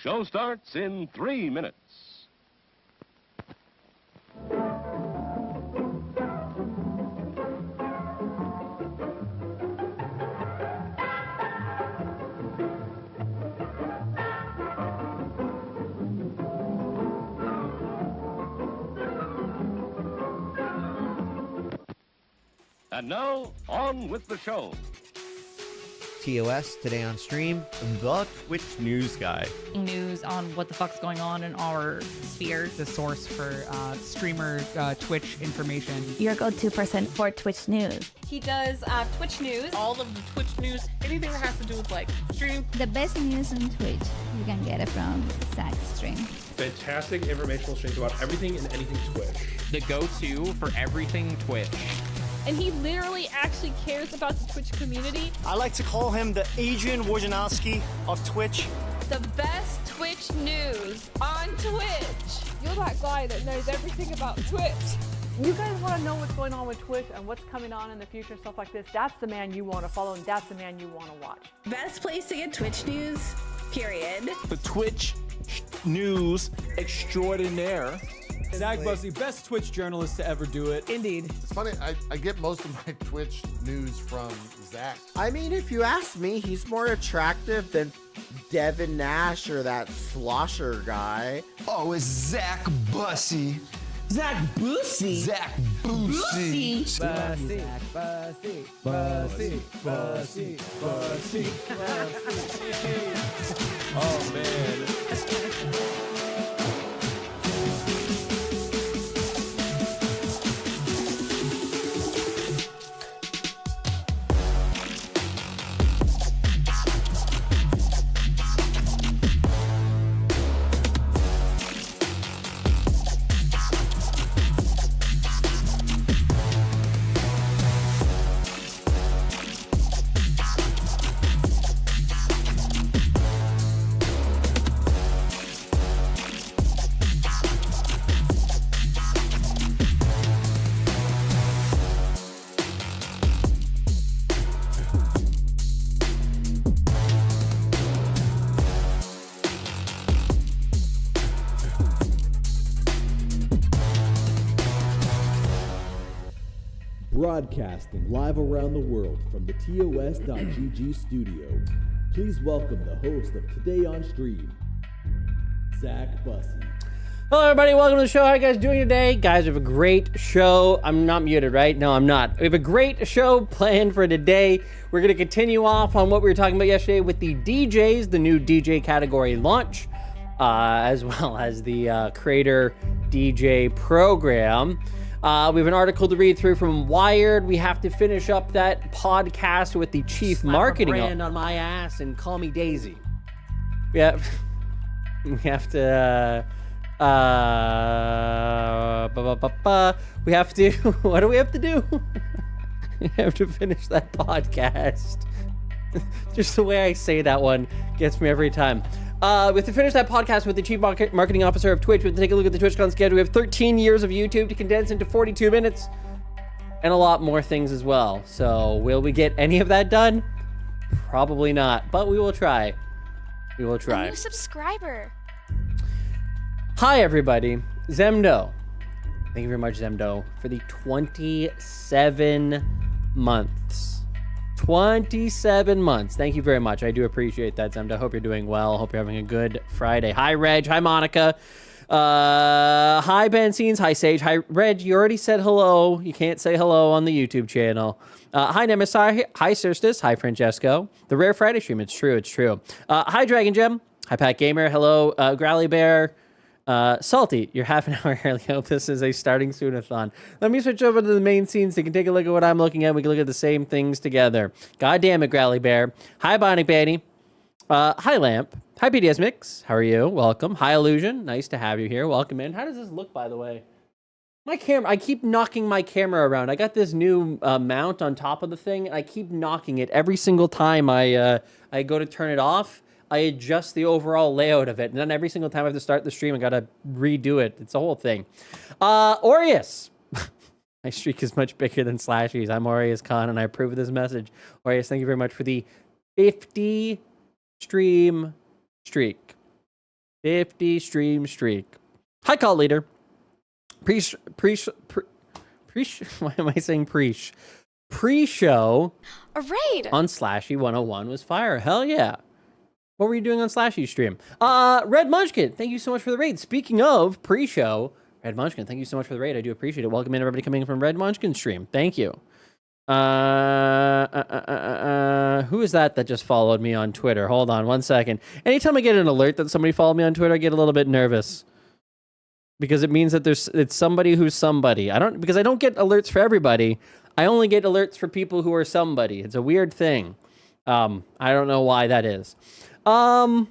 Show starts in 3 minutes. And now, on with the show. TOS, today on stream, The Twitch News Guy. News on what the fuck's going on in our sphere. The source for streamer Twitch information. Your go-to person for Twitch news. He does Twitch news. All of the Twitch news, anything that has to do with like stream. The best news on Twitch. You can get it from Zach's stream. Fantastic informational streams about everything and anything Twitch. The go-to for everything Twitch. And he literally actually cares about the Twitch community. I like to call him the Adrian Wojnarowski of Twitch. The best Twitch news on Twitch. You're that guy that knows everything about Twitch. You guys want to know what's going on with Twitch and what's coming on in the future, stuff like this. That's the man you want to follow, and that's the man you want to watch. Best place to get Twitch news, period. The Twitch News Extraordinaire. Zach Bussey, best Twitch journalist to ever do it. Indeed. It's funny, I get most of my Twitch news from Zach. I mean, if you ask me, he's more attractive than Devin Nash or that Slosher guy. Oh, it's Zach Bussey. Zach Bussey. Zach Bussey. Bussey. Bussey. Bussey. Bussey. Bussey. Bussey. Oh, man. Broadcasting live around the world from the TOS.GG studio, please welcome the host of Today on Stream, Zach Bussey. Hello everybody, welcome to the show. How you guys doing today? Guys, we have a great show. I'm not muted, right? No, I'm not. We have a great show planned for today. We're going to continue off on what we were talking about yesterday with the DJs, the new DJ category launch, as well as the Creator DJ program. We have an article to read through from Wired. We have to finish up that podcast with the chief marketing brand on my ass and call me Daisy. We have to we have to what do we have to do? We have to finish that podcast. Just the way I say that one gets me every time. We have to finish that podcast with the Chief Marketing Officer of Twitch. We have to take a look at the TwitchCon schedule. We have 13 years of YouTube to condense into 42 minutes. And a lot more things as well. So, will we get any of that done? Probably not. But we will try. We will try. A new subscriber. Hi, everybody. Zemdo. Thank you very much, Zemdo, for the 27 months. 27 months. Thank you very much. I do appreciate that, Zemda. Hope you're doing well. Hope you're having a good Friday. Hi, Reg. Hi, Monica. Hi, Benzeens. Hi, Sage. Hi, Reg. You already said hello. You can't say hello on the YouTube channel. Hi, Nemesis. Hi, Sirstus. Hi, Francesco. The Rare Friday stream. It's true. It's true. Hi, Dragon Gem. Hi, Pat Gamer. Hello, Growly Bear. Salty, you're half an hour early. I hope this is a starting soon-a-thon. Let me switch over to the main scene so you can take a look at what I'm looking at. We can look at the same things together. God damn it, Growly Bear. Hi, Bionic Banny. Hi, Lamp. Hi, BDS Mix. How are you? Welcome. Hi, Illusion. Nice to have you here. Welcome in. How does this look, by the way? My camera, I keep knocking my camera around. I got this new mount on top of the thing, and I keep knocking it every single time I go to turn it off. I adjust the overall layout of it, and then every single time I have to start the stream, I gotta redo it. It's a whole thing. Aureus. My streak is much bigger than Slashy's. I'm Aureus Khan, and I approve of this message. Aureus, thank you very much for the 50 stream streak. 50 stream streak. Hi, call leader. Why am I saying preach? Pre-show A raid on Slashy 101 was fire. Hell yeah. What were you doing on Slashy stream? Red Munchkin, thank you so much for the raid. Speaking of pre-show, Red Munchkin, thank you so much for the raid. I do appreciate it. Welcome in everybody coming in from Red Munchkin stream. Thank you. Who is that just followed me on Twitter? Hold on 1 second. Anytime I get an alert that somebody followed me on Twitter, I get a little bit nervous. Because it means that it's somebody who's somebody. Because I don't get alerts for everybody. I only get alerts for people who are somebody. It's a weird thing. I don't know why that is. Hi,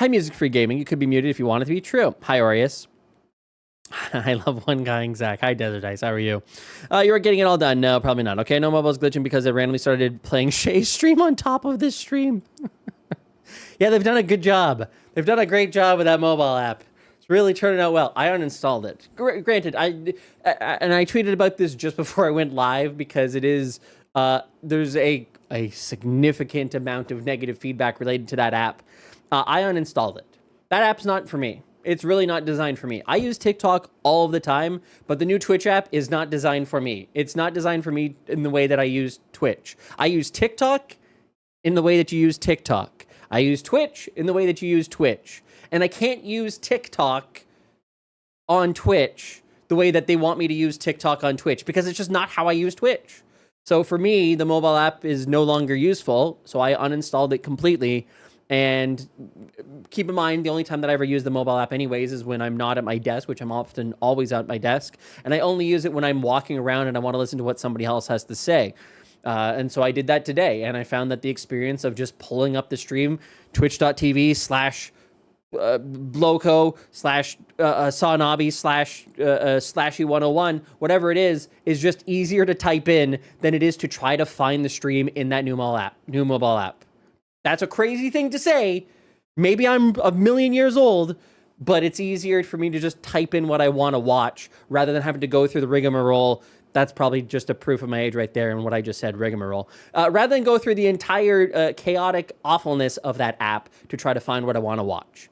Music Free Gaming. You could be muted if you want it to be true. Hi, Aureus. I love one guy, Zach. Hi, Desert Ice. How are you? You were getting it all done. No, probably not. Okay, no mobile's glitching because it randomly started playing Shay's stream on top of this stream. Yeah, they've done a good job. They've done a great job with that mobile app. It's really turning out well. I uninstalled it. Granted, I tweeted about this just before I went live because it is there's a significant amount of negative feedback related to that app. I uninstalled it. That app's not for me. It's really not designed for me. I use TikTok all of the time, but the new Twitch app is not designed for me. It's not designed for me in the way that I use Twitch. I use TikTok in the way that you use TikTok. I use Twitch in the way that you use Twitch. And I can't use TikTok on Twitch the way that they want me to use TikTok on Twitch because it's just not how I use Twitch. So for me, the mobile app is no longer useful, so I uninstalled it completely. And keep in mind, the only time that I ever use the mobile app anyways is when I'm not at my desk, which I'm often always at my desk. And I only use it when I'm walking around and I want to listen to what somebody else has to say. And so I did that today, and I found that the experience of just pulling up the stream, twitch.tv/Bloco /Sawnabi /Slashy101, whatever it is just easier to type in than it is to try to find the stream in that new mobile app. That's a crazy thing to say. Maybe I'm a million years old, but it's easier for me to just type in what I want to watch rather than having to go through the rigmarole. That's probably just a proof of my age right there and what I just said, rigmarole. Rather than go through the entire chaotic awfulness of that app to try to find what I want to watch.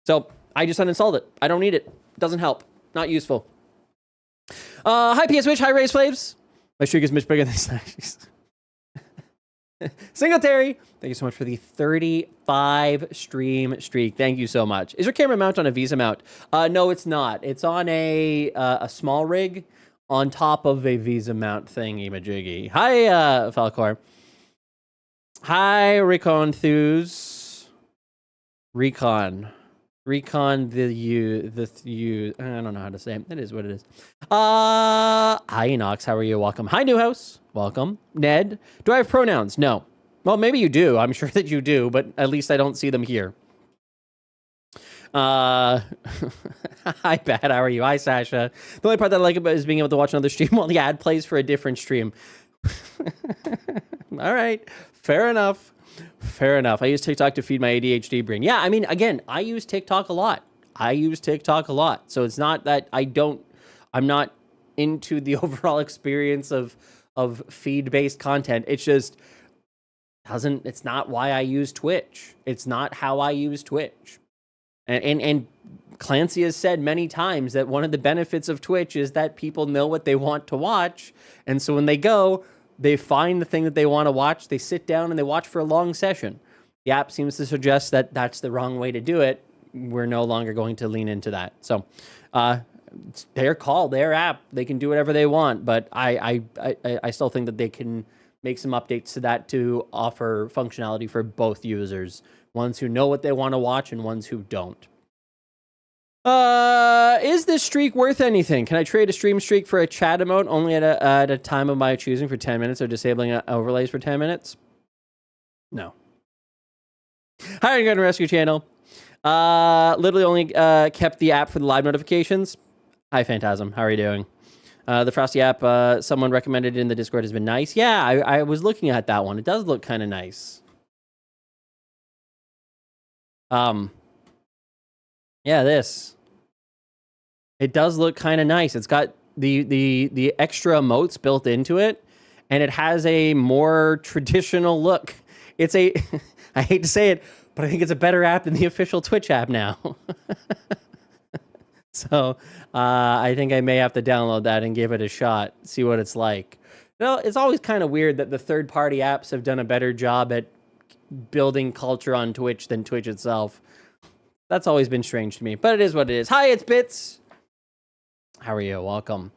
So I just uninstalled it. I don't need it. It doesn't help. Not useful. Hi, PS Switch. Hi, Raise Flaves. My streak is much bigger than Slashy's. Singletary, thank you so much for the 35 stream streak. Thank you so much. Is your camera mount on a Visa mount? No, it's not. It's on a small rig on top of a Visa mount thingy majiggy. Hi, Falcor. Hi, Recon Thews. Recon the you. I don't know how to say it. It is what it is. Hi, Enox. How are you? Welcome. Hi, Newhouse. Welcome. Ned. Do I have pronouns? No. Well, maybe you do. I'm sure that you do, but at least I don't see them here. Hi, Pat. How are you? Hi, Sasha. The only part that I like about it is being able to watch another stream while the ad plays for a different stream. All right. Fair enough. Fair enough. I use TikTok to feed my ADHD brain. Yeah, I mean, again, I use TikTok a lot. So it's not that I'm not into the overall experience of feed-based content. It's just it's not why I use Twitch. It's not how I use Twitch. And Clancy has said many times that one of the benefits of Twitch is that people know what they want to watch. And so when they go, they find the thing that they want to watch, they sit down and they watch for a long session. The app seems to suggest that that's the wrong way to do it. We're no longer going to lean into that. So it's their call, their app. They can do whatever they want, but I still think that they can make some updates to that to offer functionality for both users. Ones who know what they want to watch and ones who don't. Is this streak worth anything? Can I trade a stream streak for a chat emote only at a time of my choosing for 10 minutes or disabling overlays for 10 minutes? No. Hi, you're going to Rescue Channel. Literally only kept the app for the live notifications. Hi, Phantasm. How are you doing? The Frosty app, someone recommended it in the Discord, has been nice. Yeah, I was looking at that one. It does look kind of nice. Yeah, this. It does look kind of nice. It's got the extra emotes built into it, and it has a more traditional look. It's a, I hate to say it, but I think it's a better app than the official Twitch app now. So I think I may have to download that and give it a shot, see what it's like. It's always kind of weird that the third-party apps have done a better job at building culture on Twitch than Twitch itself. That's always been strange to me, but it is what it is. Hi, it's Bits. How are you? Welcome.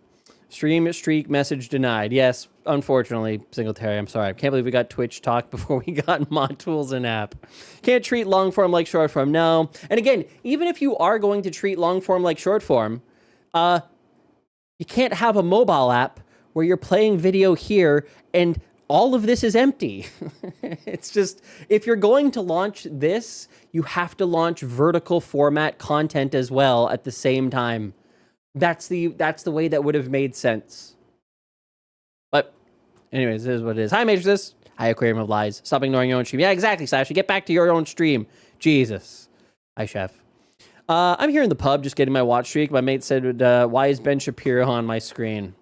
Stream streak message denied. Yes, unfortunately, Singletary, I'm sorry. I can't believe we got Twitch talk before we got Mod Tools and app. Can't treat long form like short form. No. And again, even if you are going to treat long form like short form, you can't have a mobile app where you're playing video here and all of this is empty. It's just, if you're going to launch this, you have to launch vertical format content as well at the same time. That's the way that would have made sense. But anyways, this is what it is. Hi, Matrix. Hi, Aquarium of Lies. Stop ignoring your own stream. Yeah, exactly, Sasha. Get back to your own stream. Jesus. Hi, Chef. I'm here in the pub just getting my watch streak. My mate said, why is Ben Shapiro on my screen?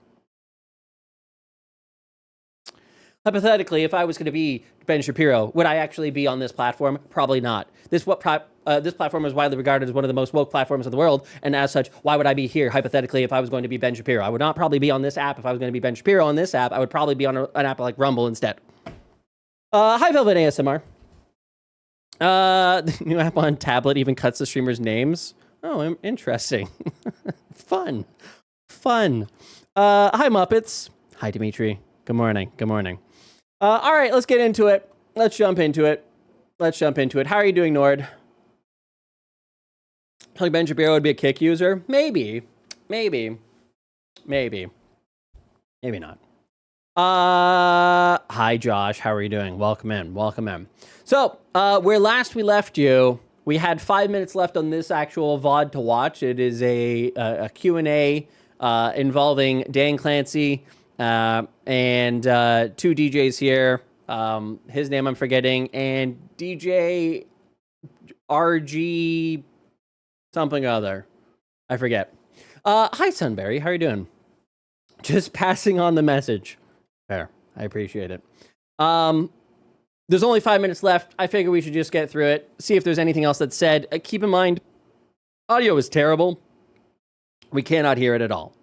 Hypothetically, if I was going to be Ben Shapiro, would I actually be on this platform? Probably not. This platform is widely regarded as one of the most woke platforms in the world, and as such, why would I be here, hypothetically, if I was going to be Ben Shapiro? I would not probably be on this app if I was going to be Ben Shapiro on this app. I would probably be on an app like Rumble instead. Hi, Velvet ASMR. The new app on tablet even cuts the streamers' names. Oh, interesting. Fun. Hi, Muppets. Hi, Dimitri. Good morning. All right, let's get into it. Let's jump into it. How are you doing, Nord? Like Ben Shapiro would be a Kick user? Maybe not. Hi, Josh. How are you doing? Welcome in. So, where last we left you, we had 5 minutes left on this actual VOD to watch. It is a Q&A involving Dan Clancy and two DJs here. His name I'm forgetting, and DJ RG something other. I forget. Hi, Sunberry. How are you doing? Just passing on the message. Fair. I appreciate it. There's only 5 minutes left. I figure we should just get through it, see if there's anything else that's said. Keep in mind, audio is terrible. We cannot hear it at all.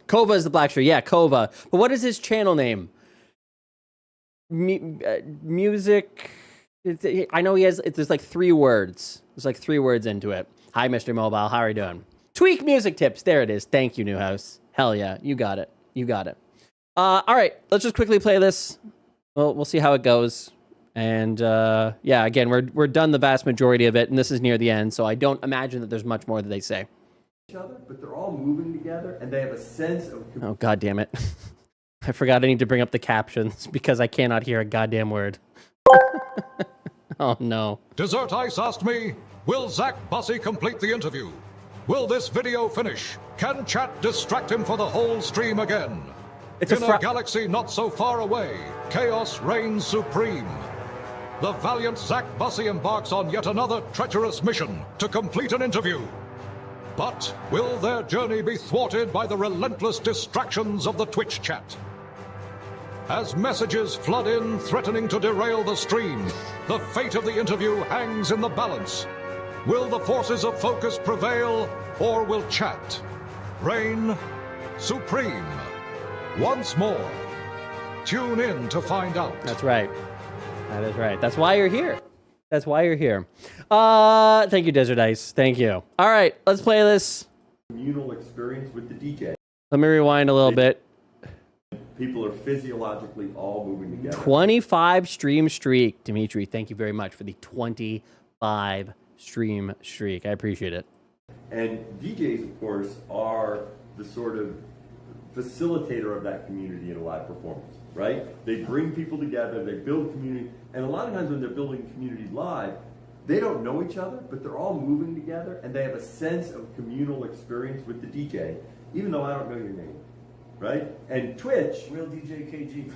Kova is the black shirt. Yeah, Kova. But what is his channel name? Music. I know he has. There's like 3 words. There's like 3 words into it. Hi, Mr. Mobile. How are you doing? Tweak music tips. There it is. Thank you, Newhouse. Hell yeah, you got it. All right, let's just quickly play this. We'll see how it goes. And yeah, again, we're done the vast majority of it, and this is near the end, so I don't imagine that there's much more that they say. Each other, but they're all moving together, and they have a sense of. Oh, God damn it. I forgot I need to bring up the captions because I cannot hear a goddamn word. Oh, no. Dessert Ice asked me, will Zach Bussey complete the interview? Will this video finish? Can chat distract him for the whole stream again? In a galaxy not so far away, chaos reigns supreme. The valiant Zach Bussey embarks on yet another treacherous mission to complete an interview. But will their journey be thwarted by the relentless distractions of the Twitch chat? As messages flood in, threatening to derail the stream, the fate of the interview hangs in the balance. Will the forces of focus prevail, or will chat reign supreme? Once more, tune in to find out. That's right. That is right. That's why you're here. Thank you, Desert Ice. Thank you. All right, let's play this. Communal experience with the DJ. Let me rewind a little bit. People are physiologically all moving together. 25 stream streak. Dimitri, thank you very much for the 25 stream streak. I appreciate it. And DJs, of course, are the sort of facilitator of that community in a live performance, right? They bring people together, they build community, and a lot of times when they're building community live, they don't know each other, but they're all moving together, and they have a sense of communal experience with the DJ, even though I don't know your name, right? And Twitch, real DJ KG.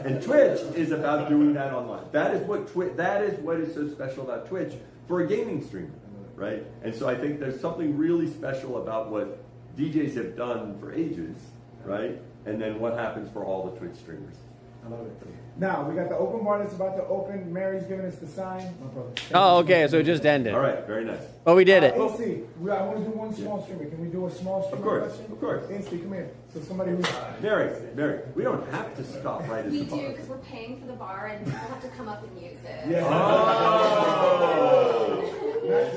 And Twitch is about doing that online. That is what is so special about Twitch for a gaming streamer, right? And so I think there's something really special about what DJs have done for ages, right? And then what happens for all the Twitch streamers. I love it. Now, we got the open bar that's about to open. Mary's giving us the sign. No problem. Oh, okay, so it just ended. All right, very nice. Oh, we did it. I want to do one small streamer. Can we do a small streamer? Of course. Insty, come here. So somebody who's... Mary, we don't have to stop right at the bar. We do, because we're paying for the bar, and people have to come up and use it. Yeah. Oh! Wait,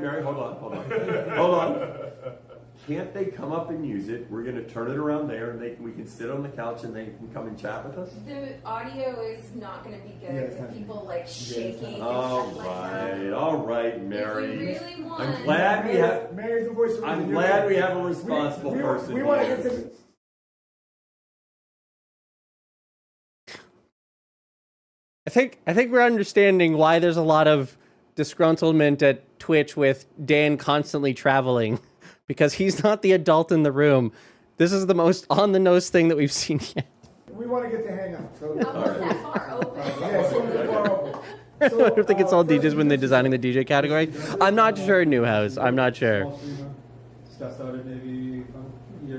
Mary, hold on. Can't they come up and use it? We're going to turn it around there, and we can sit on the couch, and they can come and chat with us? The audio is not going to be good with people like shaking. All right, Mary. If you really want, I'm glad we have. Mary's the voice. I'm glad we have a responsible person. We want to get to. I think we're understanding why there's a lot of disgruntlement at Twitch with Dan constantly traveling, because he's not the adult in the room. This is the most on-the-nose thing that we've seen yet. We want to get to hang out. So, that bar open? Yeah, so the bar open. I don't think it's all DJs when they're designing the DJ category. I'm not sure, Newhouse. I'm not sure. Hold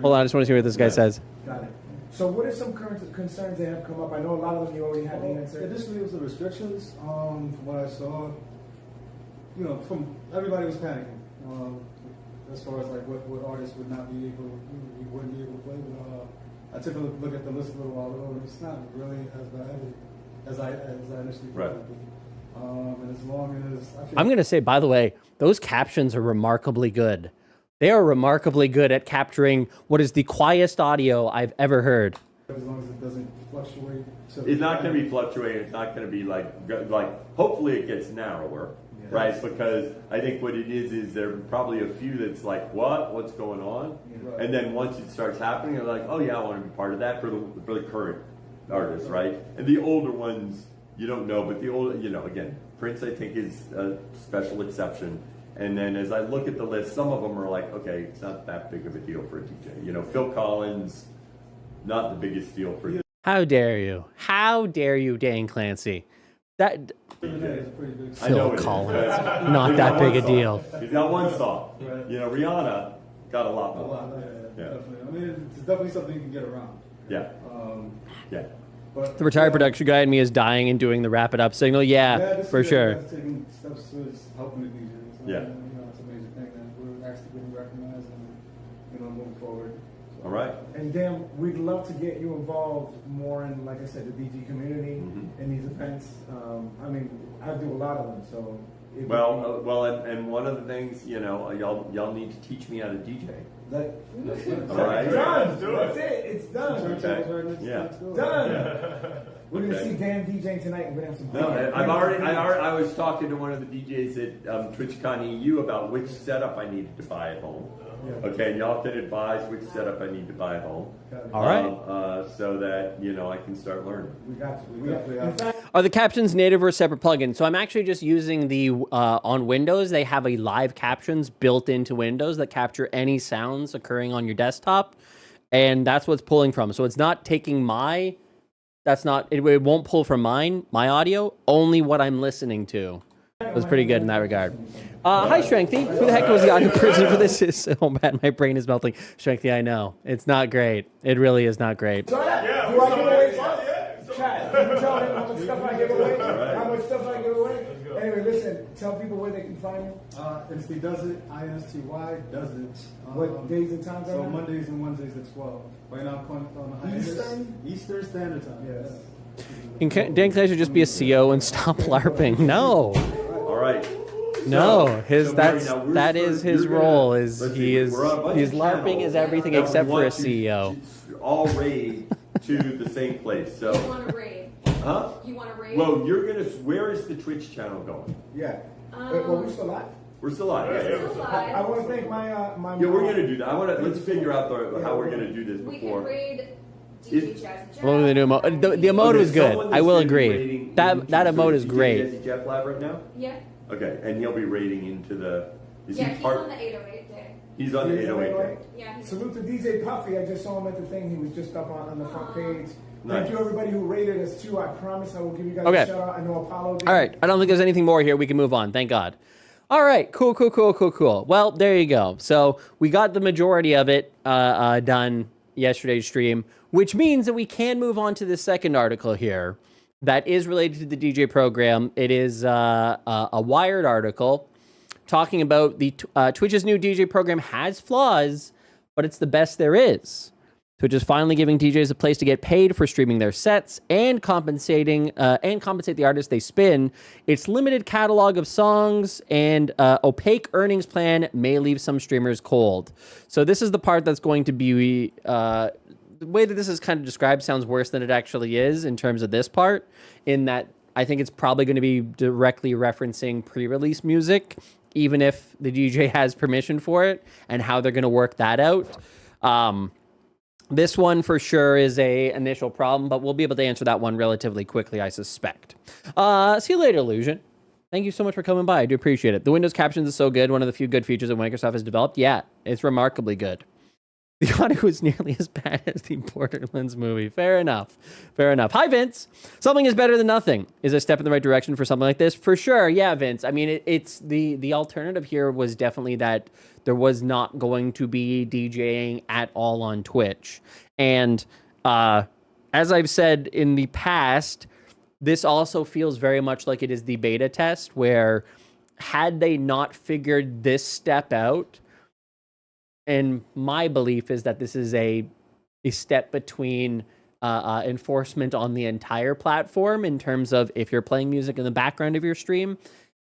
on, I just want to see what this guy says. Got it. So what are some current concerns that have come up? I know a lot of them you already had the answer. Initially, it was the restrictions. From what I saw, from everybody was panicking. As far as like what artists would not be able, we wouldn't be able to play. But I took a look at the list a little while ago, and it's not really as bad as I initially thought it would be. And as long as I'm going to say, by the way, those captions are remarkably good. They are remarkably good at capturing what is the quietest audio I've ever heard. As long as it doesn't fluctuate. It's not going to be fluctuating. It's not going to be like hopefully it gets narrower, right? Because I think what it is there are probably a few that's like, what's going on? Right. And then once it starts happening, they're like, oh yeah, I want to be part of that for the current artists, right? And the older ones, you don't know, but the older, again, Prince I think is a special exception. And then as I look at the list, some of them are like, okay, it's not that big of a deal for a DJ. Phil Collins, not the biggest deal for. How dare you? How dare you, Dan Clancy? That Phil Collins, not that big a deal. He's got one song. Right. Rihanna got a lot more. Yeah. Definitely. I mean, it's definitely something you can get around. Yeah. Yeah. But the retired production guy in me is dying and doing the wrap it up signal. Yeah, for sure. Taking steps towards helping the DJs. Yeah. It's a major thing that we're actually getting recognized and moving forward. All right. And Dan, we'd love to get you involved more in, like I said, the DJ community in these events. I mean, I do a lot of them, so. And one of the things, y'all need to teach me how to DJ. All right. Done. That's it. It's done. Okay. Yeah. Done. Yeah. We're gonna see Dan DJing tonight, and we're gonna have some. No, I was talking to one of the DJs at TwitchCon EU about which setup I needed to buy at home. Yeah. Okay, and y'all can advise which setup I need to buy at home. All right. So that I can start learning. We got you. Are the captions native or a separate plugin? So I'm actually just using the on Windows. They have a live captions built into Windows that capture any sounds occurring on your desktop, and that's what's pulling from. So it's not taking my. It won't pull from my audio, only what I'm listening to. It was pretty good in that regard. Hi, Strengthy. Who the heck was the audio person for this? Oh, man, my brain is melting. Strengthy, I know. It's not great. It really is not great. Do I give away stuff? Chat. Can you tell him how much stuff I give away? How much stuff I give away? Anyway, listen. Tell people where they can find you. Insty does it. INSTY does it. What days and times? So Mondays and Wednesdays at 12. Right now, on Eastern Standard Time. Yes. Dan Clay should just be a CO and stop LARPing. No. All right. No, that is his role. He's LARPing is everything except for a CEO. All raid to the same place. So. You want to raid? Huh? You want to raid? Well, where is the Twitch channel going? Yeah. Well, we're still live. We're still live. I want to thank my Yeah, we're gonna do that. Let's figure out how we're gonna do this before. We can raid DJ Jazzy Jeff. The emote was good. I will agree. That emote is great. Jazzy Jeff live right now? Yeah. Okay, and he'll be raiding into the. He's on the 808 day. He's on the 808 day. Yeah. Salute to DJ Puffy. I just saw him at the thing. He was just up on the front page. Nice. Thank you, everybody who rated us too. I promise I will give you guys Okay. a shout out. I know Apollo did. All right. I don't think there's anything more here. We can move on. Thank God. All right, cool. Well, there you go. So we got the majority of it done yesterday's stream, which means that we can move on to the second article here that is related to the DJ program. It is a Wired article talking about the Twitch's new DJ program has flaws, but it's the best there is. Twitch is finally giving DJs a place to get paid for streaming their sets and compensate the artists they spin. Its limited catalog of songs and opaque earnings plan may leave some streamers cold. So this is the part that's going to be the way that this is kind of described sounds worse than it actually is in terms of this part, in that I think it's probably going to be directly referencing pre-release music, even if the DJ has permission for it, and how they're going to work that out. This one for sure is a initial problem, but we'll be able to answer that one relatively quickly, I suspect. See you later, Illusion. Thank you so much for coming by. I do appreciate it. The Windows captions is so good. One of the few good features that Microsoft has developed. Yeah, it's remarkably good. The audio is nearly as bad as the Borderlands movie. Fair enough. Hi, Vince. Something is better than nothing. Is a step in the right direction for something like this? For sure. Yeah, Vince. I mean, it's the alternative here was definitely that there was not going to be DJing at all on Twitch. And as I've said in the past, this also feels very much like it is the beta test, where had they not figured this step out, and my belief is that this is a step between enforcement on the entire platform in terms of if you're playing music in the background of your stream,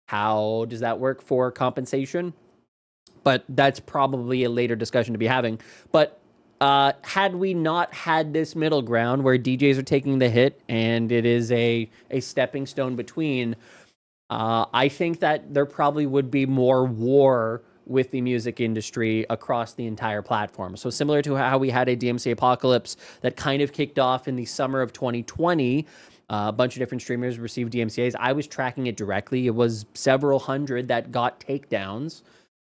how does that work for compensation? But that's probably a later discussion to be having. But had we not had this middle ground where DJs are taking the hit and it is a stepping stone between, I think that there probably would be more war with the music industry across the entire platform. So similar to how we had a DMCA apocalypse that kind of kicked off in the summer of 2020, a bunch of different streamers received DMCAs. I was tracking it directly. It was several hundred that got takedowns,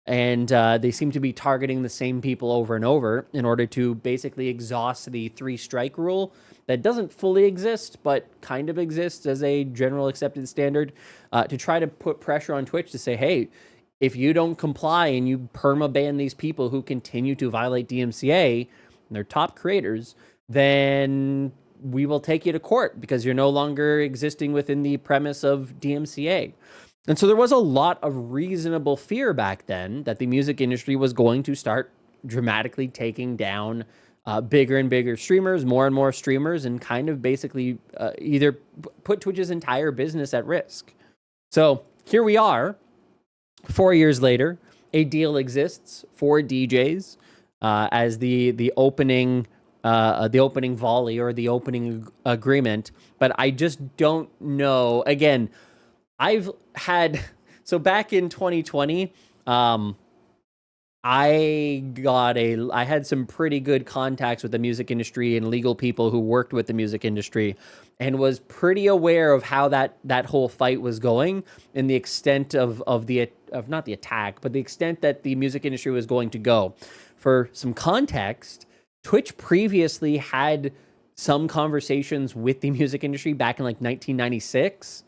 and they seem to be targeting the same people over and over in order to basically exhaust the 3-strike rule that doesn't fully exist, but kind of exists as a general accepted standard, to try to put pressure on Twitch to say, hey, if you don't comply and you perma-ban these people who continue to violate DMCA, and they're top creators, then we will take you to court because you're no longer existing within the premise of DMCA. And so there was a lot of reasonable fear back then that the music industry was going to start dramatically taking down bigger and bigger streamers, more and more streamers, and kind of basically either put Twitch's entire business at risk. So here we are. 4 years later, a deal exists for DJs as the opening volley or the opening agreement. But I just don't know. Again, I've had, so back in 2020, I had some pretty good contacts with the music industry and legal people who worked with the music industry, and was pretty aware of how that whole fight was going and the extent of not the attack, but the extent that the music industry was going to go. For some context, Twitch previously had some conversations with the music industry back in like 1996.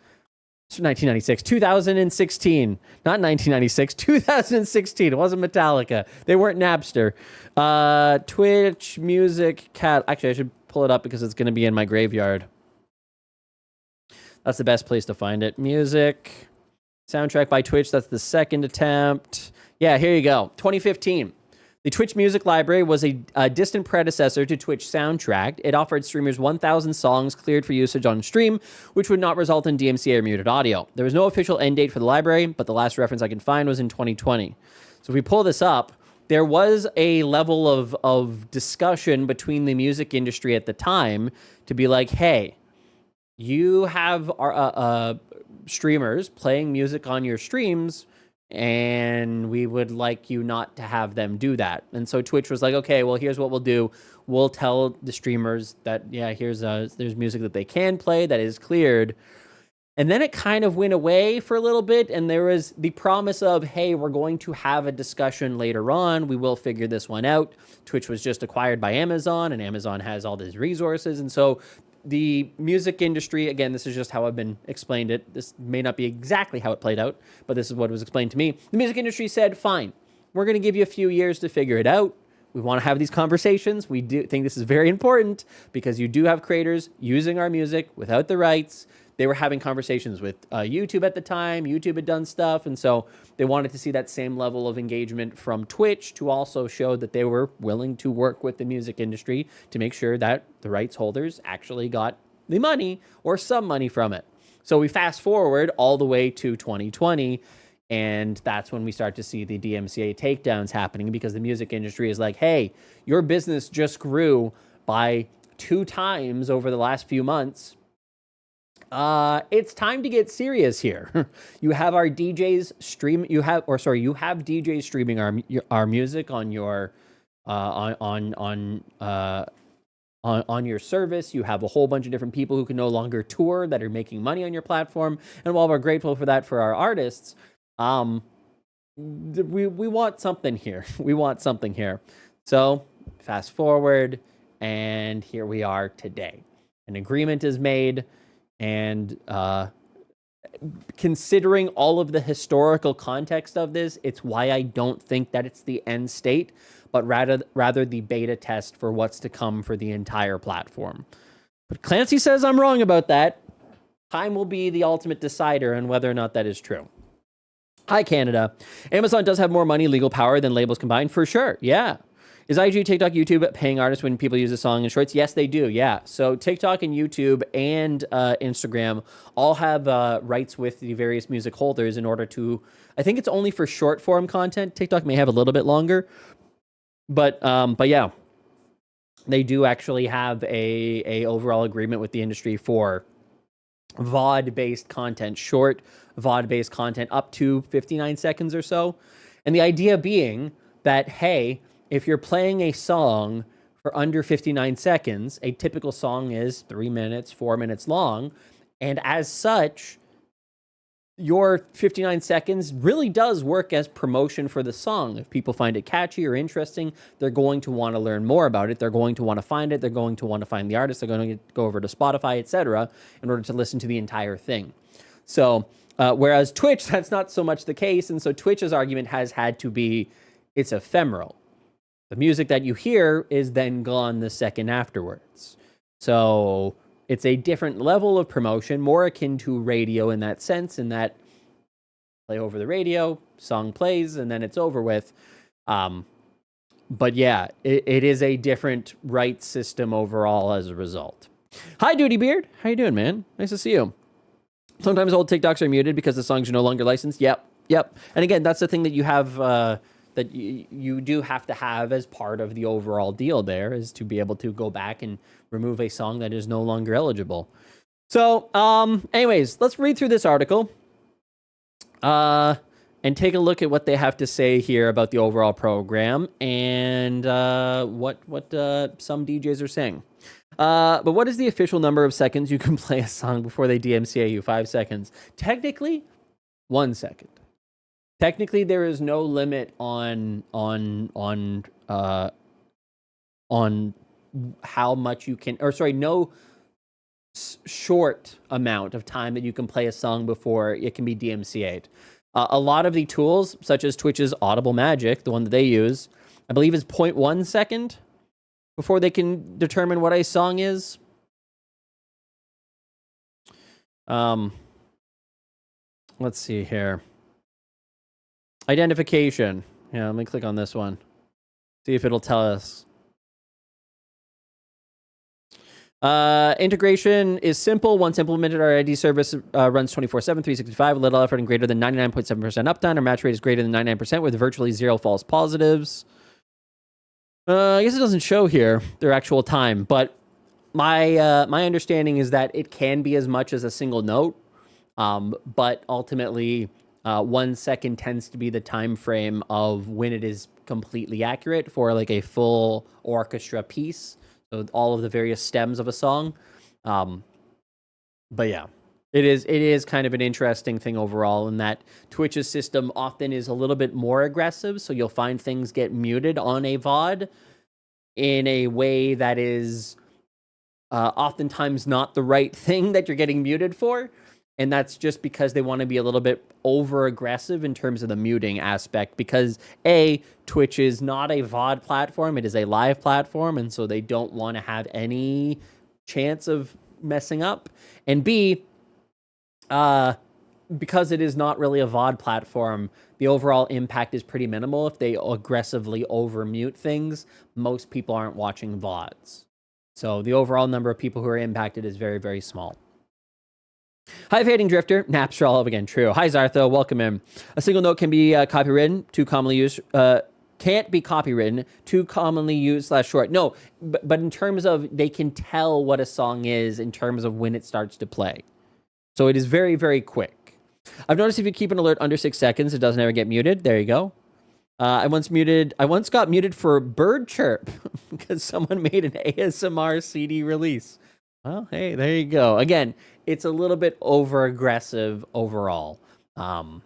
2016, not 1996, 2016. It wasn't Metallica. They weren't Napster. Twitch music cat. Actually, I should pull it up because it's going to be in my graveyard. That's the best place to find it. Music soundtrack by Twitch. That's the second attempt. Yeah, here you go. 2015. The Twitch Music Library was a distant predecessor to Twitch Soundtrack. It offered streamers 1,000 songs cleared for usage on stream, which would not result in DMCA or muted audio. There was no official end date for the library, but the last reference I can find was in 2020. So if we pull this up, there was a level of discussion between the music industry at the time to be like, hey, you have streamers playing music on your streams, and we would like you not to have them do that. And so Twitch was like, okay, well, here's what we'll do. We'll tell the streamers that, yeah, there's music that they can play that is cleared. And then it kind of went away for a little bit, and there was the promise of, hey, we're going to have a discussion later on. We will figure this one out. Twitch was just acquired by Amazon, and Amazon has all these resources. And so the music industry, again, this is just how I've been explained it. This may not be exactly how it played out, but this is what was explained to me. The music industry said, fine, we're going to give you a few years to figure it out. We want to have these conversations. We do think this is very important because you do have creators using our music without the rights. They were having conversations with YouTube at the time. YouTube had done stuff. And so they wanted to see that same level of engagement from Twitch to also show that they were willing to work with the music industry to make sure that the rights holders actually got the money or some money from it. So we fast forward all the way to 2020. And that's when we start to see the DMCA takedowns happening because the music industry is like, hey, your business just grew by 2 times over the last few months. It's time to get serious here. You have our DJs stream. You have DJs streaming our music on your on your service. You have a whole bunch of different people who can no longer tour that are making money on your platform. And while we're grateful for that for our artists, we want something here. We want something here. So fast forward, and here we are today. An agreement is made, and considering all of the historical context of this, it's why I don't think that it's the end state, but rather the beta test for what's to come for the entire platform. But Clancy says I'm wrong about that. Time will be the ultimate decider on whether or not that is true. Hi, Canada. Amazon does have more money, legal power than labels combined, for sure. Yeah. Is IG, TikTok, YouTube paying artists when people use a song in shorts? Yes, they do. Yeah. So TikTok and YouTube and Instagram all have rights with the various music holders in order to, I think it's only for short form content. TikTok may have a little bit longer, but yeah, they do actually have a overall agreement with the industry for VOD-based content, short VOD-based content up to 59 seconds or so. And the idea being that, hey, if you're playing a song for under 59 seconds, a typical song is 3 minutes, 4 minutes long. And as such, your 59 seconds really does work as promotion for the song. If people find it catchy or interesting, they're going to want to learn more about it. They're going to want to find it. They're going to want to find the artist. They're going to go over to Spotify, etc., in order to listen to the entire thing. So, whereas Twitch, that's not so much the case. And so Twitch's argument has had to be, it's ephemeral. The music that you hear is then gone the second afterwards. So it's a different level of promotion, more akin to radio in that sense, in that play over the radio, song plays, and then it's over with. But yeah, it is a different rights system overall as a result. Hi, Duty Beard. How you doing, man? Nice to see you. Sometimes old TikToks are muted because the songs are no longer licensed. Yep. And again, that's the thing that you have, that you do have to have as part of the overall deal there, is to be able to go back and remove a song that is no longer eligible. So, anyways, let's read through this article and take a look at what they have to say here about the overall program and what some DJs are saying. But what is the official number of seconds you can play a song before they DMCA you? 5 seconds. Technically, 1 second. Technically, there is no limit on how much you can, or sorry, no short amount of time that you can play a song before it can be DMCA'd. A lot of the tools, such as Twitch's Audible Magic, the one that they use, I believe is 0.1 second before they can determine what a song is. Let's see here. Identification. Yeah, let me click on this one. See if it'll tell us. Integration is simple. Once implemented, our ID service runs 24/7, 365, little effort and greater than 99.7% uptime. Our match rate is greater than 99% with virtually 0 false positives. I guess it doesn't show here their actual time, but my understanding is that it can be as much as a single note, but ultimately 1 second tends to be the time frame of when it is completely accurate for like a full orchestra piece. So all of the various stems of a song. But yeah, it is kind of an interesting thing overall in that Twitch's system often is a little bit more aggressive. So you'll find things get muted on a VOD in a way that is oftentimes not the right thing that you're getting muted for. And that's just because they want to be a little bit over aggressive in terms of the muting aspect, because Twitch is not a VOD platform. It is a live platform. And so they don't want to have any chance of messing up. And B, because it is not really a VOD platform, the overall impact is pretty minimal. If they aggressively over mute things, most people aren't watching VODs. So the overall number of people who are impacted is very, very small. Hi, Fading Drifter. Naps are all up again. True. Hi, Zartho. Welcome in. A single note can be copywritten, too commonly used. Can't be copywritten, too commonly used / short. No, but in terms of they can tell what a song is in terms of when it starts to play. So it is very, very quick. I've noticed if you keep an alert under 6 seconds, it doesn't ever get muted. There you go. I once got muted for bird chirp because someone made an ASMR CD release. Well, hey, there you go. Again, it's a little bit over aggressive overall. But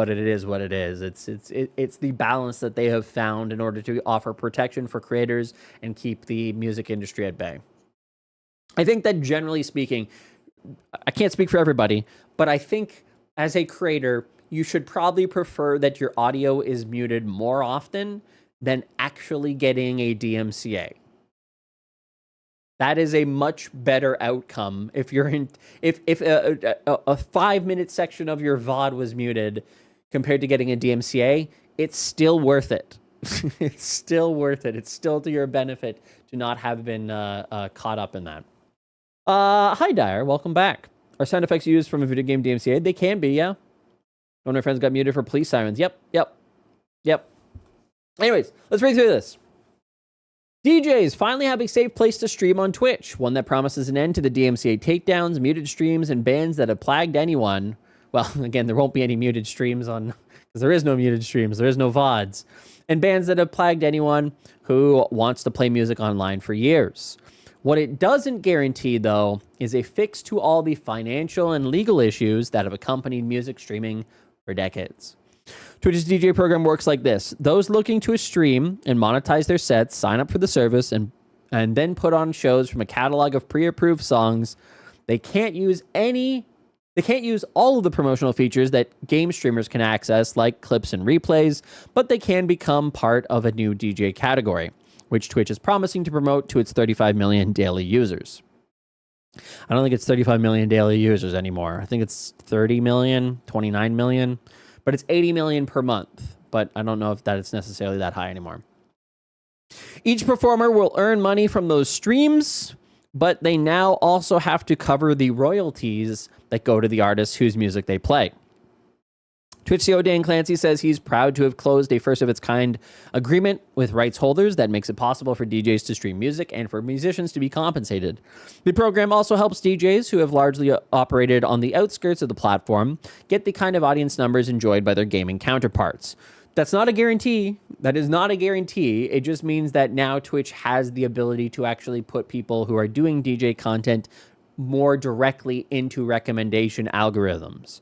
it is what it is. It's the balance that they have found in order to offer protection for creators and keep the music industry at bay. I think that generally speaking, I can't speak for everybody, but I think as a creator, you should probably prefer that your audio is muted more often than actually getting a DMCA. That is a much better outcome. If you're in, if a 5-minute section of your VOD was muted compared to getting a DMCA, it's still worth it. It's still worth it. It's still to your benefit to not have been caught up in that. Hi, Dyer. Welcome back. Are sound effects used from a video game DMCA? They can be, yeah. One of my friends got muted for police sirens. Yep. Anyways, let's read through this. DJs finally have a safe place to stream on Twitch, one that promises an end to the DMCA takedowns, muted streams, and bans that have plagued anyone. Well, again, there won't be any muted streams on, because there is no muted streams, there is no VODs, and bans that have plagued anyone who wants to play music online for years. What it doesn't guarantee, though, is a fix to all the financial and legal issues that have accompanied music streaming for decades. Twitch's DJ program works like this. Those looking to stream and monetize their sets sign up for the service and then put on shows from a catalog of pre-approved songs. They can't use all of the promotional features that game streamers can access, like clips and replays, but they can become part of a new DJ category, which Twitch is promising to promote to its 35 million daily users. I don't think it's 35 million daily users anymore. I think it's 30 million, 29 million. But it's 80 million per month. But I don't know if that it's necessarily that high anymore. Each performer will earn money from those streams, but they now also have to cover the royalties that go to the artists whose music they play. Twitch CEO Dan Clancy says he's proud to have closed a first-of-its-kind agreement with rights holders that makes it possible for DJs to stream music and for musicians to be compensated. The program also helps DJs who have largely operated on the outskirts of the platform get the kind of audience numbers enjoyed by their gaming counterparts. That's not a guarantee. That is not a guarantee. It just means that now Twitch has the ability to actually put people who are doing DJ content more directly into recommendation algorithms.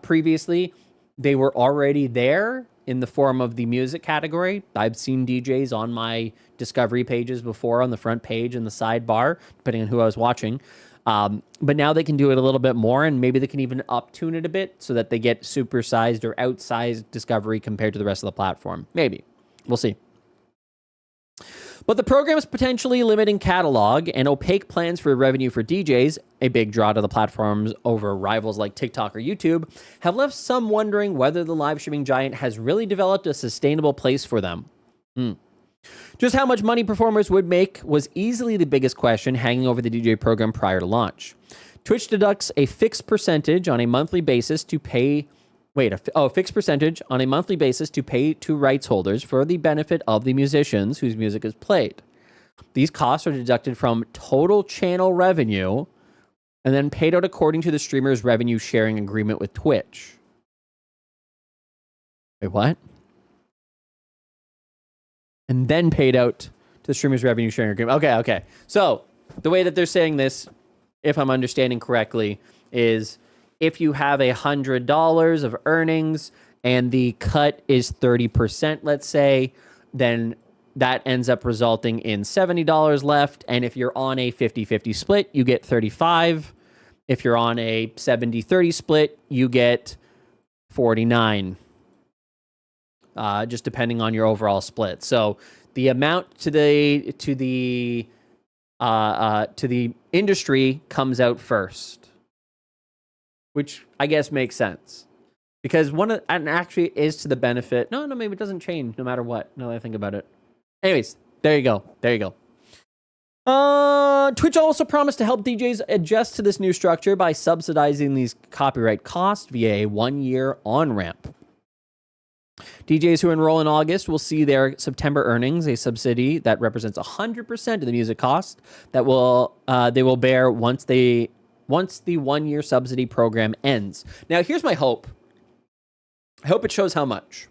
Previously, they were already there in the form of the music category. I've seen DJs on my discovery pages before on the front page and the sidebar, depending on who I was watching. But now they can do it a little bit more, and maybe they can even up-tune it a bit so that they get supersized or outsized discovery compared to the rest of the platform. Maybe. We'll see. But the program is potentially limiting catalog and opaque plans for revenue for DJs, a big draw to the platforms over rivals like TikTok or YouTube, have left some wondering whether the live streaming giant has really developed a sustainable place for them. Just how much money performers would make was easily the biggest question hanging over the DJ program prior to launch. Twitch deducts a fixed percentage on a monthly basis to pay... fixed percentage on a monthly basis to pay to rights holders for the benefit of the musicians whose music is played. These costs are deducted from total channel revenue and then paid out according to the streamer's revenue sharing agreement with Twitch. Wait, what? And then paid out to the streamer's revenue sharing agreement. Okay. So the way that they're saying this, if I'm understanding correctly, is if you have $100 of earnings and the cut is 30%, let's say, then that ends up resulting in $70 left. And if you're on a 50-50 split, you get $35. If you're on a 70-30 split, you get $49. Just depending on your overall split. So the amount to the industry comes out first, which I guess makes sense. Because and actually is to the benefit. No, maybe it doesn't change no matter what. Now that I think about it. Anyways, there you go. Twitch also promised to help DJs adjust to this new structure by subsidizing these copyright costs via a 1-year on-ramp. DJs who enroll in August will see their September earnings, a subsidy that represents 100% of the music cost that they will bear once the 1-year subsidy program ends. Now, here's my hope. I hope it shows how much.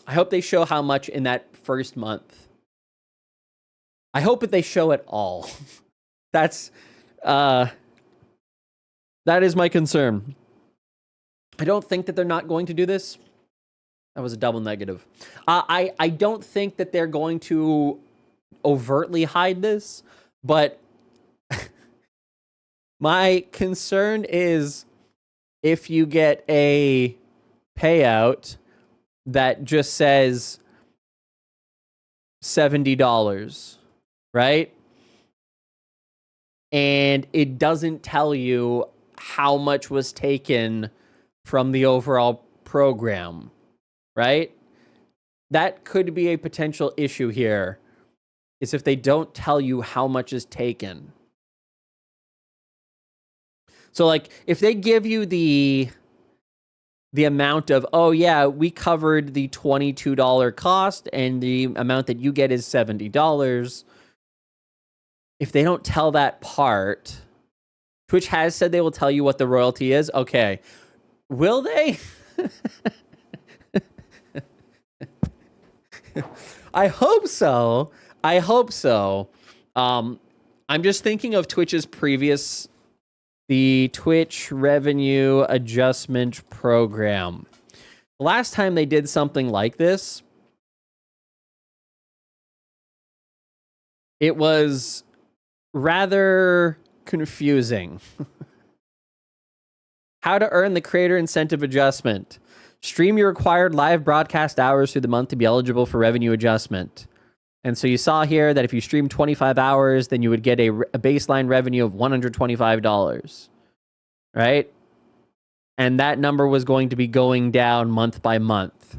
I hope they show how much in that first month. I hope that they show it all. That is my concern. I don't think that they're not going to do this. That was a double negative. I don't think that they're going to overtly hide this, but my concern is if you get a payout that just says $70, right? And it doesn't tell you how much was taken from the overall program, right? That could be a potential issue here, is if they don't tell you how much is taken. So, like, if they give you the amount of, oh, yeah, we covered the $22 cost and the amount that you get is $70. If they don't tell that part, Twitch has said they will tell you what the royalty is. Okay. Will they? I hope so. I'm just thinking of Twitch's previous... the Twitch Revenue Adjustment Program. The last time they did something like this, it was rather confusing. How to earn the creator incentive adjustment. Stream your required live broadcast hours through the month to be eligible for revenue adjustment. And so you saw here that if you stream 25 hours, then you would get a baseline revenue of $125, right? And that number was going to be going down month by month.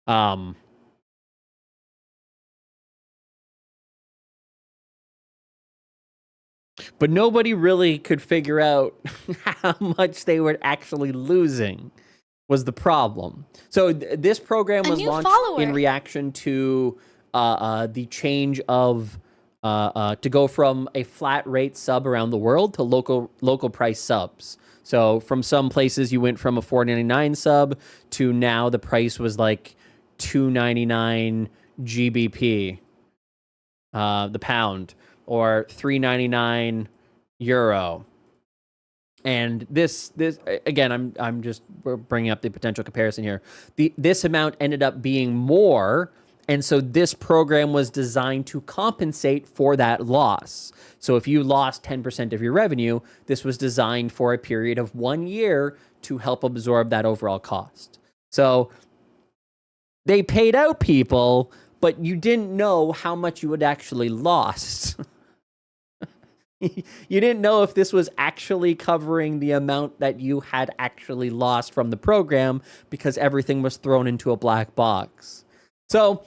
But nobody really could figure out how much they were actually losing was the problem. So this program was launched in reaction to the change of to go from a flat rate sub around the world to local price subs. So from some places you went from a $4.99 sub to now the price was like $2.99 GBP, the pound, or €3.99. And this again, I'm just bringing up the potential comparison here. This amount ended up being more. And so this program was designed to compensate for that loss. So if you lost 10% of your revenue, this was designed for a period of 1 year to help absorb that overall cost. So they paid out people, but you didn't know how much you had actually lost. You didn't know if this was actually covering the amount that you had actually lost from the program because everything was thrown into a black box. So,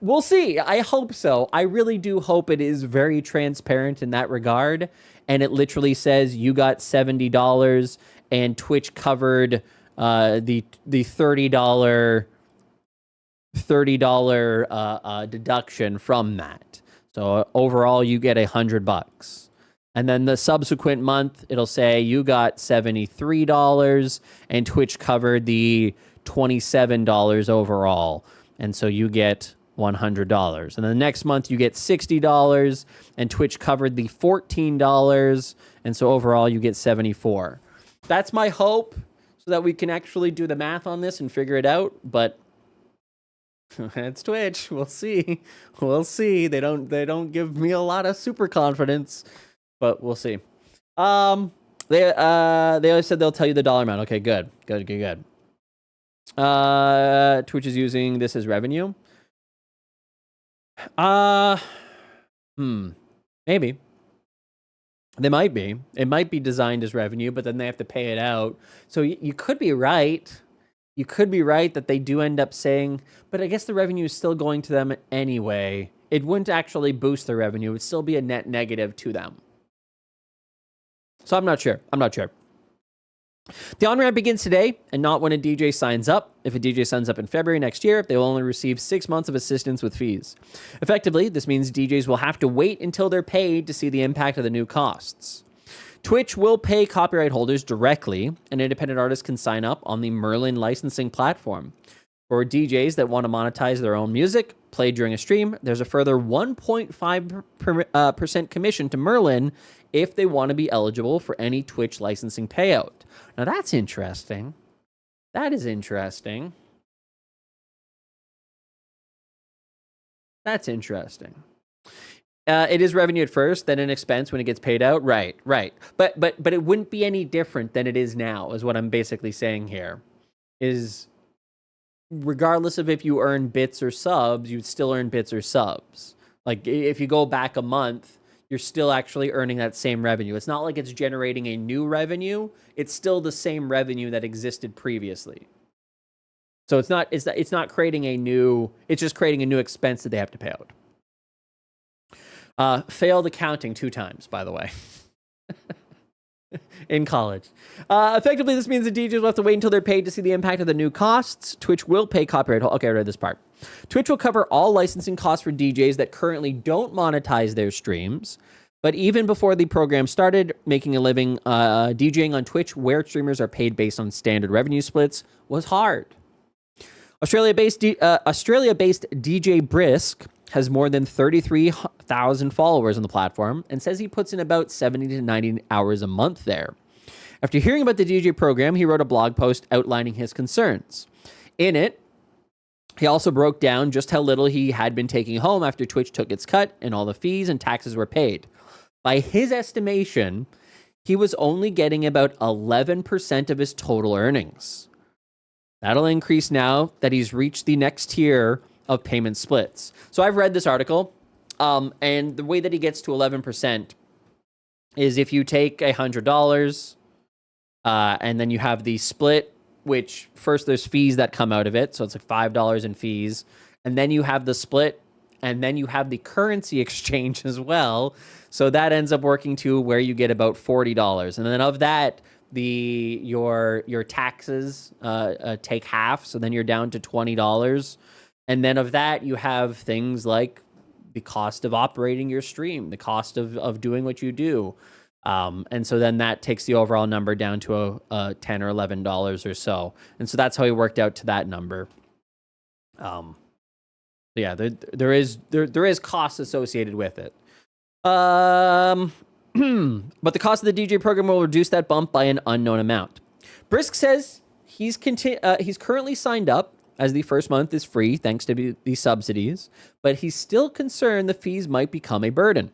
we'll see. I hope so. I really do hope it is very transparent in that regard. And it literally says you got $70 and Twitch covered the $30 deduction from that. So overall, you get $100. And then the subsequent month, it'll say you got $73 and Twitch covered the $27 overall. And so you get $100. And then the next month you get $60 and Twitch covered the $14. And so overall you get $74. That's my hope so that we can actually do the math on this and figure it out. But It's Twitch. We'll see. We'll see. They don't give me a lot of super confidence, but we'll see. They always said they'll tell you the dollar amount. Okay, good. Twitch is using this as revenue. Maybe. They might be. It might be designed as revenue, but then they have to pay it out. So you could be right. You could be right that they do end up saying, but I guess the revenue is still going to them anyway. It wouldn't actually boost their revenue. It would still be a net negative to them. So I'm not sure. The on-ramp begins today, and not when a DJ signs up. If a DJ signs up in February next year, they will only receive 6 months of assistance with fees. Effectively, this means DJs will have to wait until they're paid to see the impact of the new costs. Twitch will pay copyright holders directly, and independent artists can sign up on the Merlin licensing platform. For DJs that want to monetize their own music played during a stream, there's a further 1.5% commission to Merlin if they want to be eligible for any Twitch licensing payout. Now that's interesting. That is interesting. That's interesting. It is revenue at first, then an expense when it gets paid out. Right. But it wouldn't be any different than it is now, is what I'm basically saying here. Is regardless of if you earn bits or subs, you'd still earn bits or subs. Like if you go back a month, you're still actually earning that same revenue. It's not like it's generating a new revenue. It's still the same revenue that existed previously. So it's not creating a new, it's just creating a new expense that they have to pay out. Failed accounting 2 times, by the way, in college. Effectively, this means the DJs will have to wait until they're paid to see the impact of the new costs. Twitch will pay copyright. Okay, I read this part. Twitch will cover all licensing costs for DJs that currently don't monetize their streams. But even before the program started, making a living DJing on Twitch, where streamers are paid based on standard revenue splits, was hard. Australia-based DJ Brisk has more than 33,000 followers on the platform and says he puts in about 70 to 90 hours a month there. After hearing about the DJ program, he wrote a blog post outlining his concerns. In it, he also broke down just how little he had been taking home after Twitch took its cut and all the fees and taxes were paid. By his estimation, he was only getting about 11% of his total earnings. That'll increase now that he's reached the next tier of payment splits. So I've read this article, and the way that he gets to 11% is if you take $100, and then you have the split, which first there's fees that come out of it, so it's like $5 in fees, and then you have the split, and then you have the currency exchange as well. So that ends up working to where you get about $40, and then of that, your taxes take half, so then you're down to $20. And then of that, you have things like the cost of operating your stream, the cost of doing what you do. And so then that takes the overall number down to a $10 or $11 or so. And so that's how he worked out to that number. Yeah, there is costs associated with it. But the cost of the DJ program will reduce that bump by an unknown amount. Brisk says he's currently signed up, as the first month is free thanks to the subsidies, but he's still concerned the fees might become a burden.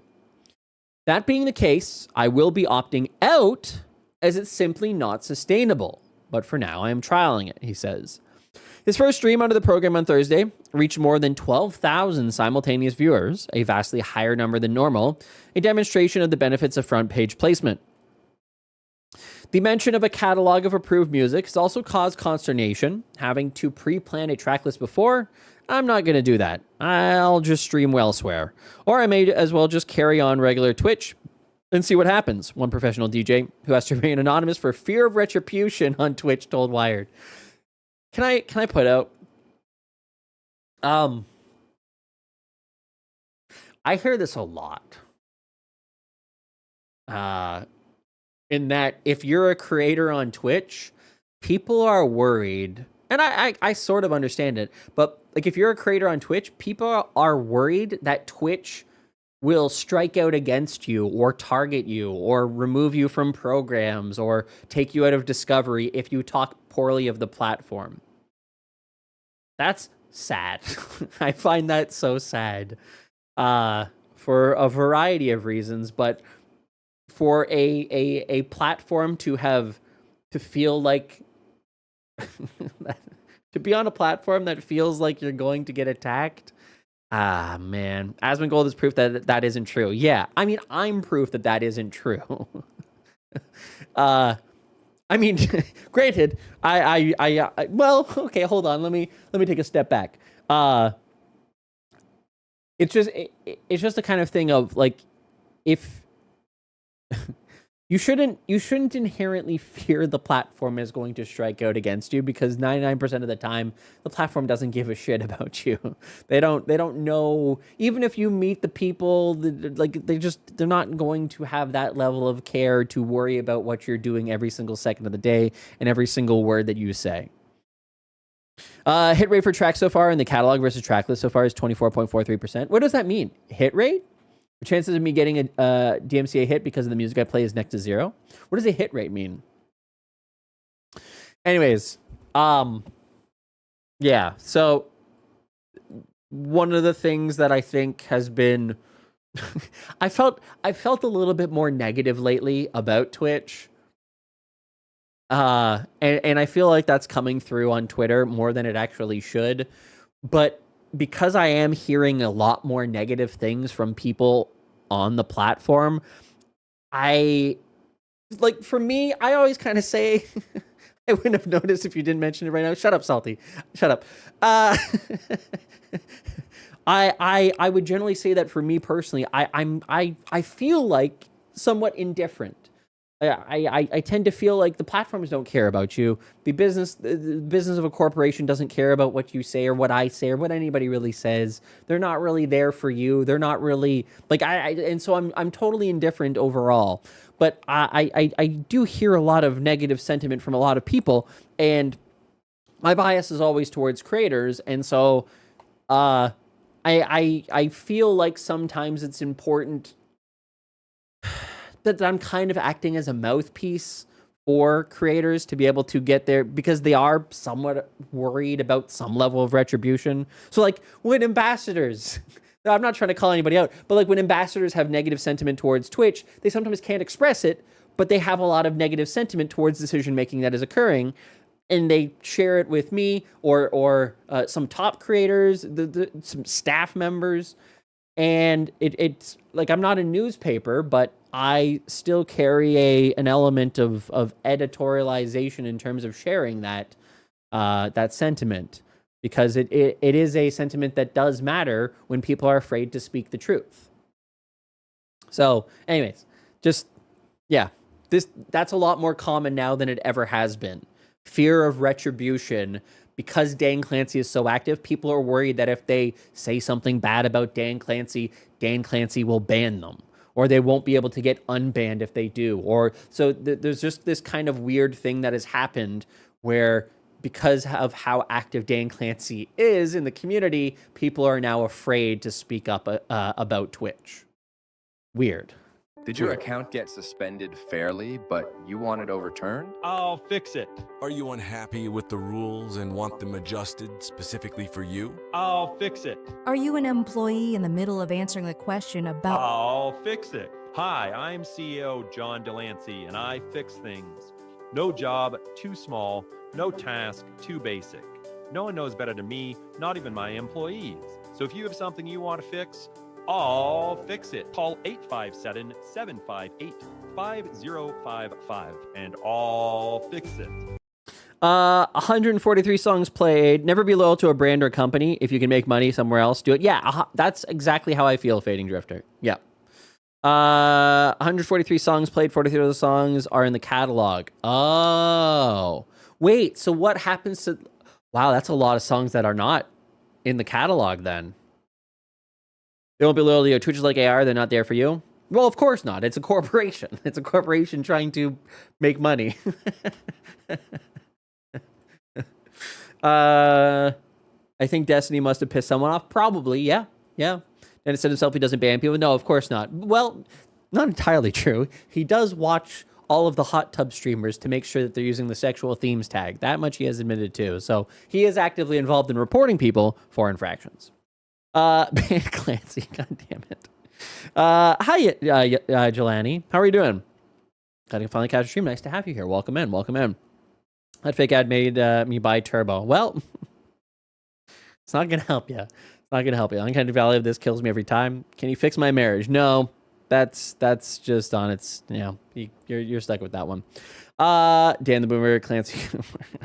That being the case, I will be opting out as it's simply not sustainable. But for now, I am trialing it, he says. His first stream under the program on Thursday reached more than 12,000 simultaneous viewers, a vastly higher number than normal, a demonstration of the benefits of front page placement. The mention of a catalog of approved music has also caused consternation. Having to pre-plan a track list before, I'm not going to do that. I'll just stream elsewhere. Or I may as well just carry on regular Twitch and see what happens. One professional DJ who has to remain anonymous for fear of retribution on Twitch told Wired. Can I put out? I hear this a lot. In that if you're a creator on Twitch, people are worried, and I sort of understand it, but like if you're a creator on Twitch, people are worried that Twitch will strike out against you or target you or remove you from programs or take you out of discovery if you talk poorly of the platform. That's sad. I find that so sad for a variety of reasons, but for a platform to feel like to be on a platform that feels like you're going to get attacked. Man, Asmongold is proof that that isn't true. Yeah, I mean, I'm proof that that isn't true. I mean, granted, well, okay, hold on. Let me take a step back. It's just the kind of thing of like, if you shouldn't inherently fear the platform is going to strike out against you, because 99% of the time the platform doesn't give a shit about you. They don't know. Even if you meet the people, they're not going to have that level of care to worry about what you're doing every single second of the day and every single word that you say. Hit rate for tracks so far in the catalog versus track list so far is 24.43%. What does that mean? Hit rate? The chances of me getting a DMCA hit because of the music I play is next to 0. What does a hit rate mean? Anyways, yeah. So one of the things that I think has been, I felt a little bit more negative lately about Twitch. And I feel like that's coming through on Twitter more than it actually should. But because I am hearing a lot more negative things from people on the platform, for me, I always kind of say, I wouldn't have noticed if you didn't mention it right now. Shut up, Salty. Shut up. I would generally say that for me personally, I feel like somewhat indifferent. I tend to feel like the platforms don't care about you. The business of a corporation doesn't care about what you say or what I say or what anybody really says. They're not really there for you. They're not really like and so I'm totally indifferent overall. But I do hear a lot of negative sentiment from a lot of people, and my bias is always towards creators, and so I feel like sometimes it's important that I'm kind of acting as a mouthpiece for creators to be able to get there, because they are somewhat worried about some level of retribution. So like when ambassadors, I'm not trying to call anybody out, but like when ambassadors have negative sentiment towards Twitch, they sometimes can't express it, but they have a lot of negative sentiment towards decision making that is occurring, and they share it with me or some top creators, some staff members. And it's like, I'm not a newspaper, but I still carry an element of editorialization in terms of sharing that sentiment, because it is a sentiment that does matter when people are afraid to speak the truth. So anyways, just, yeah, that's a lot more common now than it ever has been. Fear of retribution. Because Dan Clancy is so active, people are worried that if they say something bad about Dan Clancy will ban them, or they won't be able to get unbanned if they do. Or so there's just this kind of weird thing that has happened where, because of how active Dan Clancy is in the community, people are now afraid to speak up about Twitch. Weird. Did your account get suspended fairly, but you want it overturned? I'll fix it. Are you unhappy with the rules and want them adjusted specifically for you? I'll fix it. Are you an employee in the middle of answering the question about... I'll fix it. Hi, I'm CEO John Delancey, and I fix things. No job too small, no task too basic. No one knows better than me, not even my employees. So if you have something you want to fix, I'll fix it. Call 857-758-5055 and I'll fix it. 143 songs played. Never be loyal to a brand or company. If you can make money somewhere else, do it. Yeah, that's exactly how I feel, Fading Drifter. Yeah. 143 songs played. 43 of the songs are in the catalog. Oh. Wait, so what happens to... Wow, that's a lot of songs that are not in the catalog then. They won't be loyal to you. Twitch is like AR. They're not there for you. Well, of course not. It's a corporation. It's a corporation trying to make money. I think Destiny must have pissed someone off. Probably, yeah. Yeah. Dennis said himself he doesn't ban people. No, of course not. Well, not entirely true. He does watch all of the hot tub streamers to make sure that they're using the sexual themes tag. That much he has admitted to. So he is actively involved in reporting people for infractions. Clancy, god damn it. Hi, Jelani. How are you doing? Glad you finally catch a stream. Nice to have you here. Welcome in. Welcome in. That fake ad made me buy Turbo. Well, it's not going to help you. It's not going to help you. Uncanny Valley of this kills me every time. Can you fix my marriage? No. That's just on its, you're stuck with that one. Dan the Boomer, Clancy.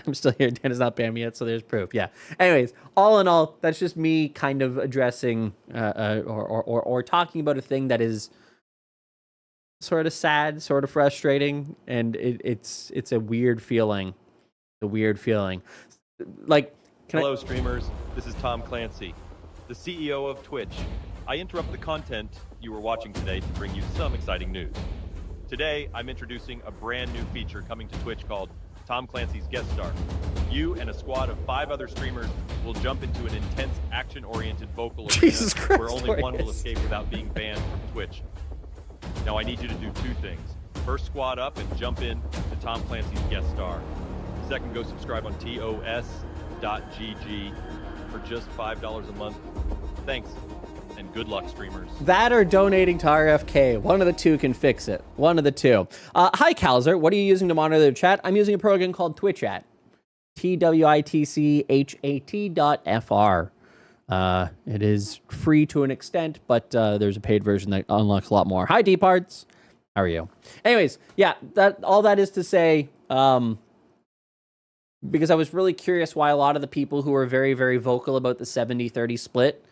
I'm still here. Dan has not banned me yet, so there's proof. Yeah. Anyways, all in all, that's just me kind of addressing or talking about a thing that is sort of sad, sort of frustrating, and it's a weird feeling. A weird feeling. Like, hello, streamers. This is Tom Clancy, the CEO of Twitch. I interrupt the content you were watching today to bring you some exciting news. Today, I'm introducing a brand new feature coming to Twitch called Tom Clancy's Guest Star. You and a squad of 5 other streamers will jump into an intense, action-oriented vocal arena where only one will escape without being banned from Twitch. Now, I need you to do 2 things. First, squad up and jump in to Tom Clancy's Guest Star. Second, go subscribe on tos.gg for just $5 a month. Thanks, and good luck, streamers. That or donating to RFK. One of the two can fix it. One of the two. Hi, Calzer. What are you using to monitor the chat? I'm using a program called TwitchChat. TwitchChat.fr. It is free to an extent, but there's a paid version that unlocks a lot more. Hi, Deeparts. How are you? Anyways, yeah, all that is to say, because I was really curious why a lot of the people who were very, very vocal about the 70-30 split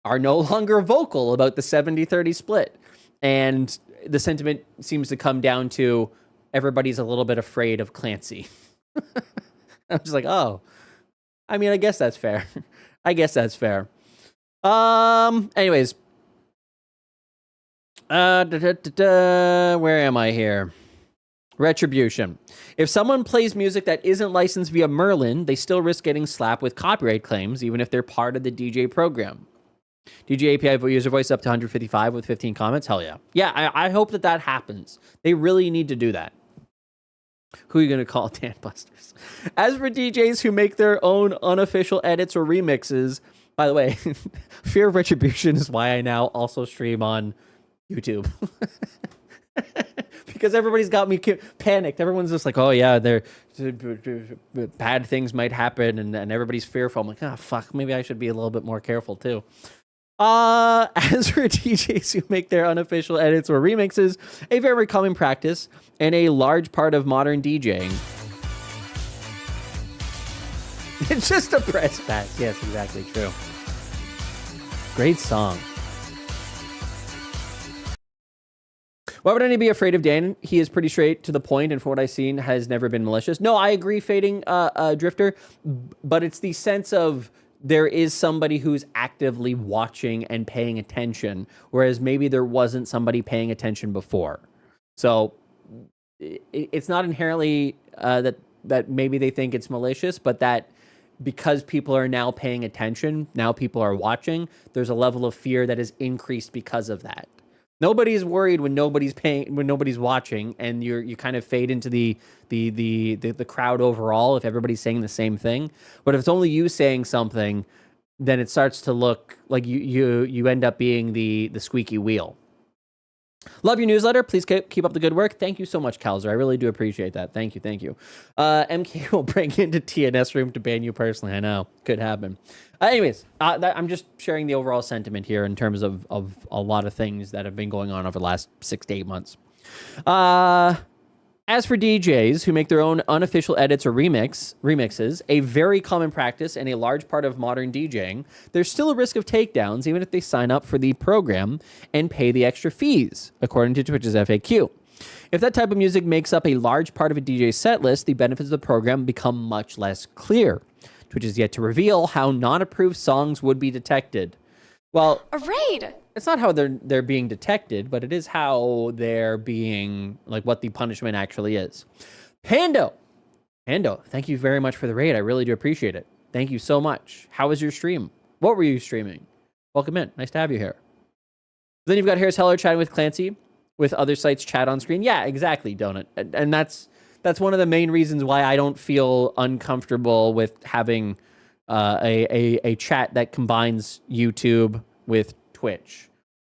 are no longer vocal about the 70-30 split. And the sentiment seems to come down to everybody's a little bit afraid of Clancy. I'm just like, oh, I mean, I guess that's fair. I guess that's fair. Anyways. Where am I here? Retribution. If someone plays music that isn't licensed via Merlin, they still risk getting slapped with copyright claims, even if they're part of the DJ program. DJ API user voice up to 155 with 15 comments. Hell yeah. Yeah, I hope that happens. They really need to do that. Who are you going to call? Dan Busters. As for DJs who make their own unofficial edits or remixes, by the way, fear of retribution is why I now also stream on YouTube. Because everybody's got me panicked. Everyone's just like, oh yeah, bad things might happen, and everybody's fearful. I'm like, oh fuck, maybe I should be a little bit more careful too. As for DJs who make their unofficial edits or remixes, a very common practice and a large part of modern DJing. It's just a press pass. Yes, exactly true. Great song. Why would any be afraid of Dan? He is pretty straight to the point, and from what I've seen, has never been malicious. No, I agree, Fading Drifter, but it's the sense of there is somebody who's actively watching and paying attention, whereas maybe there wasn't somebody paying attention before. So it's not inherently that maybe they think it's malicious, but that because people are now paying attention, now people are watching, there's a level of fear that is increased because of that. Nobody's worried when nobody's watching, and you kind of fade into the crowd overall if everybody's saying the same thing. But if it's only you saying something, then it starts to look like you end up being the squeaky wheel. Love your newsletter. Please keep up the good work. Thank you so much, Calzer. I really do appreciate that. Thank you. MK will bring you into TNS room to ban you personally. I know. Could happen. Anyways, I'm just sharing the overall sentiment here in terms of a lot of things that have been going on over the last 6 to 8 months. As for DJs who make their own unofficial edits or remixes, a very common practice and a large part of modern DJing, there's still a risk of takedowns even if they sign up for the program and pay the extra fees, according to Twitch's FAQ. If that type of music makes up a large part of a DJ's set list, the benefits of the program become much less clear. Twitch is yet to reveal how non-approved songs would be detected. Well, a raid. It's not how they're being detected, but it is how they're being, like, what the punishment actually is. Pando, thank you very much for the raid. I really do appreciate it. Thank you so much. How was your stream? What were you streaming? Welcome in. Nice to have you here. Then you've got Harris Heller chatting with Clancy. with other sites chat on screen. Yeah, exactly, Donut. And that's one of the main reasons why I don't feel uncomfortable with having a chat that combines YouTube with Twitch.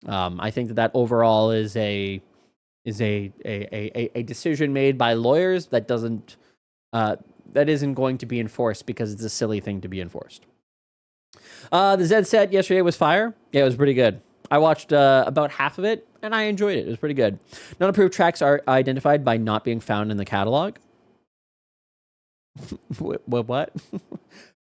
I think that overall is a decision made by lawyers that isn't going to be enforced because it's a silly thing to be enforced. The Zed set yesterday was fire. Yeah, it was pretty good. I watched about half of it, and I enjoyed it. It was pretty good. Non-approved tracks are identified by not being found in the catalog. What?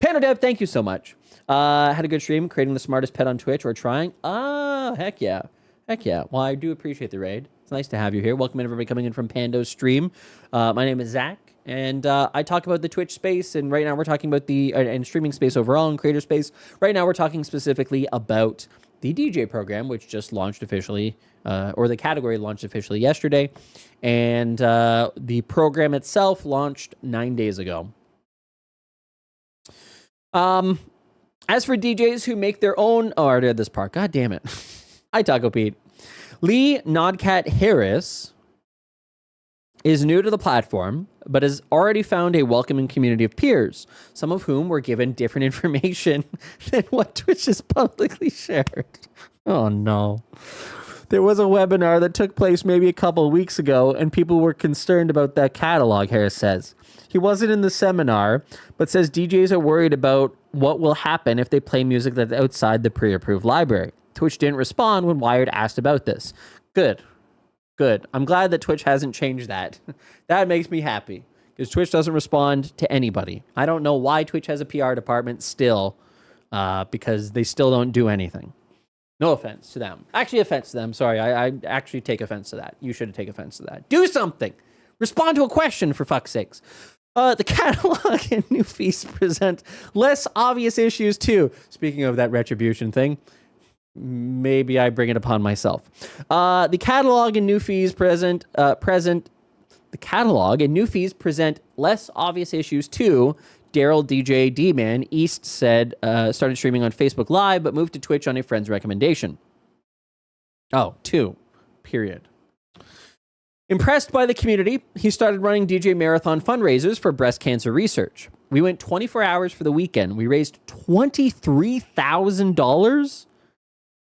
PandaDev, thank you so much. Had a good stream, creating the smartest pet on Twitch or trying. Heck yeah. Heck yeah. Well, I do appreciate the raid. It's nice to have you here. Welcome in, everybody coming in from Pando's stream. My name is Zach, and I talk about the Twitch space, and right now we're talking about the and streaming space overall and creator space. Right now we're talking specifically about the DJ program, which just launched officially, or the category launched officially yesterday, and the program itself launched 9 days ago. As for DJs who make their own... Oh, I already had this part. God damn it. Hi, Taco Pete. Lee Nodcat Harris is new to the platform, but has already found a welcoming community of peers, some of whom were given different information than what Twitch has publicly shared. Oh, no. There was a webinar that took place maybe a couple of weeks ago, and people were concerned about that catalog, Harris says. He wasn't in the seminar, but says DJs are worried about what will happen if they play music that's outside the pre-approved library. Twitch didn't respond when Wired asked about this. Good. I'm glad that Twitch hasn't changed that. That makes me happy, because Twitch doesn't respond to anybody. I don't know why Twitch has a PR department still, because they still don't do anything. No offense to them. Actually, offense to them. Sorry, I actually take offense to that. You should take offense to that. Do something. Respond to a question, for fuck's sakes. The catalog and new fees present less obvious issues too. Speaking of that retribution thing, maybe I bring it upon myself. The catalog and new fees present less obvious issues too. Daryl DJ D-Man East said started streaming on Facebook Live, but moved to Twitch on a friend's recommendation. Oh, 2. Period. Impressed by the community, he started running DJ Marathon fundraisers for breast cancer research. We went 24 hours for the weekend. We raised $23,000?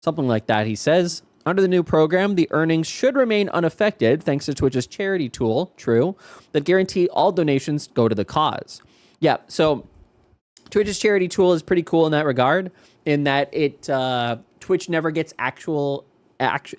Something like that, he says. Under the new program, the earnings should remain unaffected thanks to Twitch's charity tool, True, that guarantee all donations go to the cause. Yeah, so Twitch's charity tool is pretty cool in that regard, in that Twitch never gets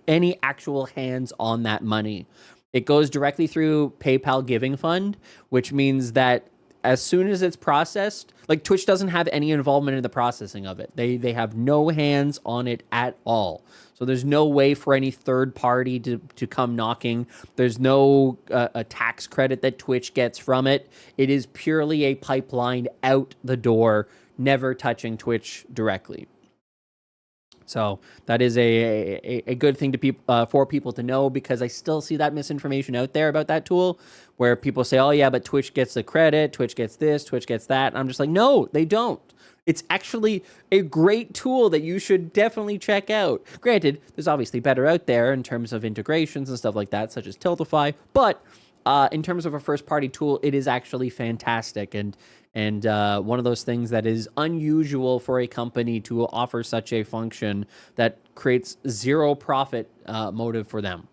any actual hands on that money. It goes directly through PayPal Giving Fund, which means that as soon as it's processed, like Twitch doesn't have any involvement in the processing of it. They have no hands on it at all. So there's no way for any third party to come knocking. There's no a tax credit that Twitch gets from it. It is purely a pipeline out the door, never touching Twitch directly. So that is a good thing for people to know, because I still see that misinformation out there about that tool, where people say, oh yeah, but Twitch gets the credit, Twitch gets this, Twitch gets that. And I'm just like, no, they don't. It's actually a great tool that you should definitely check out. Granted, there's obviously better out there in terms of integrations and stuff like that, such as Tiltify, but in terms of a first-party tool, it is actually fantastic, and one of those things that is unusual for a company to offer such a function that creates zero profit motive for them.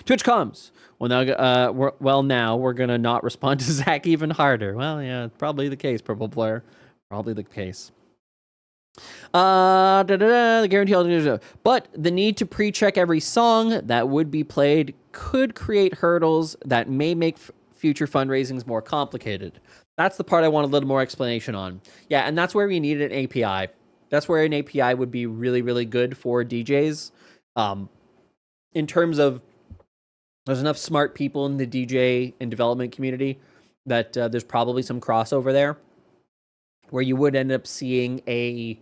Twitch comms. Well, now we're gonna not respond to Zach even harder. Well, yeah, probably the case, Purple Player. Probably the case. The guarantee, but the need to pre-check every song that would be played could create hurdles that may make future fundraisings more complicated. That's the part I want a little more explanation on. Yeah, and that's where we need an API. That's where an API would be really, really good for DJs. In terms of, there's enough smart people in the DJ and development community that there's probably some crossover there, where you would end up seeing a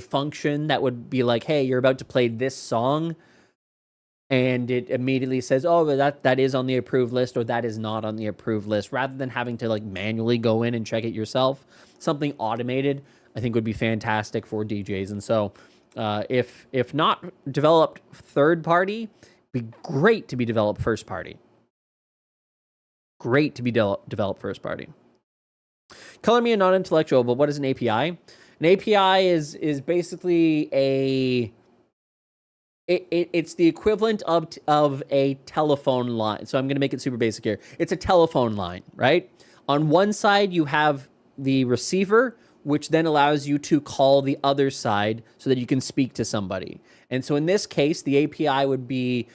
function that would be like, hey, you're about to play this song, and it immediately says, oh, that is on the approved list, or that is not on the approved list, rather than having to like manually go in and check it yourself. Something automated, I think, would be fantastic for DJs. And so If not developed third party, be great to be developed first party. Great to be developed first party. Color me a non-intellectual, but what is an API? An API is basically it's the equivalent of a telephone line. So I'm going to make it super basic here. It's a telephone line, right? On one side, you have the receiver, which then allows you to call the other side so that you can speak to somebody. And so in this case, the API would be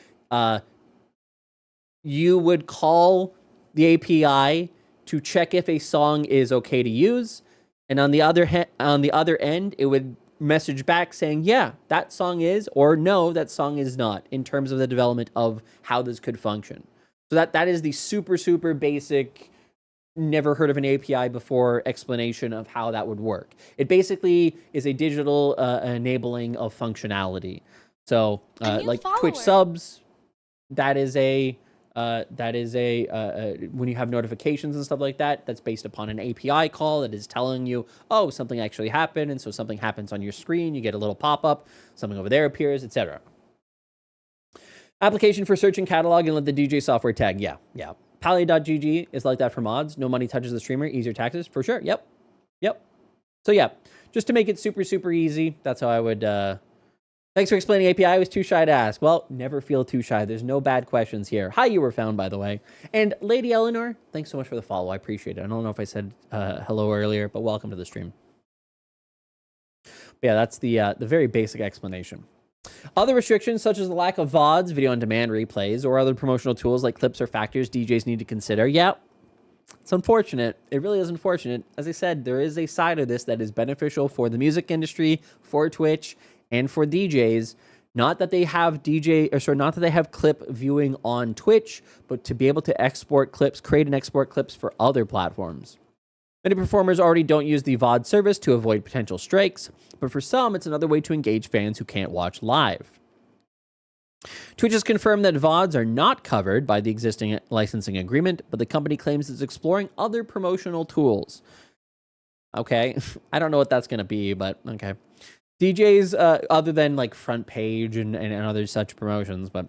you would call the API to check if a song is okay to use, and on the other end, it would message back saying, yeah, that song is, or no, that song is not, in terms of the development of how this could function. So that is the super basic, never heard of an API before explanation of how that would work. It basically is a digital enabling of functionality. So like Twitch subs, that is a when you have notifications and stuff like that, that's based upon an API call that is telling you, oh, something actually happened. And so something happens on your screen, you get a little pop-up, something over there appears, etc. Application for search and catalog and let the DJ software tag. Yeah. Pally.gg is like that for mods. No money touches the streamer, easier taxes, for sure. Yep. So yeah, just to make it super easy, that's how I would... Thanks for explaining API. I was too shy to ask. Well, never feel too shy. There's no bad questions here. Hi, you were found, by the way. And Lady Eleanor, thanks so much for the follow. I appreciate it. I don't know if I said hello earlier, but welcome to the stream. But yeah, that's the very basic explanation. Other restrictions, such as the lack of VODs, video on demand replays, or other promotional tools like clips or factors DJs need to consider. Yeah, it's unfortunate. It really is unfortunate. As I said, there is a side of this that is beneficial for the music industry, for Twitch, and for DJs. Not that they have not that they have clip viewing on Twitch, but to be able to export clips, create and export clips for other platforms. Many performers already don't use the VOD service to avoid potential strikes, but for some, it's another way to engage fans who can't watch live. Twitch has confirmed that VODs are not covered by the existing licensing agreement, but the company claims it's exploring other promotional tools. Okay, I don't know what that's going to be, but okay. DJs, other than like Front Page and other such promotions, but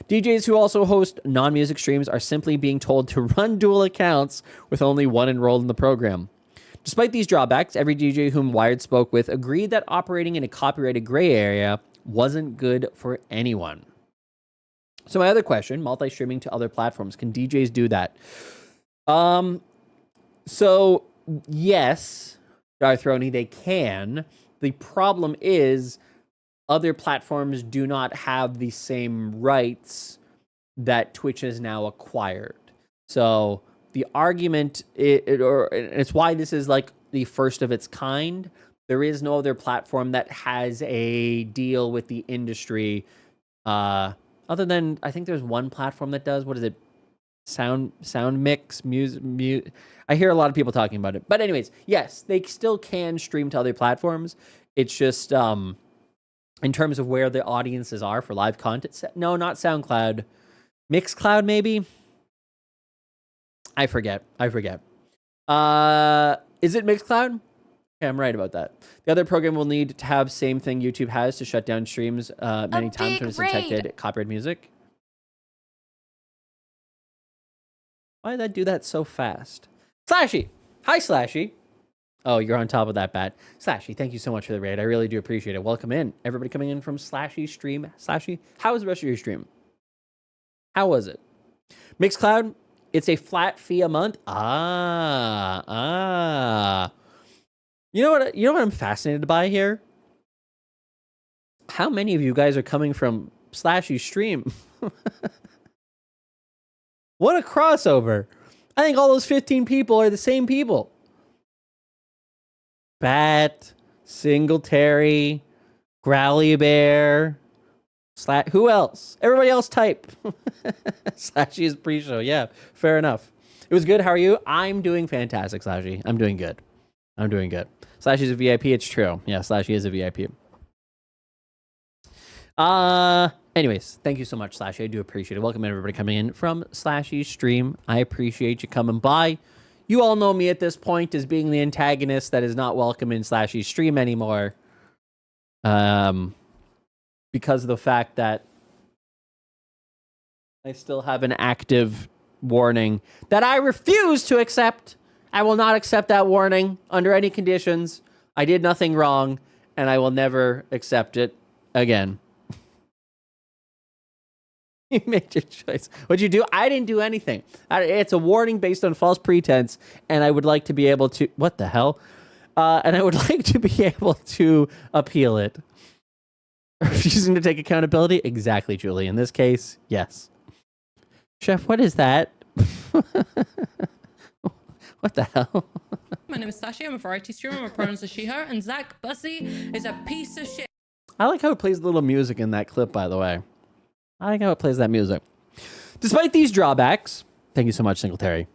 DJs who also host non-music streams are simply being told to run dual accounts with only one enrolled in the program. Despite these drawbacks, every DJ whom Wired spoke with agreed that operating in a copyrighted gray area wasn't good for anyone. So my other question, multi-streaming to other platforms, can DJs do that? So yes, Darthrony, they can. The problem is other platforms do not have the same rights that Twitch has now acquired. So the argument, it's why this is like the first of its kind. There is no other platform that has a deal with the industry, other than, I think there's one platform that does. What is it? Sound mix, music. I hear a lot of people talking about it. But anyways, yes, they still can stream to other platforms. It's just in terms of where the audiences are for live content. No, not SoundCloud. Mixcloud, maybe? I forget. Is it Mixcloud? Okay, I'm right about that. The other program will need to have same thing YouTube has to shut down streams many times when it's detected copyright music. Why did that do that so fast? Slashy! Hi, Slashy! Oh, you're on top of that, Bat. Slashy, thank you so much for the raid. I really do appreciate it. Welcome in. Everybody coming in from Slashy's stream. Slashy, how was the rest of your stream? How was it? Mixcloud, it's a flat fee a month. You know what I'm fascinated by here? How many of you guys are coming from Slashy's stream? What a crossover. I think all those 15 people are the same people. Bat, Singletary, Growly Bear, who else? Everybody else type. Slashy is pre-show. Yeah, fair enough. It was good. How are you? I'm doing fantastic, Slashy. I'm doing good. Slashy's a VIP. It's true. Yeah, Slashy is a VIP. Anyways, thank you so much, Slashy. I do appreciate it. Welcome everybody coming in from Slashy's stream. I appreciate you coming by. You all know me at this point as being the antagonist that is not welcome in Slashy's stream anymore. Because of the fact that I still have an active warning that I refuse to accept. I will not accept that warning under any conditions. I did nothing wrong, and I will never accept it again. You made your choice. What'd you do? I didn't do anything. It's a warning based on false pretense, and I would like to be able to... What the hell? And I would like to be able to appeal it. Refusing to take accountability? Exactly, Julie. In this case, yes. Chef, what is that? What the hell? My name is Sashi. I'm a variety streamer. My pronouns are she, her. And Zach Bussey is a piece of shit. I like how it plays a little music in that clip, by the way. I like how it plays that music. Despite these drawbacks, thank you so much, Singletary.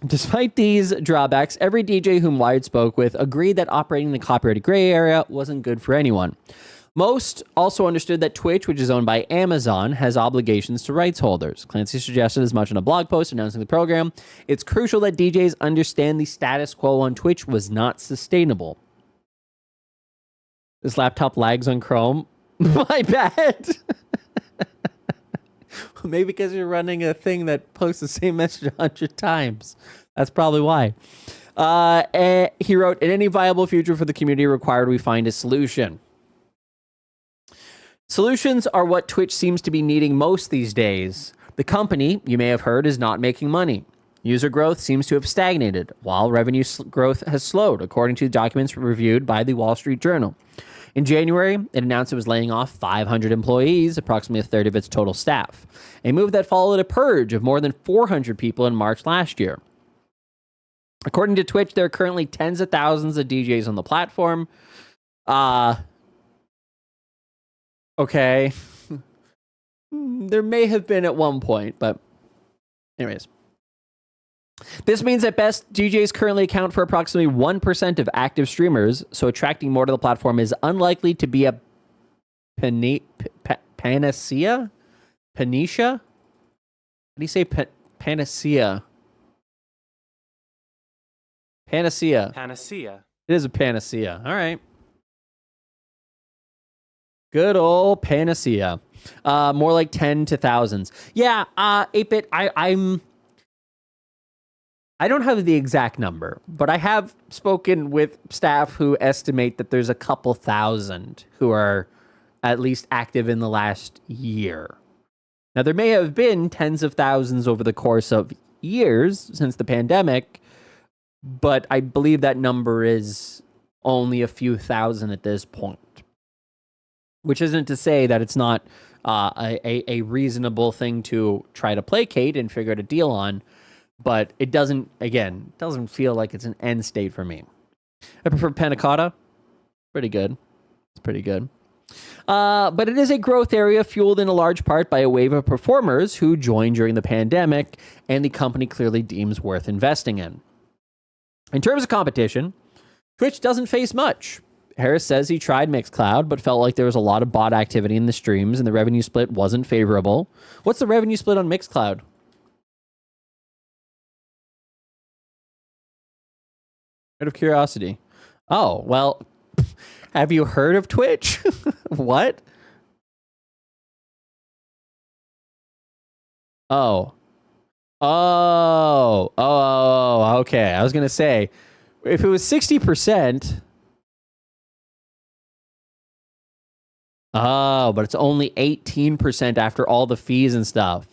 Despite these drawbacks, every DJ whom Wired spoke with agreed that operating in the copyrighted gray area wasn't good for anyone. Most also understood that Twitch, which is owned by Amazon, has obligations to rights holders. Clancy suggested as much in a blog post announcing the program. It's crucial that DJs understand the status quo on Twitch was not sustainable. This laptop lags on Chrome. My bad. Maybe because you're running a thing that posts the same message 100 times. That's probably why. He wrote, in any viable future for the community required, we find a solution. Solutions are what Twitch seems to be needing most these days. The company, you may have heard, is not making money. User growth seems to have stagnated, while revenue growth has slowed, according to documents reviewed by the Wall Street Journal. In January, it announced it was laying off 500 employees, approximately a third of its total staff, a move that followed a purge of more than 400 people in March last year. According to Twitch, there are currently tens of thousands of DJs on the platform. Okay. There may have been at one point, but anyways. This means at best, DJs currently account for approximately 1% of active streamers, so attracting more to the platform is unlikely to be a panacea? Panacea? How do you say panacea? Panacea. Panacea. It is a panacea. All right. Good old panacea. More like 10 to thousands. Yeah, 8-bit, I don't have the exact number, but I have spoken with staff who estimate that there's a couple thousand who are at least active in the last year. Now, there may have been tens of thousands over the course of years since the pandemic, but I believe that number is only a few thousand at this point. Which isn't to say that it's not a reasonable thing to try to placate and figure out a deal on, but it doesn't feel like it's an end state for me. I prefer Panna Cotta. Pretty good. It's pretty good. But it is a growth area fueled in a large part by a wave of performers who joined during the pandemic and the company clearly deems worth investing in. In terms of competition, Twitch doesn't face much. Harris says he tried Mixcloud, but felt like there was a lot of bot activity in the streams and the revenue split wasn't favorable. What's the revenue split on Mixcloud? Out of curiosity. Oh, well, have you heard of Twitch? What? Oh, okay. I was going to say, if it was 60%... Oh, but it's only 18% after all the fees and stuff.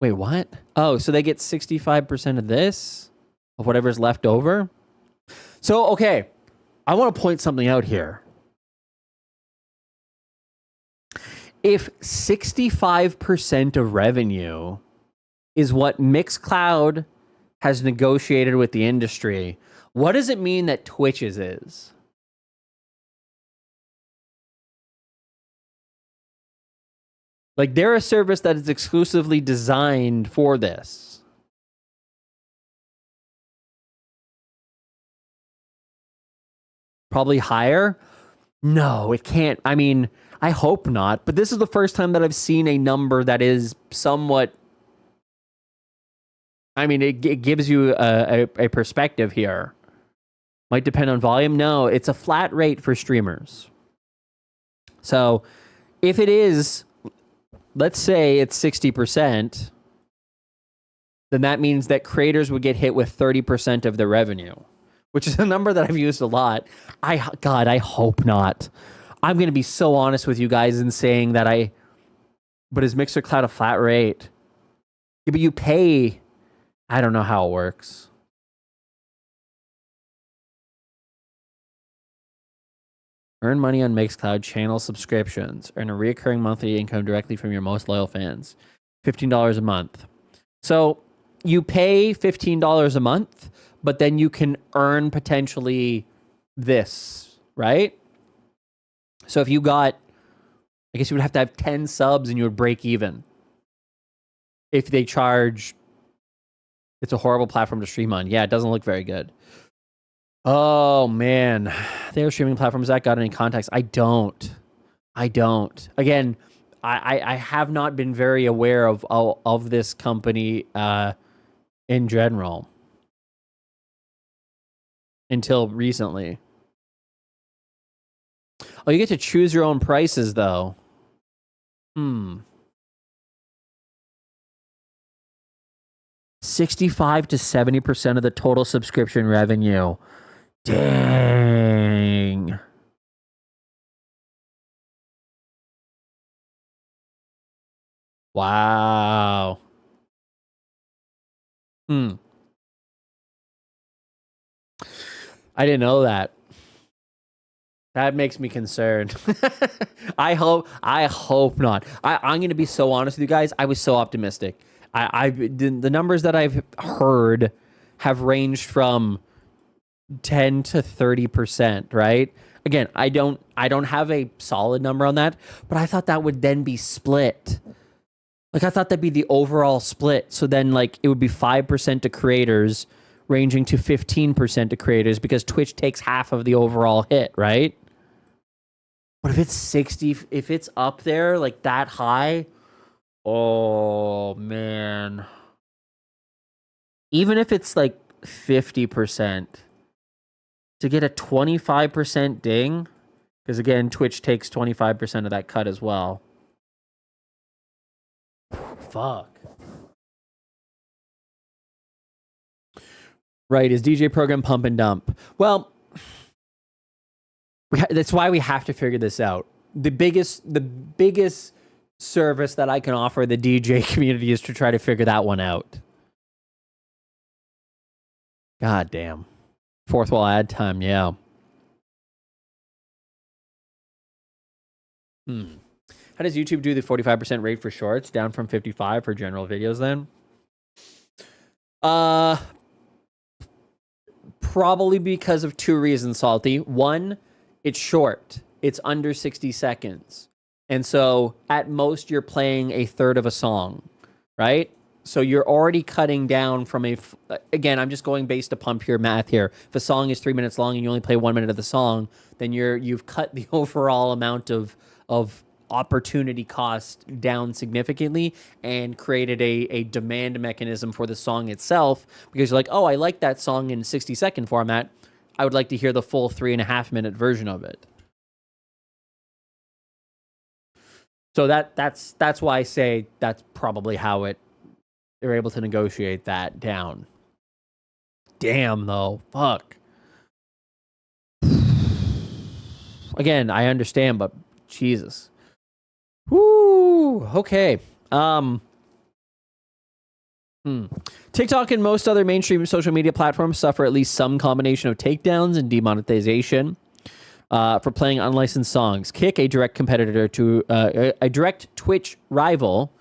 Wait, what? Oh, so they get 65% of this? Of whatever's left over? So, okay. I want to point something out here. If 65% of revenue is what Mixcloud has negotiated with the industry, what does it mean that Twitch's is? Like, they're a service that is exclusively designed for this. Probably higher? No, it can't. I mean, I hope not. But this is the first time that I've seen a number that is somewhat... I mean, it gives you a perspective here. Might depend on volume. No, it's a flat rate for streamers. So if it is, let's say it's 60%, then that means that creators would get hit with 30% of their revenue, which is a number that I've used a lot. God, I hope not. I'm going to be so honest with you guys in saying that but is MixerCloud a flat rate? Yeah, but you pay, I don't know how it works. Earn money on MixCloud channel subscriptions. Earn a recurring monthly income directly from your most loyal fans. $15 a month. So you pay $15 a month, but then you can earn potentially this, right? So if you got, I guess you would have to have 10 subs and you would break even. If they charge, it's a horrible platform to stream on. Yeah, it doesn't look very good. Oh, man. They are streaming platforms that got any context. I don't. Again, I have not been very aware of this company in general until recently. Oh, you get to choose your own prices, though. 65 to 70% of the total subscription revenue. Dang. Wow. I didn't know that. That makes me concerned. I hope not. I'm going to be so honest with you guys. I was so optimistic. The numbers that I've heard have ranged from 10 to 30%, right? Again, I don't have a solid number on that, but I thought that would then be split. Like I thought that'd be the overall split. So then like it would be 5% to creators ranging to 15% to creators because Twitch takes half of the overall hit, right? But if it's 60, if it's up there like that high, oh man. Even if it's like 50%, to get a 25% ding, because again, Twitch takes 25% of that cut as well. Fuck. Right, is DJ program pump and dump? Well, that's why we have to figure this out. The biggest service that I can offer the DJ community is to try to figure that one out. God damn. Fourth wall ad time, yeah. How does YouTube do the 45% rate for shorts down from 55 for general videos then? Probably because of two reasons, Salty. One, it's short. It's under 60 seconds. And so at most you're playing a third of a song, right? So you're already cutting down from again, I'm just going based upon pure math here. If a song is 3 minutes long and you only play 1 minute of the song, then you've cut the overall amount of opportunity cost down significantly and created a demand mechanism for the song itself because you're like, oh, I like that song in 60-second format. I would like to hear the full 3.5 minute version of it. So that's why I say that's probably how they're able to negotiate that down. Damn, though. Fuck. Again, I understand, but Jesus. Woo. Okay. TikTok and most other mainstream social media platforms suffer at least some combination of takedowns and demonetization for playing unlicensed songs. Kick, a direct competitor to a direct Twitch rival,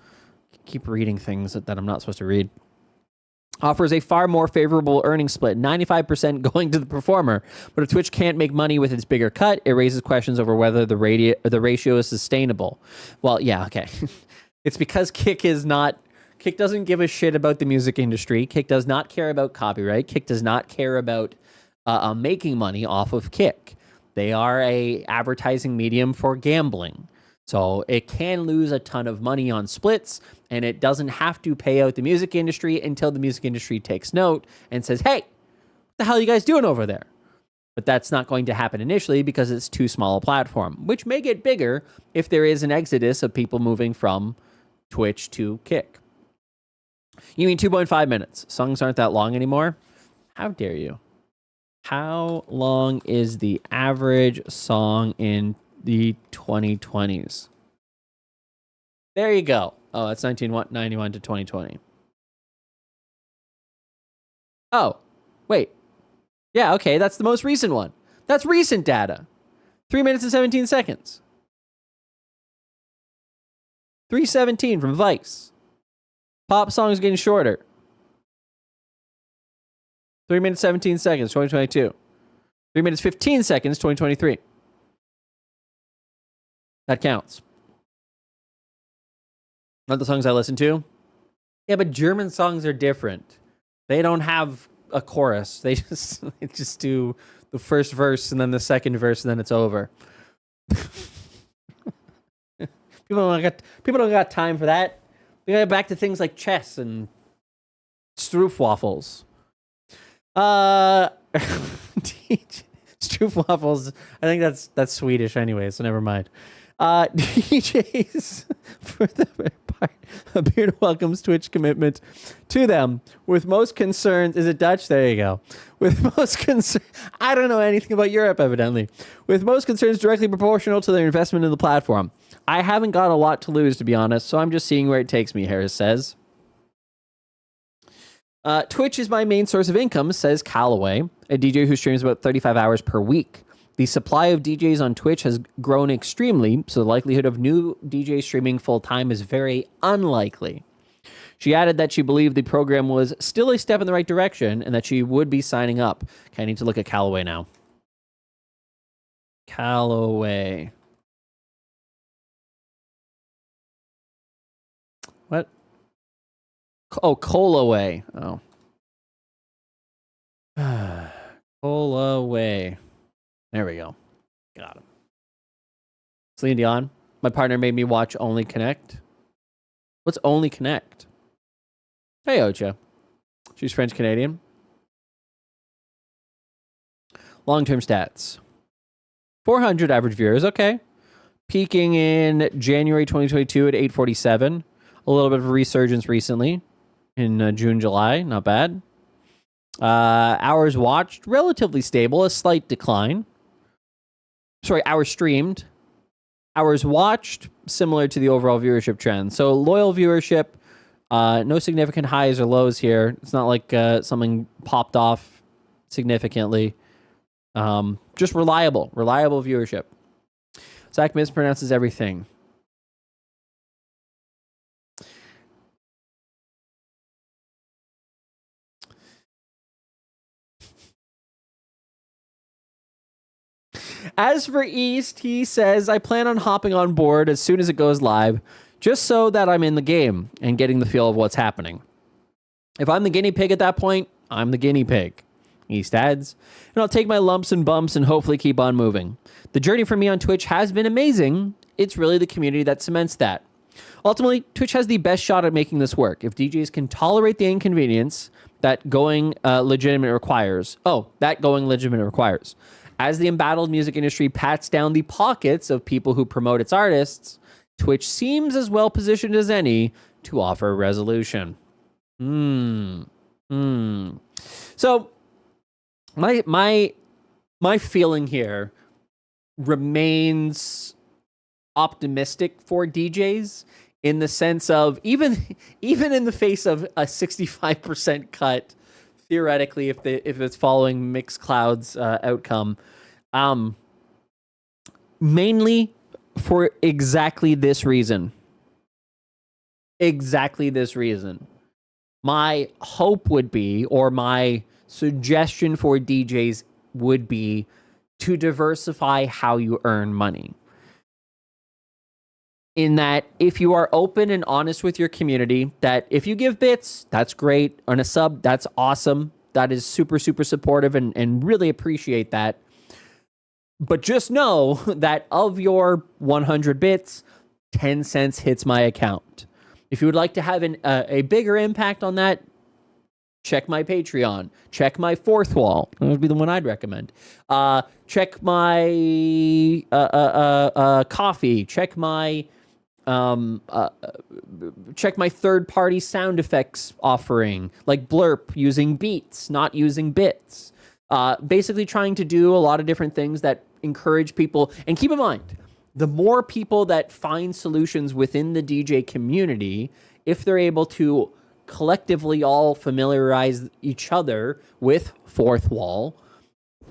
keep reading things that I'm not supposed to read, offers a far more favorable earning split, 95% going to the performer. But if Twitch can't make money with its bigger cut, it raises questions over whether the ratio is sustainable. Well, yeah, okay. It's because Kick doesn't give a shit about the music industry. Kick does not care about copyright. Kick does not care about making money off of Kick. They are a advertising medium for gambling. So it can lose a ton of money on splits, and it doesn't have to pay out the music industry until the music industry takes note and says, hey, what the hell are you guys doing over there? But that's not going to happen initially because it's too small a platform, which may get bigger if there is an exodus of people moving from Twitch to Kick. You mean 2.5 minutes? Songs aren't that long anymore? How dare you? How long is the average song in the 2020s? There you go. Oh, that's 1991 to 2020. Oh, wait. Yeah, okay, that's the most recent one. That's recent data. 3 minutes and 17 seconds. 3:17 from Vice. Pop songs getting shorter. 3 minutes 17 seconds, 2022. 3 minutes 15 seconds, 2023. That counts. Not the songs I listen to. Yeah, but German songs are different. They don't have a chorus. They just do the first verse and then the second verse and then it's over. People don't got time for that. We gotta get back to things like chess and stroopwafels. Stroopwafels. I think that's Swedish anyway, so never mind. DJs for the part appear to welcome's Twitch commitment to them. With most concerns, is it Dutch? There you go. With most concerns, I don't know anything about Europe, evidently. With most concerns directly proportional to their investment in the platform. I haven't got a lot to lose, to be honest, so I'm just seeing where it takes me, Harris says. Twitch is my main source of income, says Callaway, a DJ who streams about 35 hours per week. The supply of DJs on Twitch has grown extremely, so the likelihood of new DJ streaming full-time is very unlikely. She added that she believed the program was still a step in the right direction and that she would be signing up. Okay, I need to look at Callaway now. Callaway. What? Oh, Colaway. Oh. Colaway. There we go. Got him. Celine Dion. My partner made me watch Only Connect. What's Only Connect? Hey, Ocha. She's French-Canadian. Long-term stats. 400 average viewers. Okay. Peaking in January 2022 at 847. A little bit of a resurgence recently in June, July. Not bad. Hours watched. Relatively stable. A slight decline. Sorry, hours streamed. Hours watched, similar to the overall viewership trend. So loyal viewership, no significant highs or lows here. It's not like something popped off significantly. Just reliable viewership. Zach mispronounces everything. As for East, he says, I plan on hopping on board as soon as it goes live, just so that I'm in the game and getting the feel of what's happening. If I'm the guinea pig at that point, I'm the guinea pig. East adds, and I'll take my lumps and bumps and hopefully keep on moving. The journey for me on Twitch has been amazing. It's really the community that cements that. Ultimately, Twitch has the best shot at making this work. If DJs can tolerate the inconvenience that going legitimate requires. As the embattled music industry pats down the pockets of people who promote its artists, Twitch seems as well positioned as any to offer resolution. So my feeling here remains optimistic for DJs in the sense of even in the face of a 65% cut, theoretically, if it's following Mixcloud's outcome, mainly for exactly this reason. My hope would be, or my suggestion for DJs would be, to diversify how you earn money. In that, if you are open and honest with your community, that if you give bits, that's great. On a sub, that's awesome. That is super, super supportive and really appreciate that. But just know that of your 100 bits, 10 cents hits my account. If you would like to have a bigger impact on that, Check my Patreon. Check my fourth wall. That would be the one I'd recommend. Check my coffee. Check my third-party sound effects offering, like Blurp, using beats, not using bits. Basically trying to do a lot of different things that encourage people. And keep in mind, the more people that find solutions within the DJ community, if they're able to collectively all familiarize each other with fourth wall,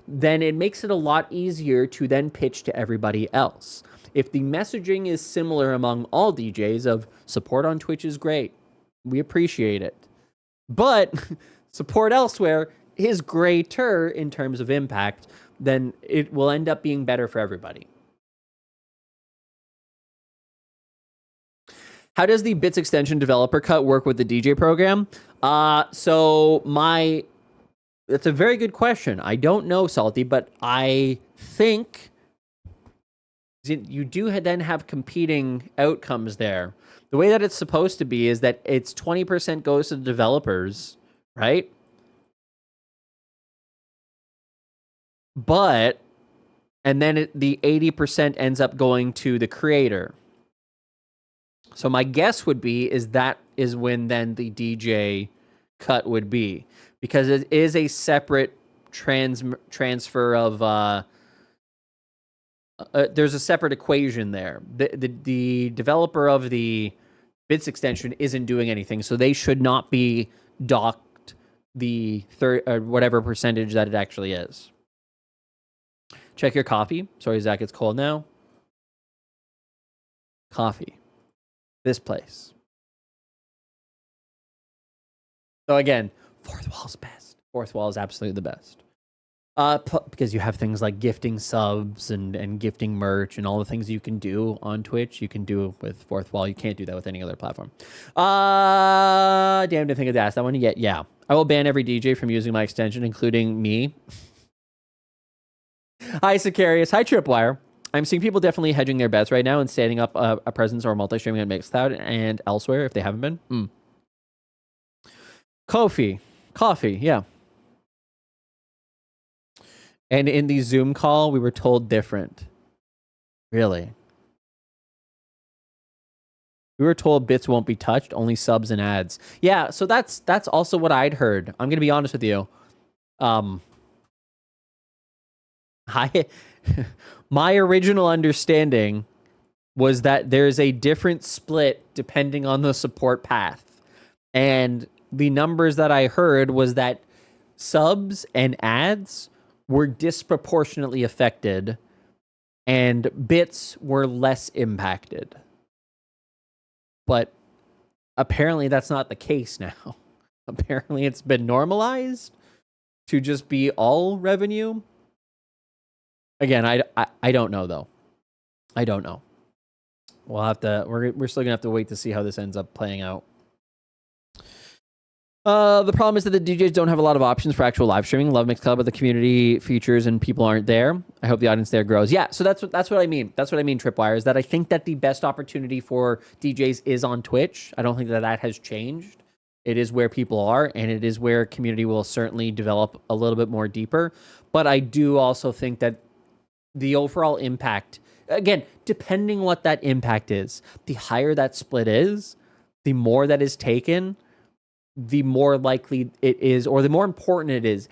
then it makes it a lot easier to then pitch to everybody else. If the messaging is similar among all DJs of support on Twitch is great, we appreciate it, but support elsewhere is greater in terms of impact, then it will end up being better for everybody. How does the Bits extension developer cut work with the DJ program? That's a very good question. I don't know, Salty, but I think you do then have competing outcomes there. The way that it's supposed to be is that it's 20% goes to the developers, right? And then the 80% ends up going to the creator. So my guess would be that is when then the DJ cut would be, because it is a separate transfer of there's a separate equation there. The developer of the Bits extension isn't doing anything, so they should not be docked the whatever percentage that it actually is. Check your coffee. Sorry, Zach, it's cold now. Coffee. This place. So again, fourth wall's best. Fourth wall is absolutely the best. Because you have things like gifting subs and gifting merch and all the things you can do on Twitch, you can do with fourth wall. You can't do that with any other platform. Damn, didn't think of that. That one yet. Yeah. I will ban every DJ from using my extension, including me. Hi, Sicarius. Hi, Tripwire. I'm seeing people definitely hedging their bets right now and standing up a presence or multi-streaming on Mixcloud and elsewhere if they haven't been. Coffee, yeah. And in the Zoom call, we were told different. Really? We were told bits won't be touched, only subs and ads. Yeah, so that's also what I'd heard. I'm going to be honest with you. My original understanding was that there's a different split depending on the support path. And the numbers that I heard was that subs and ads were disproportionately affected and bits were less impacted. But apparently that's not the case now. Apparently it's been normalized to just be all revenue. Again, I don't know though. I don't know. We'll have to. We're still gonna have to wait to see how this ends up playing out. The problem is that the DJs don't have a lot of options for actual live streaming. Love Mixcloud, but the community features and people aren't there. I hope the audience there grows. Yeah, so that's what I mean. That's what I mean, Tripwire, is that I think that the best opportunity for DJs is on Twitch. I don't think that has changed. It is where people are, and it is where community will certainly develop a little bit more deeper. But I do also think that the overall impact, again, depending what that impact is, the higher that split is, the more that is taken, the more likely it is, or the more important it is.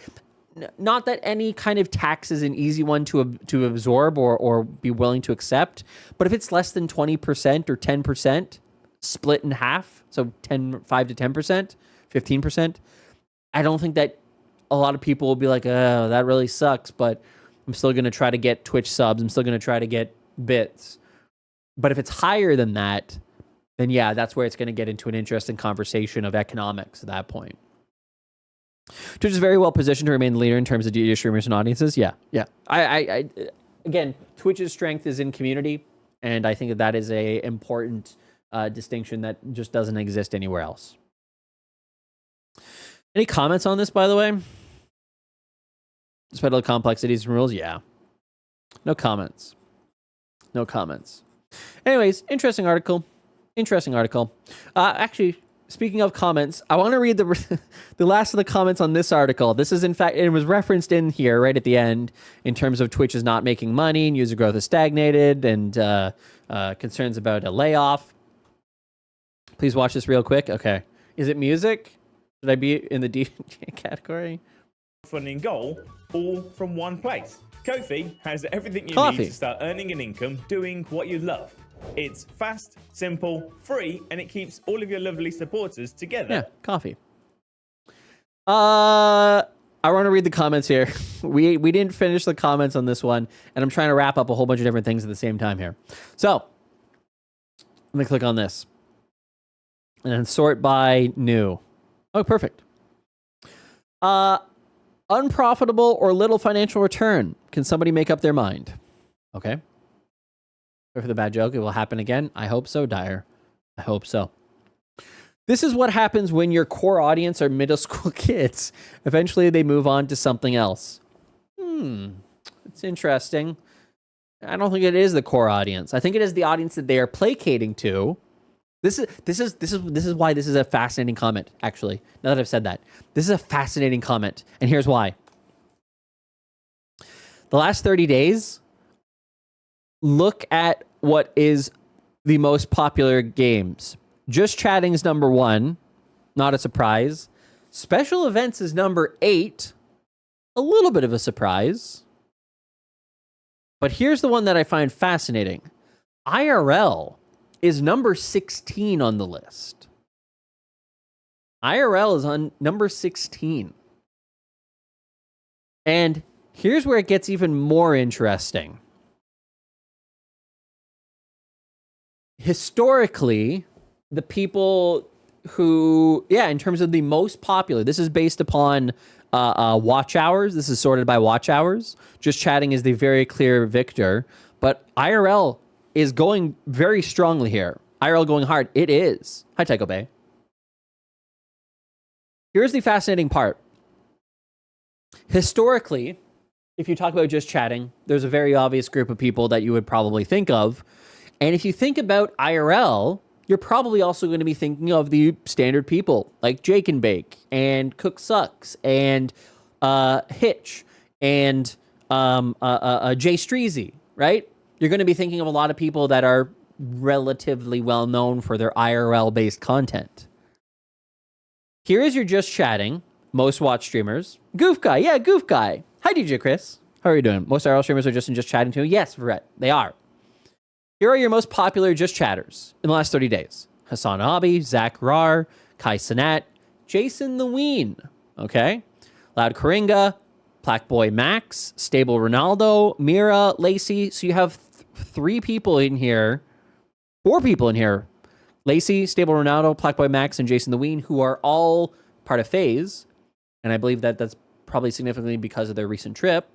Not that any kind of tax is an easy one to absorb or be willing to accept, but if it's less than 20% or 10% split in half, so 5 to 10%, 15%, I don't think that a lot of people will be like, oh, that really sucks, but I'm still going to try to get Twitch subs. I'm still going to try to get bits. But if it's higher than that, then yeah, that's where it's going to get into an interesting conversation of economics at that point. Twitch is very well positioned to remain the leader in terms of DJ streamers and audiences. Yeah. I again, Twitch's strength is in community, and I think that is a important distinction that just doesn't exist anywhere else. Any comments on this, by the way? Despite all the complexities and rules, yeah. No comments. Anyways, interesting article. Actually, speaking of comments, I want to read the last of the comments on this article. This is, in fact, it was referenced in here right at the end in terms of Twitch is not making money and user growth is stagnated and concerns about a layoff. Please watch this real quick. Okay. Is it music? Should I be in the DJ category? Funding goal, all from one place. Ko-fi has everything you Coffee. need to start earning an income doing what you love. It's fast, simple, free, and it keeps all of your lovely supporters together. Yeah, coffee. I want to read the comments here. We didn't finish the comments on this one, and I'm trying to wrap up a whole bunch of different things at the same time here. So, let me click on this. And then sort by new. Oh, perfect. Unprofitable or little financial return. Can somebody make up their mind? Okay. Sorry for the bad joke. It will happen again. I hope so, Dyer. I hope so. This is what happens when your core audience are middle school kids. Eventually, they move on to something else. It's interesting. I don't think it is the core audience. I think it is the audience that they are placating to. This is why this is a fascinating comment, actually. Now that I've said that. This is a fascinating comment, and here's why. The last 30 days, look at what is the most popular games. Just Chatting is number 1. Not a surprise. Special Events is number 8. A little bit of a surprise. But here's the one that I find fascinating. IRL is number 16 on the list. IRL is on number 16. And here's where it gets even more interesting. Historically, the people who, in terms of the most popular, this is based upon watch hours. This is sorted by watch hours. Just Chatting is the very clear victor. But IRL is going very strongly here. IRL going hard. It is. Hi, Tycho Bay. Here's the fascinating part. Historically, if you talk about Just Chatting, there's a very obvious group of people that you would probably think of. And if you think about IRL, you're probably also going to be thinking of the standard people like Jake and Bake and Cook Sucks and Hitch and Jay Streezy, right? You're going to be thinking of a lot of people that are relatively well known for their IRL-based content. Here is your Just Chatting, most watched streamers. Goof Guy, yeah, Goof Guy. Hi, DJ Chris. How are you doing? Most IRL streamers are just Chatting too. Yes, Verrett, they are. Here are your most popular Just Chatters in the last 30 days. Hassan Abi, Zach Rar, Kai Sinat, Jason the Ween, okay? Loud Coringa, Blackboy Max, Stable Ronaldo, Mira, Lacey. So you have 4 people in here. Lacey, Stable Ronaldo, Blackboy Max, and Jason the Ween, who are all part of FaZe. And I believe that that's probably significantly because of their recent trip.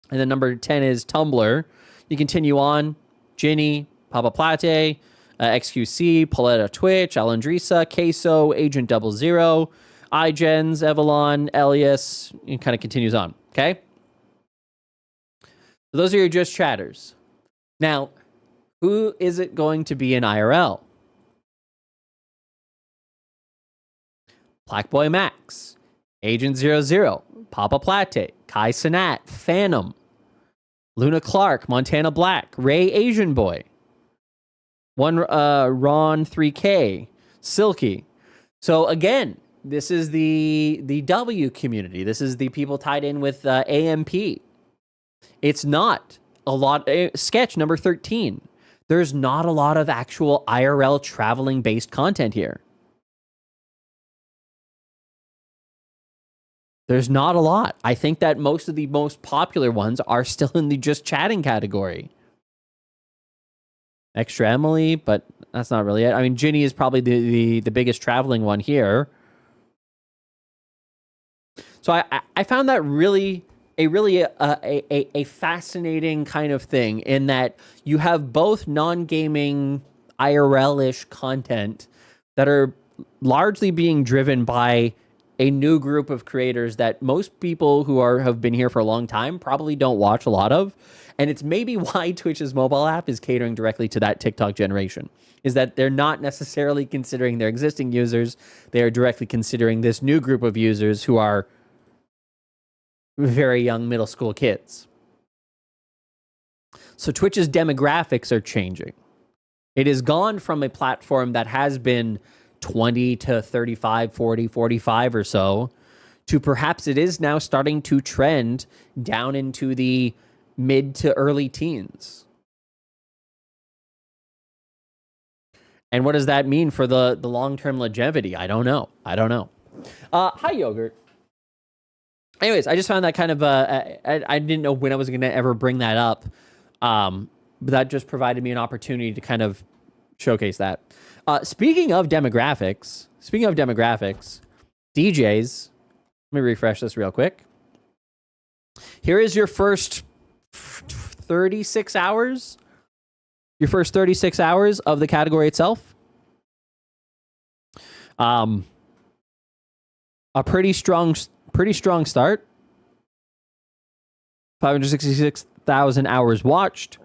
And then number 10 is Tumblr. You continue on. Ginny, Papa Plate, XQC, Pauletta Twitch, Alandrisa, Queso, Agent 00, iGens, Evelon, Elias, and kind of continues on, okay? So those are your Just Chatters. Now, who is it going to be in IRL? Blackboy Max, Agent 00, Papa Plate, Kai Sinat, Phantom, Luna Clark, Montana Black, Ray Asian Boy, Ron 3K, Silky. So again, this is the W community. This is the people tied in with AMP. It's not a lot. Sketch number 13. There's not a lot of actual IRL traveling based content here. There's not a lot. I think that most of the most popular ones are still in the Just Chatting category. Extra Emily, but that's not really it. I mean, Ginny is probably the biggest traveling one here. So I found that really a fascinating kind of thing in that you have both non-gaming IRL-ish content that are largely being driven by a new group of creators that most people who have been here for a long time probably don't watch a lot of. And it's maybe why Twitch's mobile app is catering directly to that TikTok generation, is that they're not necessarily considering their existing users. They are directly considering this new group of users who are very young middle school kids. So Twitch's demographics are changing. It has gone from a platform that has been 20 to 35, 40, 45 or so, to perhaps it is now starting to trend down into the mid to early teens. And what does that mean for the long-term longevity? I don't know. Hi, Yogurt. Anyways, I just found that kind of, I didn't know when I was going to ever bring that up. But that just provided me an opportunity to kind of showcase that. Speaking of demographics, DJs, let me refresh this real quick. Here is your first 36 hours. Your first 36 hours of the category itself. A pretty strong start. 566,000 hours watched.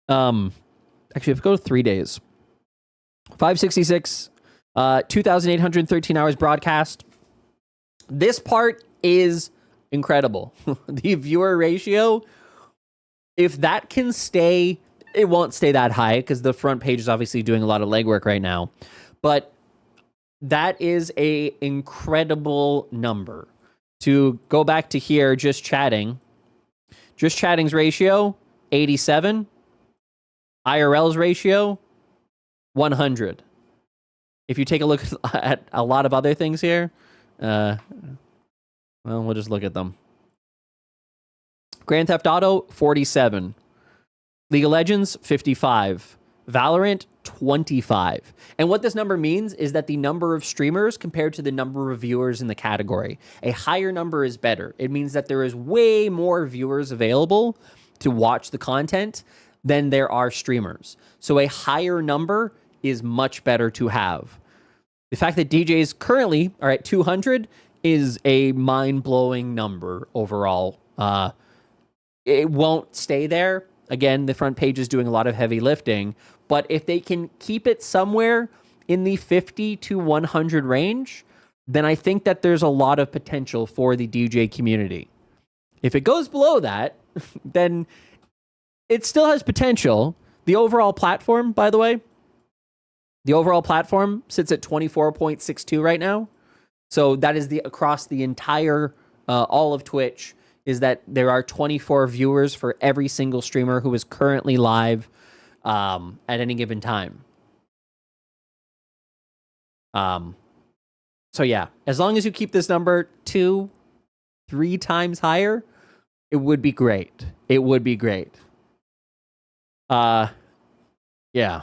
Actually, if we go 3 days. 566, 2,813 hours broadcast. This part is incredible. The viewer ratio, if that can stay, it won't stay that high because the front page is obviously doing a lot of legwork right now. But that is a incredible number. To go back to here, just chatting's ratio, 87. IRL's ratio, 100. If you take a look at a lot of other things here, well, we'll just look at them. Grand Theft Auto, 47. League of Legends, 55. Valorant, 25. And what this number means is that the number of streamers compared to the number of viewers in the category, a higher number is better. It means that there is way more viewers available to watch the content than there are streamers. So a higher number is much better to have. The fact that DJs currently are at 200 is a mind-blowing number overall. It won't stay there. Again, the front page is doing a lot of heavy lifting, but if they can keep it somewhere in the 50 to 100 range, then I think that there's a lot of potential for the DJ community. If it goes below that, then it still has potential. The overall platform, by the way, sits at 24.62 right now. So that is across the entire, all of Twitch, is that there are 24 viewers for every single streamer who is currently live at any given time. So yeah, as long as you keep this number 2-3 times higher, it would be great. Yeah.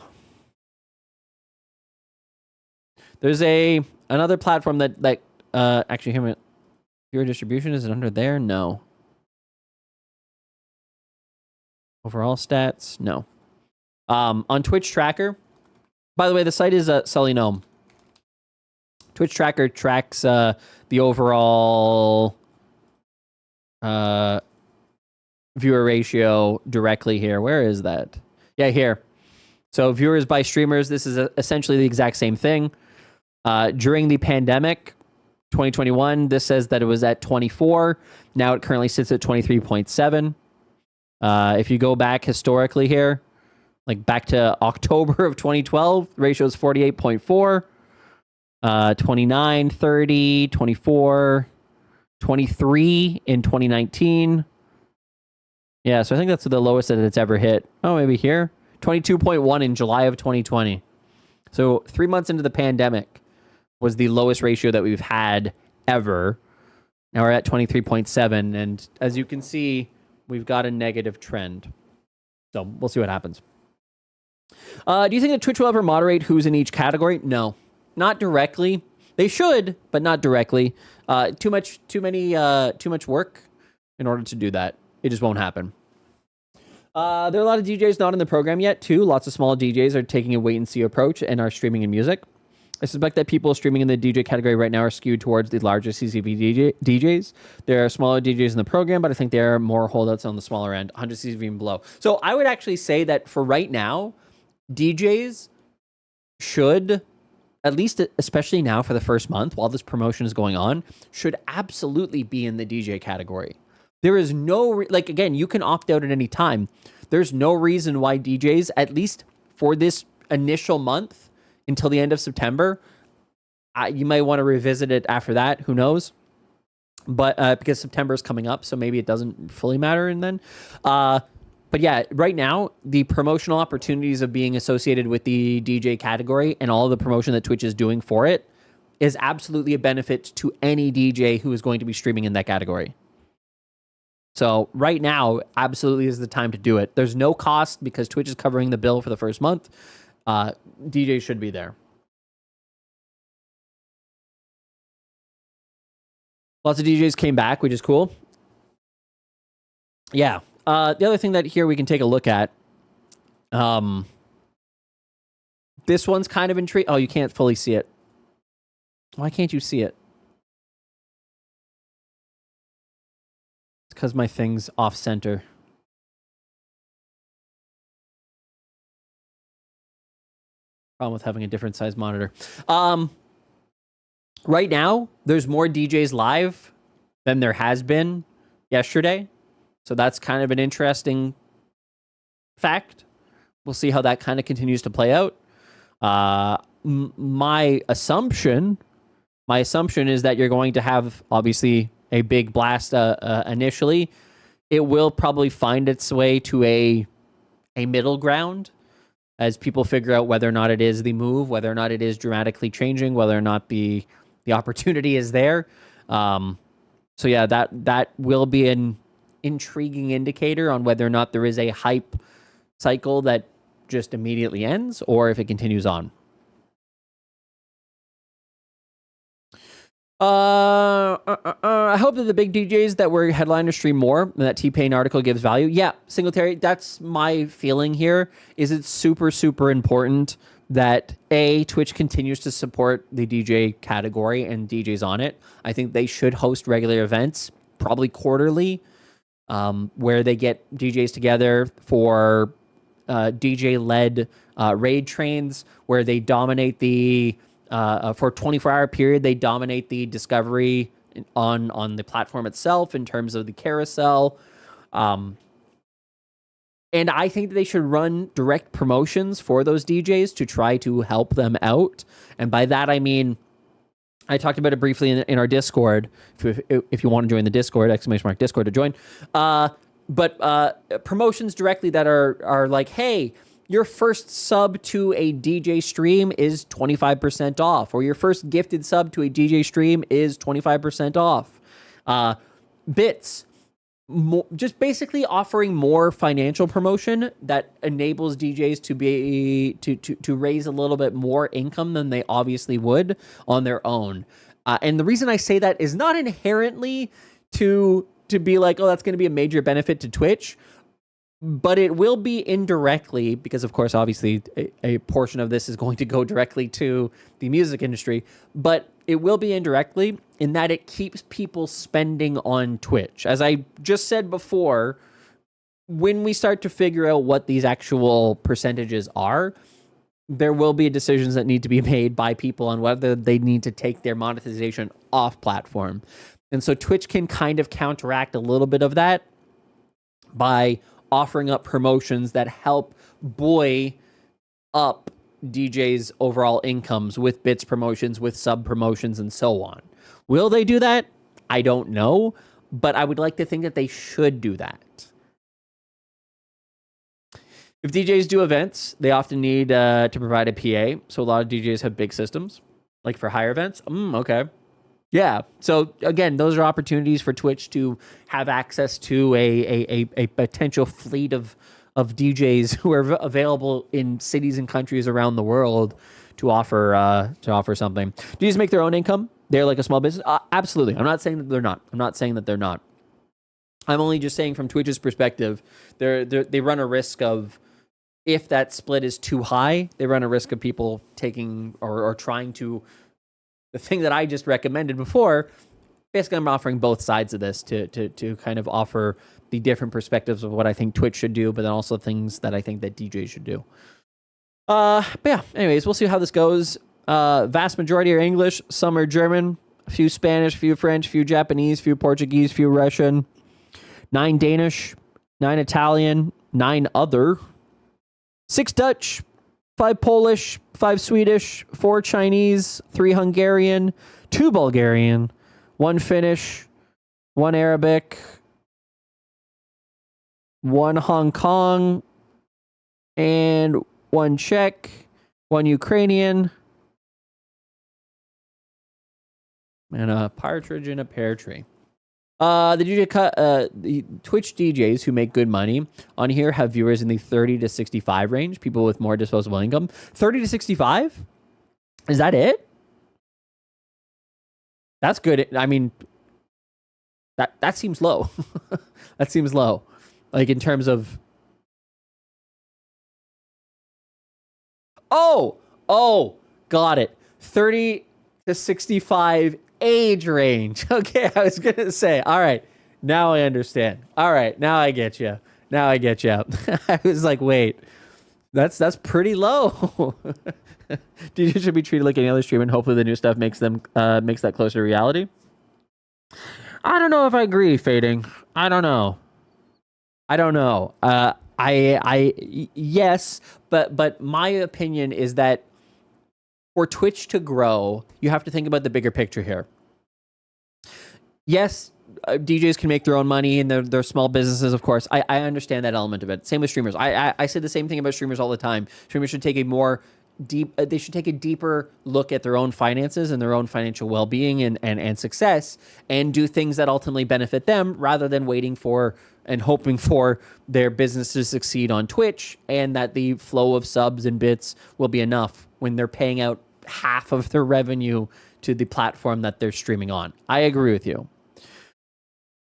There's another platform that actually, your distribution, is it under there? No. Overall stats? No. On Twitch Tracker, by the way, the site is Sully Gnome. Twitch Tracker tracks the overall viewer ratio directly here. Where is that? Yeah, here. So viewers by streamers, this is essentially the exact same thing. During the pandemic, 2021, this says that it was at 24. Now it currently sits at 23.7. If you go back historically here, like back to October of 2012, the ratio is 48.4. 29, 30, 24, 23 in 2019. Yeah, so I think that's the lowest that it's ever hit. Oh, maybe here. 22.1 in July of 2020. So 3 months into the pandemic was the lowest ratio that we've had ever. Now we're at 23.7, and as you can see, we've got a negative trend. So we'll see what happens. Do you think that Twitch will ever moderate who's in each category? No, not directly. They should, but not directly. Too much work in order to do that. It just won't happen. There are a lot of DJs not in the program yet, too. Lots of small DJs are taking a wait-and-see approach and are streaming in music. I suspect that people streaming in the DJ category right now are skewed towards the larger CCV DJs. There are smaller DJs in the program, but I think there are more holdouts on the smaller end, 100 CCV and below. So I would actually say that for right now, DJs should, at least especially now for the first month while this promotion is going on, should absolutely be in the DJ category. There is no, like, again, you can opt out at any time. There's no reason why DJs, at least for this initial month until the end of September, you might want to revisit it after that. Who knows? But because September is coming up, so maybe it doesn't fully matter. And then, but yeah, right now, the promotional opportunities of being associated with the DJ category and all the promotion that Twitch is doing for it is absolutely a benefit to any DJ who is going to be streaming in that category. So right now, absolutely is the time to do it. There's no cost because Twitch is covering the bill for the first month. DJs should be there. Lots of DJs came back, which is cool. Yeah. The other thing that here we can take a look at. This one's kind of intriguing. Oh, you can't fully see it. Why can't you see it? It's because my thing's off center. Problem with having a different size monitor. Right now, there's more DJs live than there has been yesterday. So that's kind of an interesting fact. We'll see how that kind of continues to play out. My assumption is that you're going to have, obviously, a big blast initially. It will probably find its way to a middle ground as people figure out whether or not it is the move, whether or not it is dramatically changing, whether or not the opportunity is there. So yeah, that will be an intriguing indicator on whether or not there is a hype cycle that just immediately ends or if it continues on. I hope that the big DJs that were headliners stream more and that T-Pain article gives value. Yeah, Singletary, that's my feeling here, is it's super, super important that Twitch continues to support the DJ category and DJs on it. I think they should host regular events, probably quarterly, where they get DJs together for DJ-led raid trains, where they dominate the for a 24-hour period, they dominate the discovery on the platform itself in terms of the carousel. And I think that they should run direct promotions for those DJs to try to help them out. And by that, I mean, I talked about it briefly in our Discord. If you want to join the Discord, !Discord to join. But promotions directly that are like, hey, your first sub to a DJ stream is 25% off, or your first gifted sub to a DJ stream is 25% off. Bits, just basically offering more financial promotion that enables DJs to be to raise a little bit more income than they obviously would on their own. And the reason I say that is not inherently to be like, oh, that's going to be a major benefit to Twitch. But it will be indirectly, because of course, obviously, a portion of this is going to go directly to the music industry, but it will be indirectly in that it keeps people spending on Twitch. As I just said before, when we start to figure out what these actual percentages are, there will be decisions that need to be made by people on whether they need to take their monetization off platform. And so Twitch can kind of counteract a little bit of that by offering up promotions that help buoy up DJs' overall incomes with bits promotions, with sub promotions, and so on. Will they do that? I don't know, but I would like to think that they should do that. If DJs do events, they often need to provide a PA, so a lot of DJs have big systems, like for higher events. Okay. Yeah. So again, those are opportunities for Twitch to have access to a potential fleet of DJs who are available in cities and countries around the world to offer something. DJs make their own income. They're like a small business. Absolutely. I'm not saying that they're not. I'm only just saying from Twitch's perspective, they run a risk of, if that split is too high, they run a risk of people taking or trying to, the thing that I just recommended before, basically I'm offering both sides of this to kind of offer the different perspectives of what I think Twitch should do, but then also things that I think that DJs should do. But yeah, anyways, we'll see how this goes. Vast majority are English, some are German, a few Spanish, a few French, a few Japanese, a few Portuguese, a few Russian, 9 Danish, 9 Italian, 9 other, 6 Dutch, 5 Polish, 5 Swedish, 4 Chinese, 3 Hungarian, 2 Bulgarian, 1 Finnish, 1 Arabic, 1 Hong Kong, and 1 Czech, 1 Ukrainian, and a partridge in a pear tree. The Twitch DJs who make good money on here have viewers in the 30 to 65 range, people with more disposable income. 30 to 65? Is that it? That's good. I mean, that seems low. That seems low. Like in terms of... Oh, got it. 30 to 65 age range. Okay, I was going to say, all right, now I understand. All right, now I get you. I was like, wait, that's pretty low. DJ should be treated like any other streamer, and hopefully the new stuff makes that closer to reality. I don't know if I agree, Fading. I don't know. Yes, but my opinion is that for Twitch to grow, you have to think about the bigger picture here. Yes, DJs can make their own money and they're small businesses, of course. I understand that element of it. Same with streamers. I say the same thing about streamers all the time. Streamers should take they should take a deeper look at their own finances and their own financial well-being and success, and do things that ultimately benefit them rather than waiting for and hoping for their business to succeed on Twitch and that the flow of subs and bits will be enough when they're paying out half of their revenue to the platform that they're streaming on. I agree with you.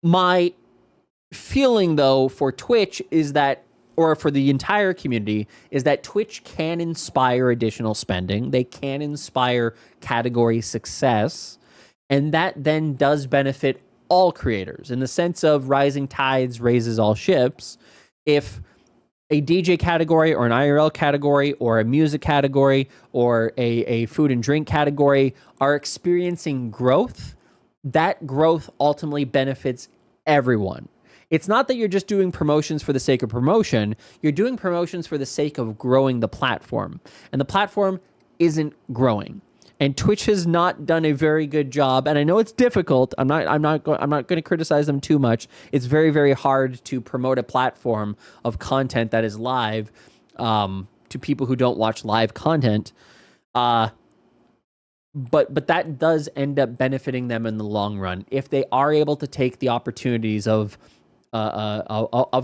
My feeling, though, for Twitch is that, or for the entire community, is that Twitch can inspire additional spending. They can inspire category success. And that then does benefit all creators in the sense of rising tides raises all ships. If a DJ category or an IRL category or a music category or a food and drink category are experiencing growth, that growth ultimately benefits everyone. It's not that you're just doing promotions for the sake of promotion. You're doing promotions for the sake of growing the platform. And the platform isn't growing. And Twitch has not done a very good job. And I know it's difficult. I'm not going to criticize them too much. It's very, very hard to promote a platform of content that is live to people who don't watch live content. But that does end up benefiting them in the long run if they are able to take the opportunities of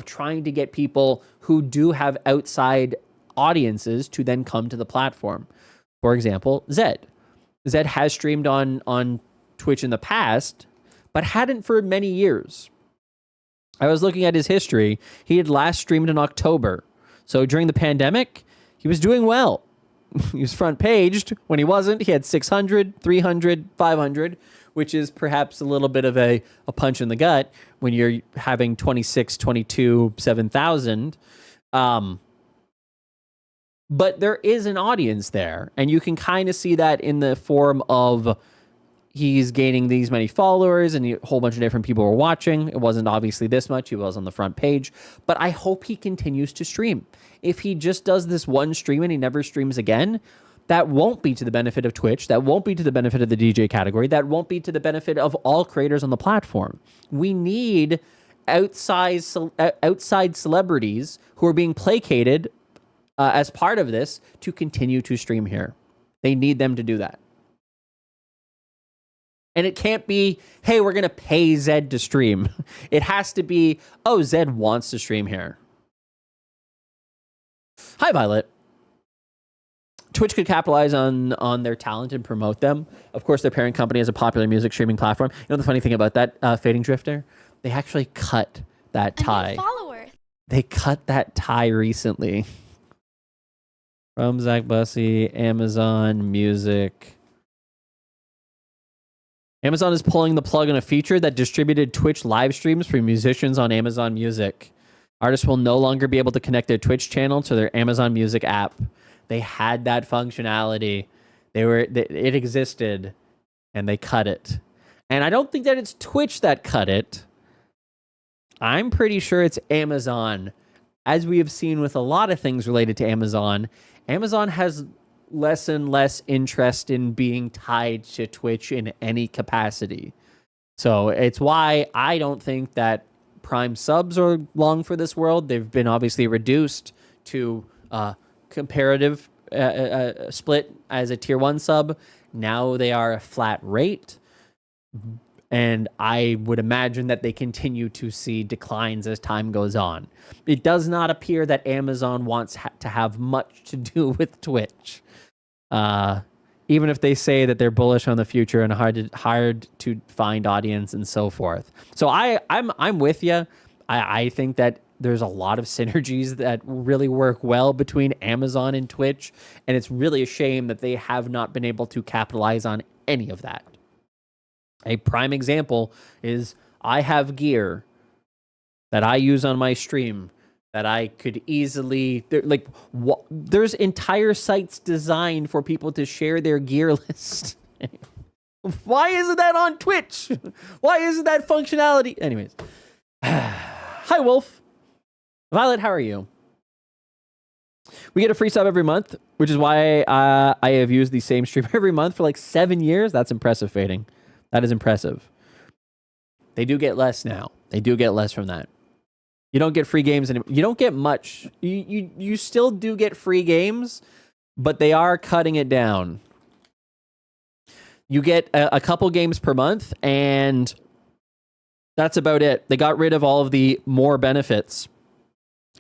trying to get people who do have outside audiences to then come to the platform. For example, Zed. Zed has streamed on Twitch in the past, but hadn't for many years. I was looking at his history. He had last streamed in October. So during the pandemic, he was doing well. He was front paged. When he wasn't, he had 600, 300, 500, which is perhaps a little bit of a punch in the gut when you're having 26, 22, 7,000. But there is an audience there, and you can kind of see that in the form of he's gaining these many followers and a whole bunch of different people were watching. It wasn't obviously this much. He was on the front page, but I hope he continues to stream. If he just does this one stream and he never streams again, that won't be to the benefit of Twitch. That won't be to the benefit of the DJ category. That won't be to the benefit of all creators on the platform. We need outside celebrities who are being placated as part of this to continue to stream here. They need them to do that. And it can't be, hey, we're going to pay Zed to stream. It has to be, oh, Zed wants to stream here. Hi, Violet. Twitch could capitalize on their talent and promote them. Of course, their parent company is a popular music streaming platform. You know the funny thing about that, Fading Drifter? They actually cut that tie. They cut that tie recently. From Zach Bussey, Amazon Music. Amazon is pulling the plug on a feature that distributed Twitch live streams for musicians on Amazon Music. Artists will no longer be able to connect their Twitch channel to their Amazon Music app. They had that functionality. It existed, and they cut it. And I don't think that it's Twitch that cut it. I'm pretty sure it's Amazon. As we have seen with a lot of things related to Amazon, Amazon has less and less interest in being tied to Twitch in any capacity. So it's why I don't think that Prime subs are long for this world. They've been obviously reduced to comparative split as a tier 1 sub. Now they are a flat rate. And I would imagine that they continue to see declines as time goes on. It does not appear that Amazon wants to have much to do with Twitch. Even if they say that they're bullish on the future and hard to find audience and so forth. So I'm with you. I think that there's a lot of synergies that really work well between Amazon and Twitch, and it's really a shame that they have not been able to capitalize on any of that. A prime example is I have gear that I use on my stream that I could easily, there's entire sites designed for people to share their gear list. Why isn't that on Twitch? Why isn't that functionality? Anyways. Hi, Wolf. Violet, how are you? We get a free sub every month, which is why I have used the same stream every month for like 7 years. That's impressive, Fading. That is impressive. They do get less now. They do get less from that. You don't get free games anymore. You don't get much. You still do get free games, but they are cutting it down. You get a couple games per month, and that's about it. They got rid of all of the more benefits.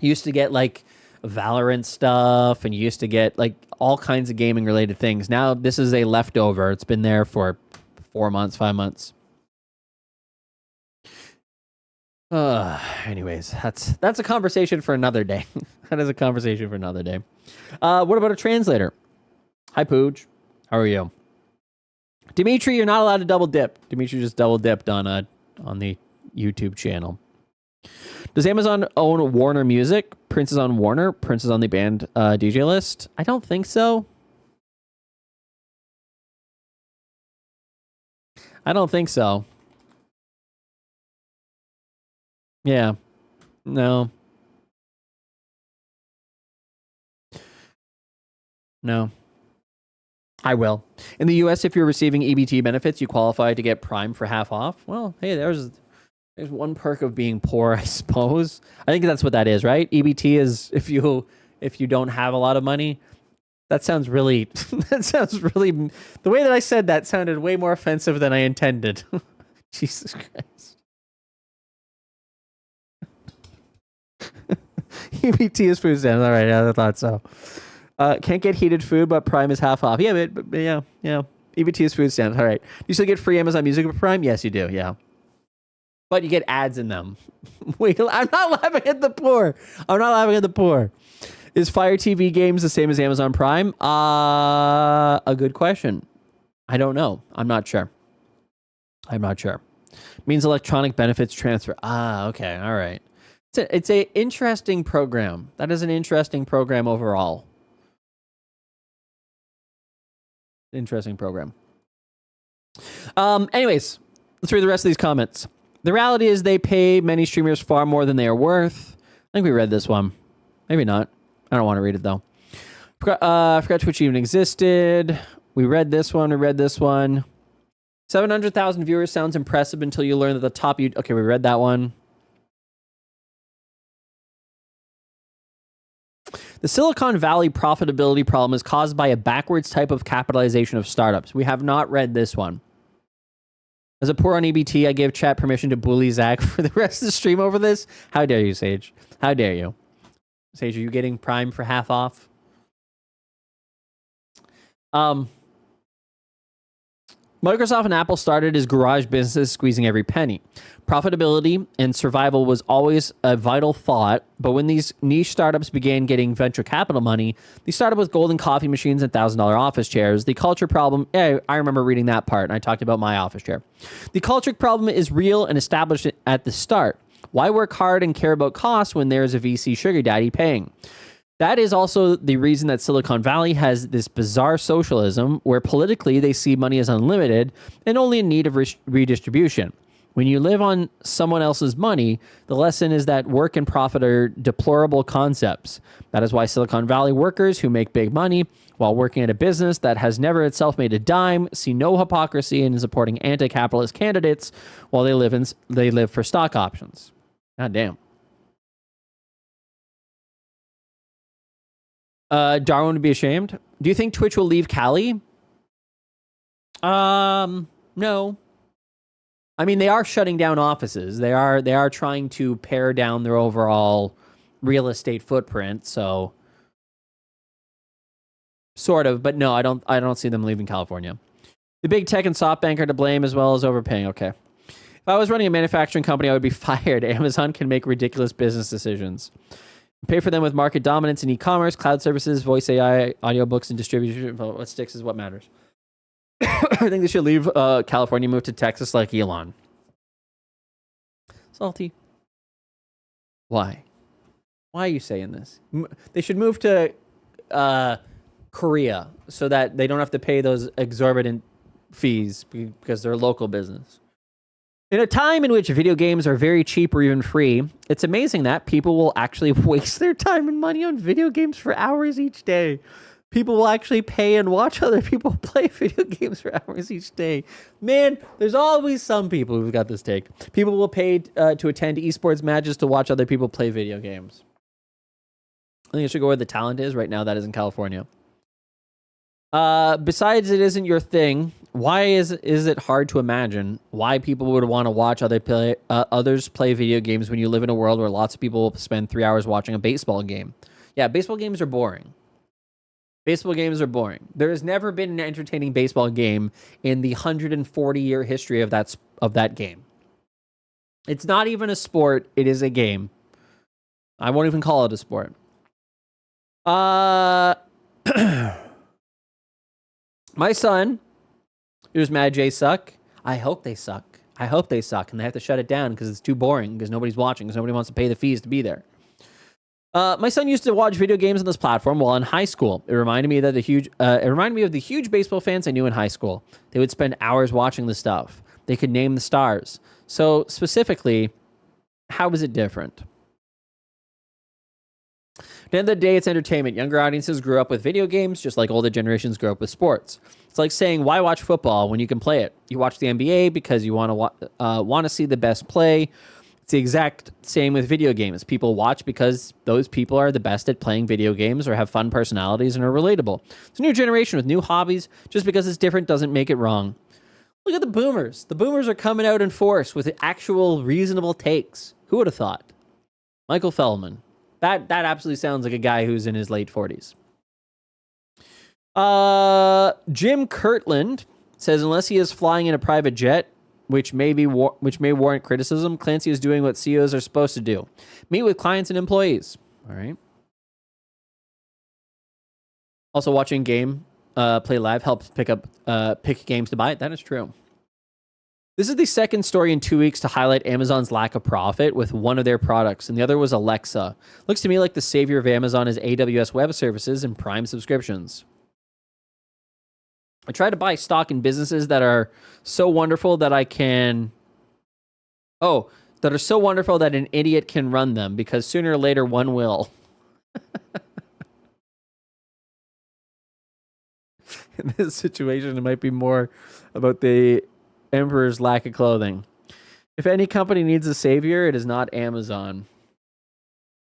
You used to get like Valorant stuff, and you used to get like all kinds of gaming related things. Now this is a leftover. It's been there for 4 months, 5 months. Anyways, that's a conversation for another day. That is a conversation for another day. What about a translator? Hi, Pooj. How are you? Dimitri, you're not allowed to double dip. Dimitri just double dipped on the YouTube channel. Does Amazon own Warner Music? Prince is on Warner. Prince is on the band DJ list. I don't think so. I don't think so. Yeah. No. No. I will. In the US, if you're receiving EBT benefits, you qualify to get Prime for half off. Well, hey, there's one perk of being poor, I suppose. I think that's what that is, right? EBT is if you don't have a lot of money. That sounds really the way that I said that sounded way more offensive than I intended. Jesus Christ. EBT is food stamps. All right, I thought so. Can't get heated food, but Prime is half off. Yeah, but yeah. EBT is food stamps. All right. You still get free Amazon Music with Prime? Yes, you do. Yeah. But you get ads in them. Wait, I'm not laughing at the poor. Is Fire TV games the same as Amazon Prime? A good question. I don't know. I'm not sure. Means electronic benefits transfer. Okay. All right. It's a interesting program. That is an interesting program overall. Interesting program. Anyways, let's read the rest of these comments. The reality is they pay many streamers far more than they are worth. I think we read this one. Maybe not. I don't want to read it, though. Forgot Twitch even existed. We read this one. 700,000 viewers sounds impressive until you learn that the top... Okay, we read that one. The Silicon Valley profitability problem is caused by a backwards type of capitalization of startups. We have not read this one. As a poor on EBT, I gave chat permission to bully Zach for the rest of the stream over this. How dare you, Sage? How dare you? Sage, are you getting Prime for half off? Microsoft and Apple started as garage businesses, squeezing every penny. Profitability and survival was always a vital thought, but when these niche startups began getting venture capital money, they started with golden coffee machines and $1,000 office chairs. The culture problem, I remember reading that part, and I talked about my office chair. The culture problem is real and established at the start. Why work hard and care about costs when there's a VC sugar daddy paying? That is also the reason that Silicon Valley has this bizarre socialism where politically they see money as unlimited and only in need of redistribution. When you live on someone else's money, the lesson is that work and profit are deplorable concepts. That is why Silicon Valley workers who make big money while working at a business that has never itself made a dime see no hypocrisy in supporting anti-capitalist candidates while they live for stock options. God damn. Darwin would be ashamed. Do you think Twitch will leave Cali? No. I mean, they are shutting down offices. They are trying to pare down their overall real estate footprint. So, sort of, but no, I don't see them leaving California. The big tech and SoftBank are to blame as well as overpaying. Okay. If I was running a manufacturing company, I would be fired. Amazon can make ridiculous business decisions. Pay for them with market dominance in e-commerce, cloud services, voice AI, audiobooks, and distribution. What sticks is what matters. I think they should leave California, move to Texas like Elon. Salty. Why? Why are you saying this? They should move to Korea so that they don't have to pay those exorbitant fees because they're a local business. In a time in which video games are very cheap or even free, it's amazing that people will actually waste their time and money on video games for hours each day. People will actually pay and watch other people play video games for hours each day. Man, there's always some people who've got this take. People will pay to attend esports matches to watch other people play video games. I think I should go where the talent is. Right now, that is in California. Besides, it isn't your thing. Why is it hard to imagine why people would want to watch others play video games when you live in a world where lots of people will spend 3 hours watching a baseball game? Yeah, baseball games are boring. Baseball games are boring. There has never been an entertaining baseball game in the 140-year history of that game. It's not even a sport. It is a game. I won't even call it a sport. My son, who's mad Jay suck. I hope they suck. I hope they suck, and they have to shut it down because it's too boring, because nobody's watching, because nobody wants to pay the fees to be there. My son used to watch video games on this platform while in high school. It reminded me of the huge baseball fans I knew in high school. They would spend hours watching the stuff. They could name the stars. So specifically, how is it different? At the end of the day, it's entertainment. Younger audiences grew up with video games just like older generations grew up with sports. It's like saying, why watch football when you can play it? You watch the NBA because you want to see the best play. It's the exact same with video games. People watch because those people are the best at playing video games or have fun personalities and are relatable. It's a new generation with new hobbies. Just because it's different doesn't make it wrong. Look at the boomers. The boomers are coming out in force with actual reasonable takes. Who would have thought? Michael Feldman. That absolutely sounds like a guy who's in his late 40s. Jim Kirtland says, unless he is flying in a private jet, which may warrant criticism, Clancy is doing what CEOs are supposed to do. Meet with clients and employees. All right. Also, watching game play live helps pick games to buy. That is true. This is the second story in 2 weeks to highlight Amazon's lack of profit with one of their products, and the other was Alexa. Looks to me like the savior of Amazon is AWS Web Services and Prime subscriptions. I try to buy stock in businesses that are so wonderful that that are so wonderful that an idiot can run them, because sooner or later one will. In this situation, it might be more about the Emperor's lack of clothing. If any company needs a savior, it is not Amazon.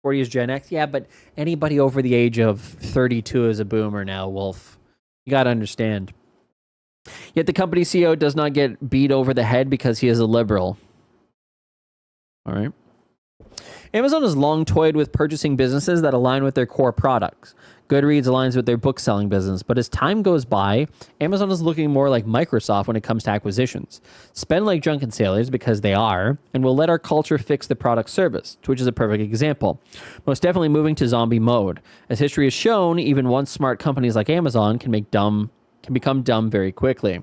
40 is Gen X. Yeah, but anybody over the age of 32 is a boomer now, Wolf. You got to understand. Yet the company CEO does not get beat over the head because he is a liberal. All right. Amazon has long toyed with purchasing businesses that align with their core products. Goodreads aligns with their book selling business, but as time goes by, Amazon is looking more like Microsoft when it comes to acquisitions. Spend like drunken sailors, because they are, and will let our culture fix the product service, Twitch is a perfect example. Most definitely moving to zombie mode. As history has shown, even once smart companies like Amazon can become dumb very quickly.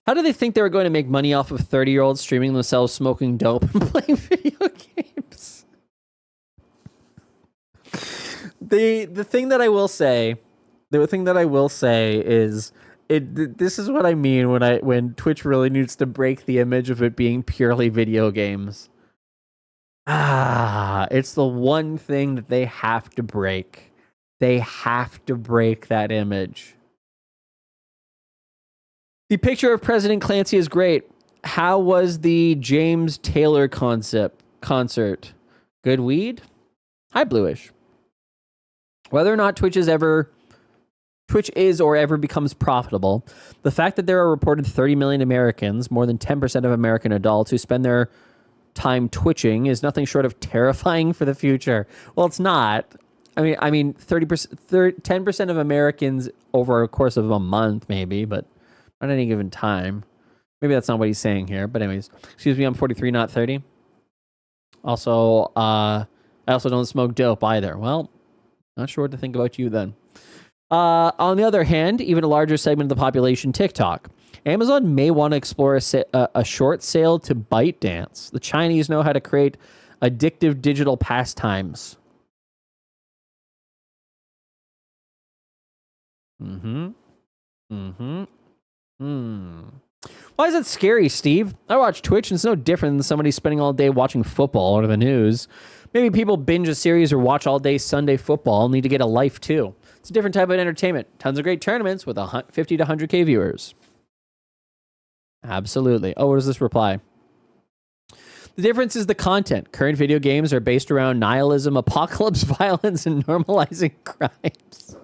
How do they think they were going to make money off of 30-year-olds streaming themselves smoking dope and playing video games? The thing that I will say is this is what I mean when Twitch really needs to break the image of it being purely video games. It's the one thing that they have to break. They have to break that image. The picture of President Clancy is great. How was the James Taylor concert? Good weed? Hi, Bluish. Whether or not Twitch is or ever becomes profitable, the fact that there are reported 30 million Americans, more than 10% of American adults, who spend their time twitching is nothing short of terrifying for the future. Well, it's not. I mean, 10% of Americans over a course of a month, maybe, but at any given time. Maybe that's not what he's saying here. But anyways, excuse me, I'm 43, not 30. Also, I also don't smoke dope either. Well, not sure what to think about you then. On the other hand, even a larger segment of the population, TikTok. Amazon may want to explore a short sale to ByteDance. The Chinese know how to create addictive digital pastimes. Why is it scary, Steve? I watch Twitch and it's no different than somebody spending all day watching football or the news. Maybe people binge a series or watch all day Sunday football and need to get a life too. It's a different type of entertainment. Tons of great tournaments with 50 to 100K viewers. Absolutely. Oh, what does this reply? The difference is the content. Current video games are based around nihilism, apocalypse, violence, and normalizing crimes.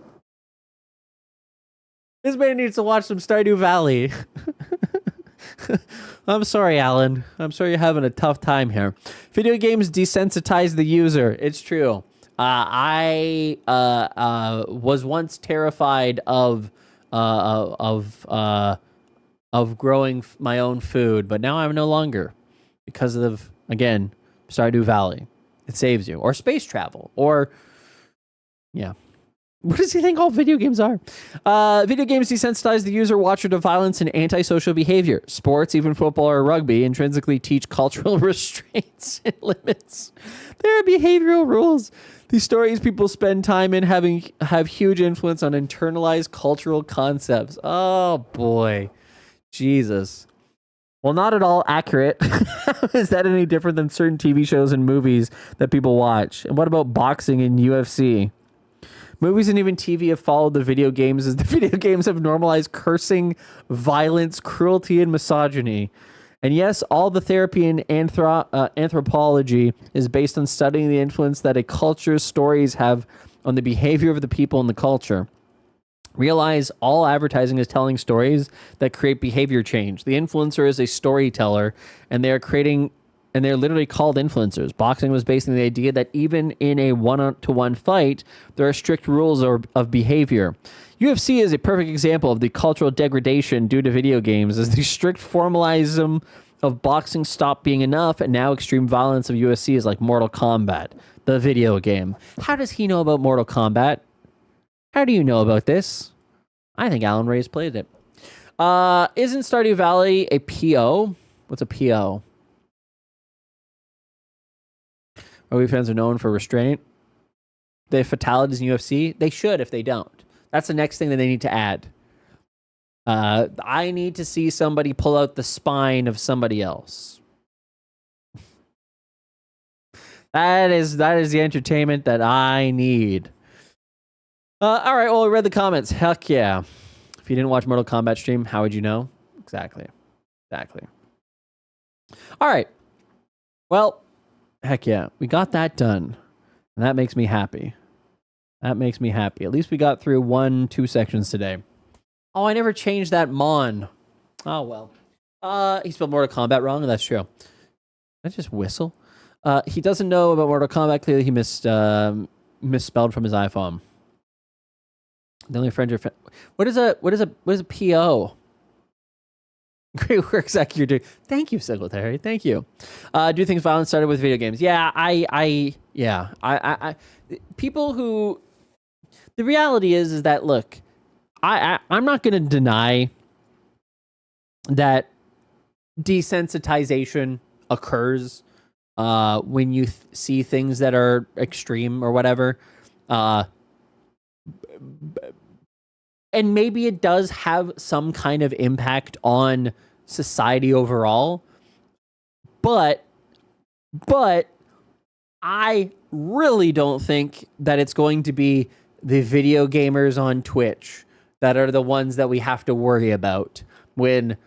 This man needs to watch some Stardew Valley. I'm sorry, Alan. I'm sorry you're having a tough time here. Video games desensitize the user. It's true. I was once terrified of growing my own food, but now I'm no longer, because of, again, Stardew Valley. It saves you, or space travel, or yeah. What does he think all video games are? Video games desensitize the user watcher to violence and antisocial behavior. Sports, even football or rugby, intrinsically teach cultural restraints and limits. There are behavioral rules. These stories people spend time in have huge influence on internalized cultural concepts. Oh, boy. Jesus. Well, not at all accurate. Is that any different than certain TV shows and movies that people watch? And what about boxing and UFC? Movies and even TV have followed the video games, as the video games have normalized cursing, violence, cruelty, and misogyny. And yes, all the therapy in anthropology is based on studying the influence that a culture's stories have on the behavior of the people in the culture. Realize all advertising is telling stories that create behavior change. The influencer is a storyteller, and they're literally called influencers. Boxing was based on the idea that even in a one-to-one fight, there are strict rules of behavior. UFC is a perfect example of the cultural degradation due to video games, as the strict formalism of boxing stopped being enough, and now extreme violence of UFC is like Mortal Kombat, the video game. How does he know about Mortal Kombat? How do you know about this? I think Alan Ray's played it. Isn't Stardew Valley a PO? What's a PO? Rugby fans are known for restraint. They have fatalities in UFC. They should if they don't. That's the next thing that they need to add. I need to see somebody pull out the spine of somebody else. That is the entertainment that I need. All right, well, I read the comments. Heck yeah. If you didn't watch Mortal Kombat stream, how would you know? Exactly. All right. Well, heck yeah. We got that done. And that makes me happy. At least we got through 1-2 sections today. Oh, I never changed that Mon. Oh, well. He spelled Mortal Kombat wrong, and that's true. Did I just whistle? He doesn't know about Mortal Kombat. Clearly, he misspelled from his iPhone. The only friend what is a PO? Great work, Zach. You're doing. Thank you, Secretary. Thank you. Do you think violence started with video games? Yeah, I people who. The reality is that look, I'm not going to deny that desensitization occurs when you see things that are extreme or whatever. And maybe it does have some kind of impact on society overall. But I really don't think that it's going to be the video gamers on Twitch that are the ones that we have to worry about when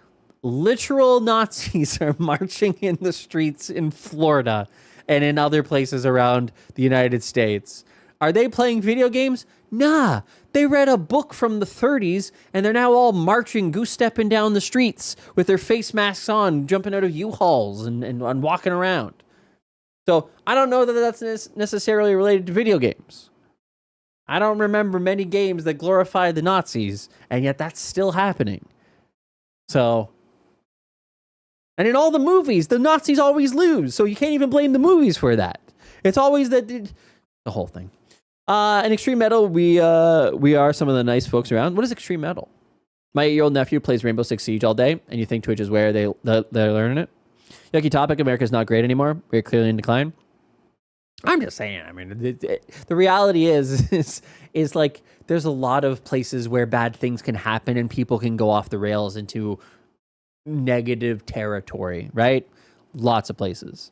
literal Nazis are marching in the streets in Florida and in other places around the United States. Are they playing video games? Nah, they read a book from the 30s and they're now all marching, goose-stepping down the streets with their face masks on, jumping out of U-Hauls and walking around. So I don't know that that's necessarily related to video games. I don't remember many games that glorify the Nazis, and yet that's still happening. So, and in all the movies, the Nazis always lose, so you can't even blame the movies for that. It's always the whole thing. In Extreme Metal, we are some of the nice folks around. What is Extreme Metal? My 8-year-old nephew plays Rainbow Six Siege all day, and you think Twitch is where they're learning it? Yucky topic, America's not great anymore. We're clearly in decline. I'm just saying, I mean, the reality is like there's a lot of places where bad things can happen and people can go off the rails into negative territory, right? Lots of places.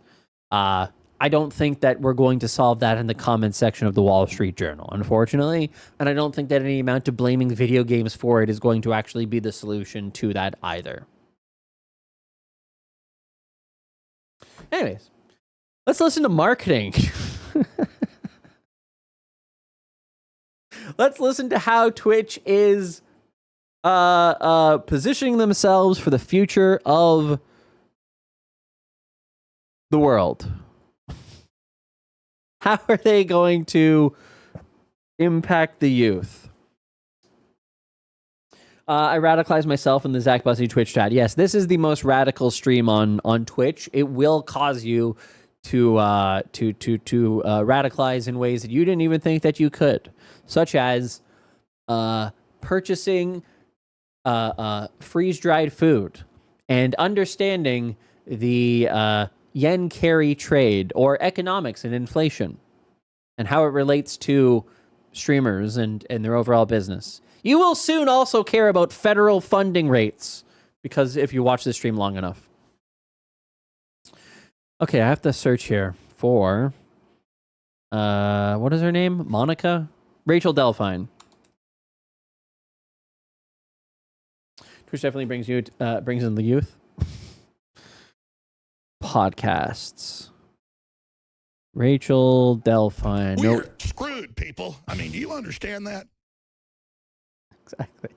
I don't think that we're going to solve that in the comments section of the Wall Street Journal, unfortunately. And I don't think that any amount of blaming video games for it is going to actually be the solution to that either. Anyways, let's listen to marketing. Let's listen to how Twitch is positioning themselves for the future of the world. How are they going to impact the youth? I radicalized myself in the Zach Bussey Twitch chat. Yes, this is the most radical stream on Twitch. It will cause you to radicalize in ways that you didn't even think that you could, such as purchasing freeze-dried food and understanding the yen carry trade or economics and inflation and how it relates to streamers and their overall business. You will soon also care about federal funding rates because if you watch this stream long enough. Okay, I have to search here for what is her name? Monica? Rachel Delphine. Twitch definitely brings in the youth. Podcasts. Rachel Delphine. We're screwed, people. I mean, do you understand that? Exactly.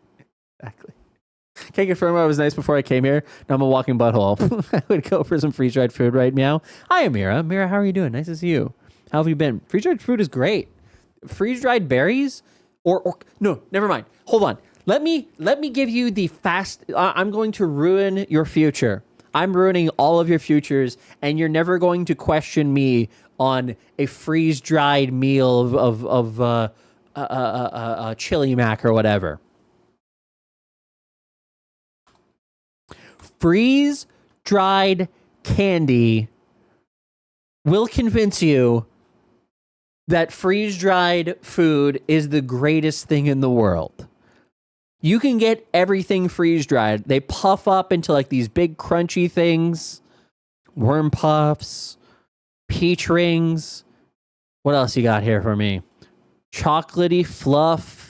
Can't confirm I was nice before I came here. Now I'm a walking butthole. I would go for some freeze-dried food right now. Hi, Amira. Amira, how are you doing? Nice to see you. How have you been? Freeze-dried food is great. Freeze-dried berries? Or no, never mind. Hold on. Let me give you the fast... I'm going to ruin your future. I'm ruining all of your futures, and you're never going to question me on a freeze-dried meal of chili mac or whatever. Freeze-dried candy will convince you that freeze-dried food is the greatest thing in the world. You can get everything freeze-dried. They puff up into like these big crunchy things. Worm puffs, peach rings. What else you got here for me? Chocolatey fluff.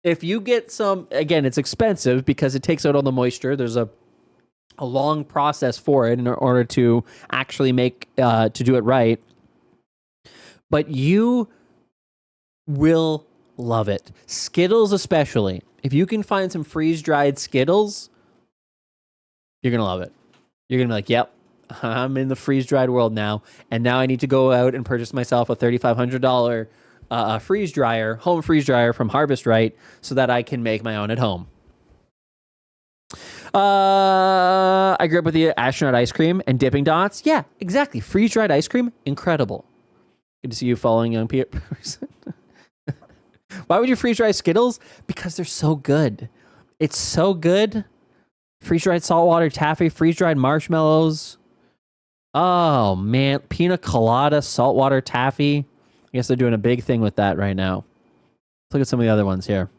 If you get some, again, it's expensive because it takes out all the moisture. There's a long process for it in order to actually make, to do it right. But you will love it. Skittles especially. If you can find some freeze-dried Skittles, You're going to love it. You're going to be like, yep, I'm in the freeze-dried world now, and now I need to go out and purchase myself a $3,500 freeze dryer, home freeze dryer from Harvest Right, so that I can make my own at home. I grew up with the astronaut ice cream and dipping dots. Yeah, exactly. Freeze-dried ice cream, incredible. Good to see you following young people. Why would you freeze-dry Skittles? Because they're so good. It's so good. Freeze-dried saltwater taffy, freeze-dried marshmallows. Oh, man. Pina colada, saltwater taffy. I guess they're doing a big thing with that right now. Let's look at some of the other ones here.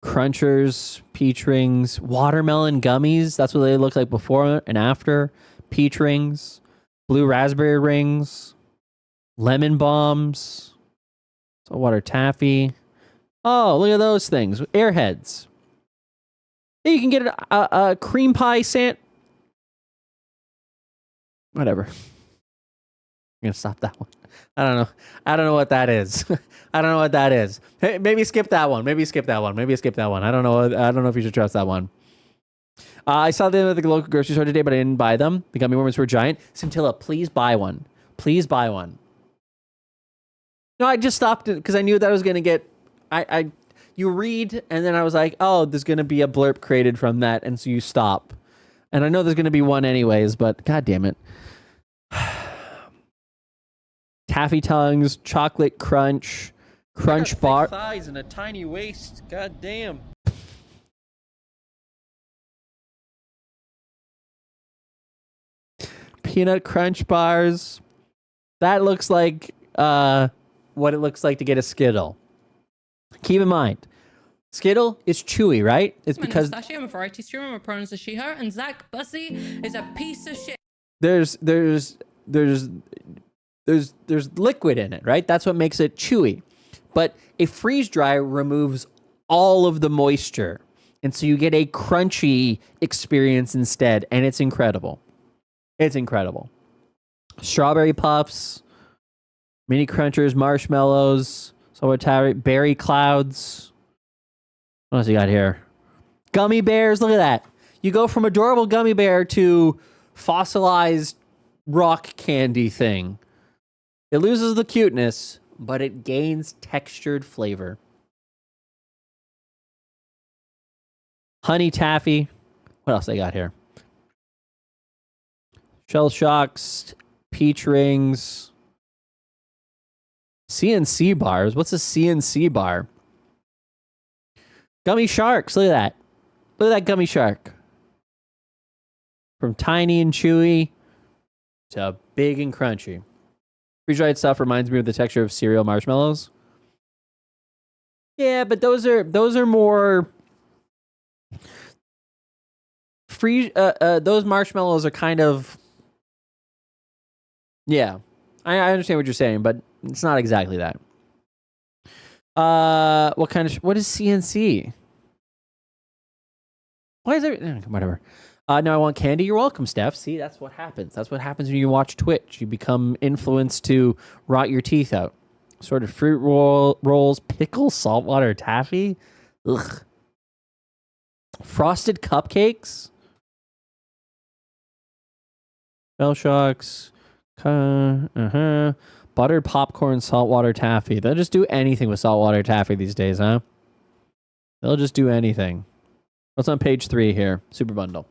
Crunchers, peach rings, watermelon gummies. That's what they look like before and after. Peach rings, blue raspberry rings, lemon bombs, saltwater taffy. Oh, look at those things. Airheads. You can get a cream pie whatever. I'm going to stop that one. I don't know. I don't know what that is. I don't know what that is. Hey, maybe skip that one. Maybe skip that one. I don't know. I don't know if you should trust that one. I saw them at the local grocery store today, but I didn't buy them. The gummy worms were giant. Scintilla, please buy one. Please buy one. No, I just stopped it because I knew that I was going to get... You read, and then I was like, oh, there's going to be a blurb created from that, and so you stop. And I know there's going to be one anyways, but god damn it. Taffy tongues, chocolate crunch, crunch bar. Thighs and a tiny waist. God damn. Peanut crunch bars. That looks like what it looks like to get a Skittle. Keep in mind, Skittle is chewy, right? It's because I'm a variety streamer. My pronouns are she, her, and Zach Bussey is a piece of shit. there's liquid in it, right? That's what makes it chewy. But a freeze dry removes all of the moisture, and so you get a crunchy experience instead, and it's incredible. It's incredible. Strawberry puffs, mini crunchers, marshmallows. So what? Berry clouds. What else you got here? Gummy bears. Look at that. You go from adorable gummy bear to fossilized rock candy thing. It loses the cuteness, but it gains textured flavor. Honey taffy. What else they got here? Shell shocks, peach rings. CNC bars. What's a CNC bar? Gummy sharks. Look at that. Look at that gummy shark. From tiny and chewy to big and crunchy. Freeze-dried stuff reminds me of the texture of cereal marshmallows. Yeah, but those are more those marshmallows are kind of... Yeah. I understand what you're saying, but it's not exactly that. What is CNC? Why is there... Whatever. No, I want candy. You're welcome, Steph. See, that's what happens. That's what happens when you watch Twitch. You become influenced to rot your teeth out. Sorted fruit rolls, pickles, saltwater taffy. Ugh. Frosted cupcakes. Bell shocks. Buttered popcorn, saltwater taffy. They'll just do anything with saltwater taffy these days, huh? They'll just do anything. What's on page 3 here? Super bundle.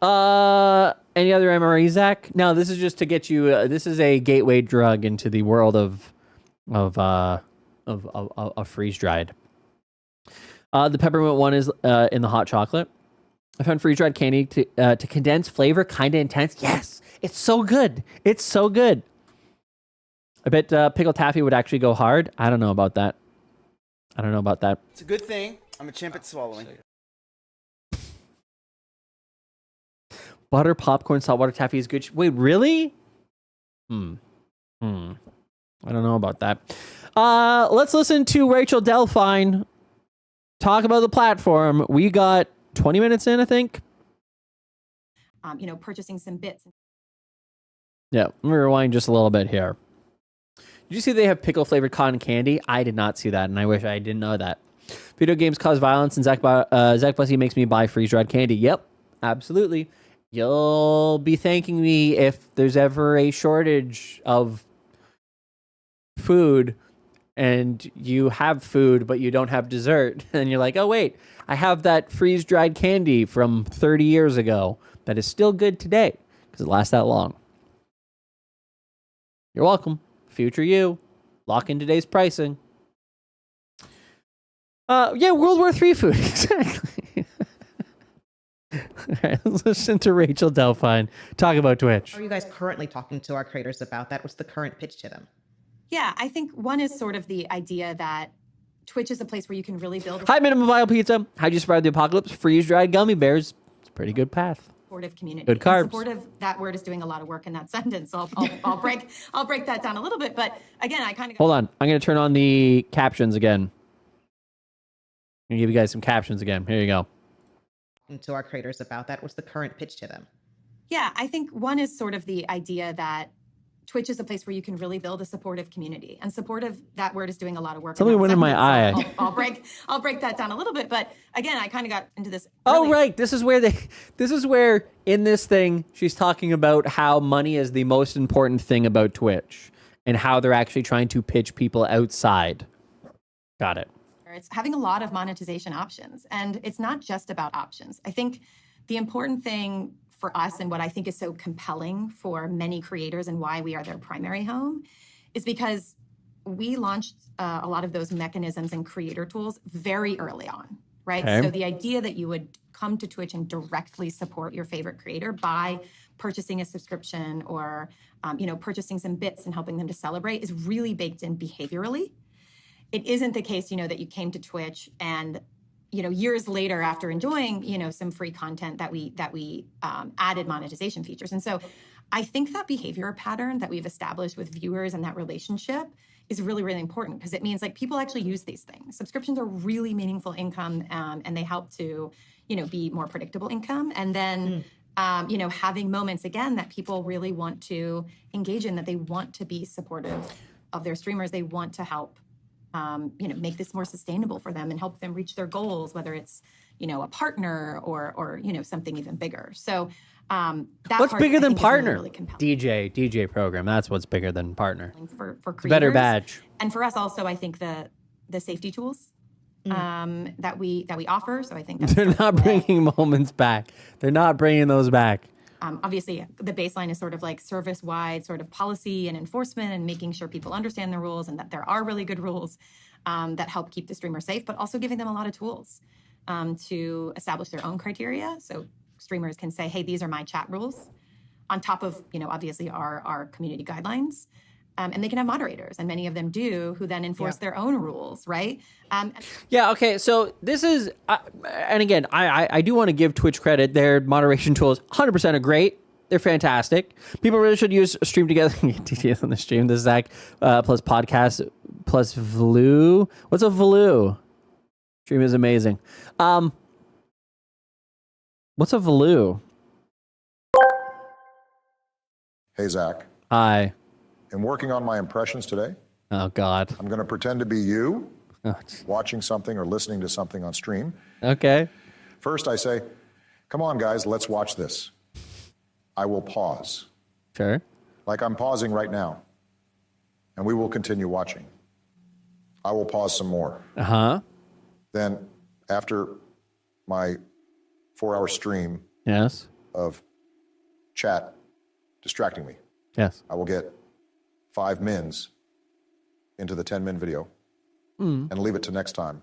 Any other MRE, Zach? No, this is just to get you. This is a gateway drug into the world of freeze dried. The peppermint one is in the hot chocolate. I found freeze dried candy to condense flavor, kind of intense. Yes, it's so good. It's so good. I bet pickle taffy would actually go hard. I don't know about that. It's a good thing. I'm a chimp at swallowing. Butter popcorn saltwater taffy is good. Wait, really? I don't know about that. Let's listen to Rachel Delphine talk about the platform. We got 20 minutes in, I think. Purchasing some bits. Yeah, let me rewind just a little bit here. Did you see they have pickle flavored cotton candy? I did not see that, and I wish I didn't know that. Video games cause violence, and Zach Bussey makes me buy freeze-dried candy. Yep, absolutely. You'll be thanking me if there's ever a shortage of food and you have food but you don't have dessert. And you're like, oh, wait, I have that freeze-dried candy from 30 years ago that is still good today because it lasts that long. You're welcome. Future you. Lock in today's pricing. Yeah, World War III food. Exactly. All right, let's listen to Rachel Delphine talk about Twitch. How are you guys currently talking to our creators about that? What's the current pitch to them? Yeah, I think one is sort of the idea that Twitch is a place where you can really build a Hi, Minimum Viable Pizza. How'd you survive the apocalypse? Freeze-dried gummy bears. It's a pretty good path. supportive community. Good carbs. And supportive, that word is doing a lot of work in that sentence. So I'll break that down a little bit. But again, I kind of Hold on. I'm going to turn on the captions again. I'm going to give you guys some captions again. Here you go. To our creators about that. What's the current pitch to them? Yeah, I think one is sort of the idea that Twitch is a place where you can really build a supportive community. And supportive, that word is doing a lot of work. Something went in my eye. So I'll break that down a little bit. But again, I kind of got into this. Oh, right. This is where in this thing, she's talking about how money is the most important thing about Twitch and how they're actually trying to pitch people outside. Got it. It's having a lot of monetization options. And it's not just about options. I think the important thing for us and what I think is so compelling for many creators and why we are their primary home is because we launched a lot of those mechanisms and creator tools very early on, right? Okay. So the idea that you would come to Twitch and directly support your favorite creator by purchasing a subscription or, purchasing some bits and helping them to celebrate is really baked in behaviorally. It isn't the case, that you came to Twitch and, years later after enjoying, some free content that we added monetization features. And so I think that behavior pattern that we've established with viewers and that relationship is really, really important because it means like people actually use these things. Subscriptions are really meaningful income and they help to, be more predictable income. And then, having moments again that people really want to engage in, that they want to be supportive of their streamers. They want to help make this more sustainable for them and help them reach their goals, whether it's, a partner or something even bigger. So what's bigger than partner? Really DJ program. That's what's bigger than partner. For it's a better badge. And for us also, I think the safety tools that we offer. So I think that's they're not bringing moments back. They're not bringing those back. Obviously, the baseline is sort of like service-wide sort of policy and enforcement and making sure people understand the rules and that there are really good rules that help keep the streamer safe, but also giving them a lot of tools to establish their own criteria. So streamers can say, hey, these are my chat rules on top of, obviously our community guidelines. And they can have moderators, and many of them do, who then enforce their own rules, right? Yeah, okay, so this is, and again, I do want to give Twitch credit. Their moderation tools, 100% are great. They're fantastic. People really should use Stream Together. DJs on the stream. This is Zach plus podcast plus Vlu. What's a Vlu? Stream is amazing. What's a Vlu? Hey, Zach. Hi. I'm working on my impressions today. Oh, God. I'm going to pretend to be you, watching something or listening to something on stream. Okay. First, I say, come on, guys, let's watch this. I will pause. Sure. Like I'm pausing right now. And we will continue watching. I will pause some more. Uh-huh. Then, after my 4-hour stream yes. of chat distracting me, yes, I will get 5 mins into the 10-min video and leave it to next time.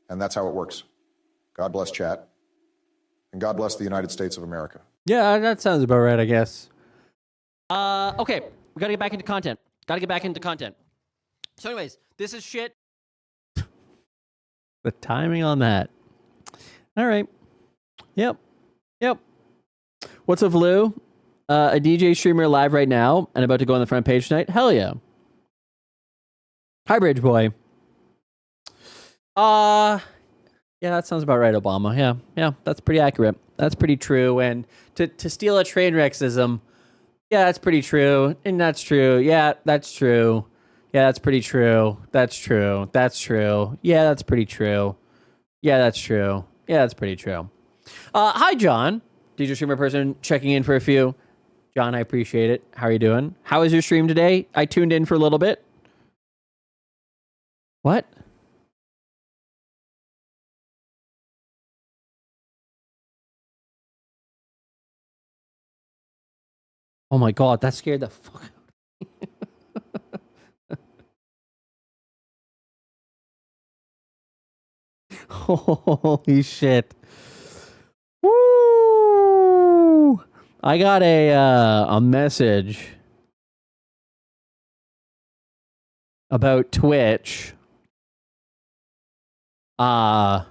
And that's how it works. God bless chat. And God bless the United States of America. Yeah, that sounds about right, I guess. Okay, we gotta get back into content. So anyways, this is shit. The timing on that. All right. Yep. What's a Vlu? A DJ streamer live right now and about to go on the front page tonight? Hell yeah. Hi, Bridge Boy. Yeah, that sounds about right, Obama. Yeah, that's pretty accurate. That's pretty true. And to steal a train wrecksism, yeah, that's pretty true. And that's true. Yeah, that's true. Yeah, that's pretty true. That's true. That's true. Yeah, that's pretty true. Yeah, that's true. Yeah, that's pretty true. Hi, John. DJ streamer person checking in for a few. John, I appreciate it. How are you doing? How was your stream today? I tuned in for a little bit. What? Oh my God, that scared the fuck out of me. Holy shit. Woo! I got a message about Twitch. Huh.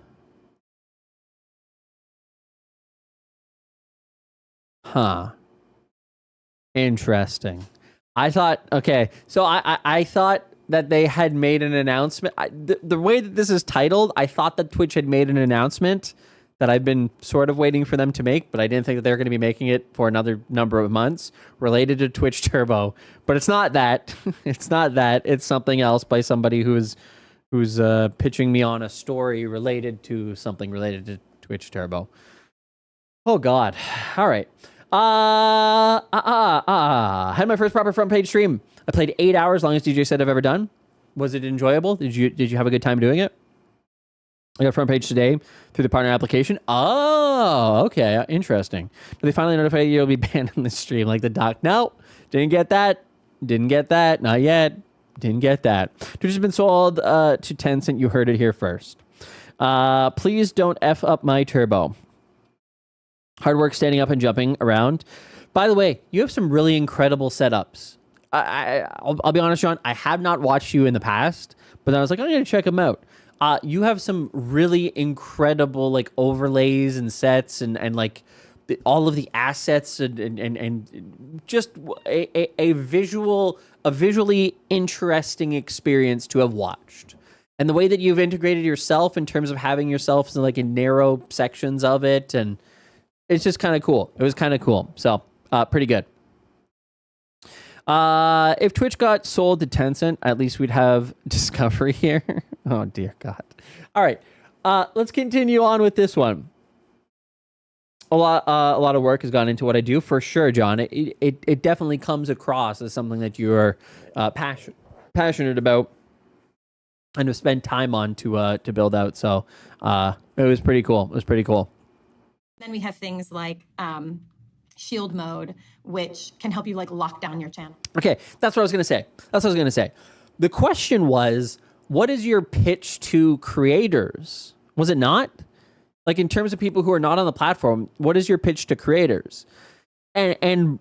Interesting. I thought, okay, so I thought that they had made an announcement. The way that this is titled, I thought that Twitch had made an announcement that I've been sort of waiting for them to make, but I didn't think that they're going to be making it for another number of months related to Twitch Turbo. But it's not that. It's not that. It's something else by somebody who's pitching me on a story related to something related to Twitch Turbo. Oh God. All right. Had my first proper front page stream. I played 8 hours, longest DJ set I've ever done. Was it enjoyable? Did you have a good time doing it? I got front page today through the partner application. Oh, okay. Interesting. Did they finally notify you you'll be banned on the stream like the doc? No, didn't get that. Didn't get that. Not yet. Didn't get that. Twitch has been sold to Tencent. You heard it here first. Please don't F up my turbo. Hard work standing up and jumping around. By the way, you have some really incredible setups. I'll be honest, John, I have not watched you in the past, but I was like, I'm going to check them out. You have some really incredible like overlays and sets and like all of the assets and just a visually interesting experience to have watched. And the way that you've integrated yourself in terms of having yourself in like in narrow sections of it, and it's just kind of cool. It was kind of cool. So pretty good. If Twitch got sold to Tencent, at least we'd have Discovery here. Oh, dear God. All right. Let's continue on with this one. A lot of work has gone into what I do, for sure, John. It definitely comes across as something that you are passionate about and have spent time on to build out. So it was pretty cool. It was pretty cool. Then we have things like shield mode, which can help you like lock down your channel. Okay, that's what I was going to say. The question was, what is your pitch to creators? Was it not? Like in terms of people who are not on the platform, what is your pitch to creators? And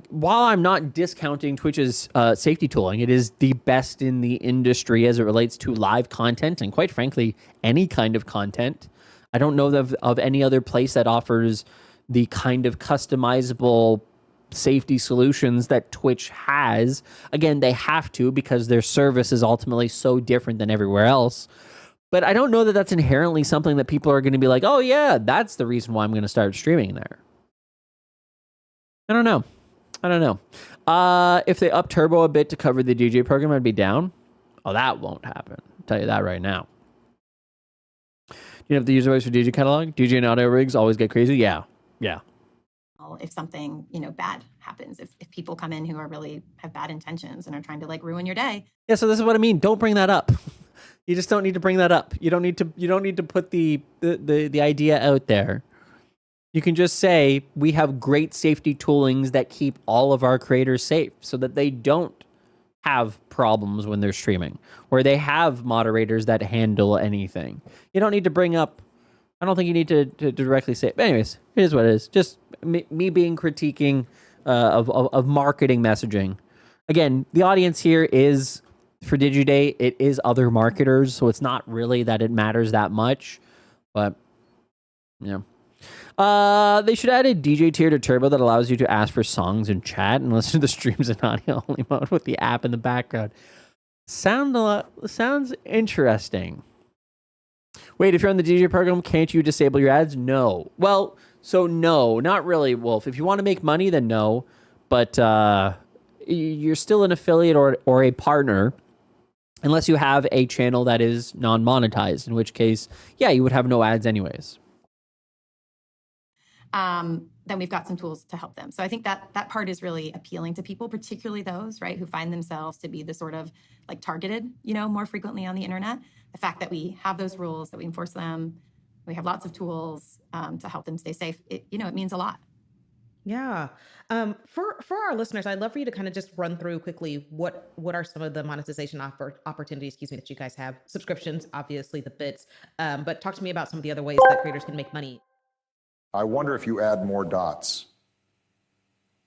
while I'm not discounting Twitch's safety tooling, it is the best in the industry as it relates to live content and quite frankly, any kind of content. I don't know of any other place that offers the kind of customizable safety solutions that Twitch has. Again, they have to because their service is ultimately so different than everywhere else. But I don't know that that's inherently something that people are going to be like, oh yeah, that's the reason why I'm going to start streaming there. I don't know. If they up turbo a bit to cover the DJ program, I'd be down. Oh, that won't happen. I'll tell you that right now. You have the user voice for DJ catalog? DJ and audio rigs always get crazy? Yeah. If something, bad happens, if people come in who are really have bad intentions and are trying to like ruin your day. Yeah, so this is what I mean. Don't bring that up. You just don't need to bring that up. You don't need to put the idea out there. You can just say we have great safety toolings that keep all of our creators safe so that they don't have problems when they're streaming, or they have moderators that handle anything. You don't need to bring up, I don't think you need to directly say it. But anyways, it is what it is. Just me being critiquing of marketing messaging. Again, the audience here is, for DigiDay, it is other marketers, so it's not really that it matters that much. But, yeah. They should add a DJ tier to Turbo that allows you to ask for songs in chat and listen to the streams in audio only mode with the app in the background. Sounds interesting. Wait, if you're on the DJ program, can't you disable your ads? No. Well, so no, not really, Wolf. If you want to make money, then no. But you're still an affiliate or a partner. Unless you have a channel that is non-monetized, in which case, yeah, you would have no ads anyways. Then we've got some tools to help them. So I think that part is really appealing to people, particularly those, right, who find themselves to be the sort of like targeted, more frequently on the internet. The fact that we have those rules, that we enforce them, we have lots of tools to help them stay safe. It means a lot. Yeah. For our listeners, I'd love for you to kind of just run through quickly what are some of the monetization opportunities, that you guys have. Subscriptions, obviously the bits, but talk to me about some of the other ways that creators can make money. I wonder if you add more dots,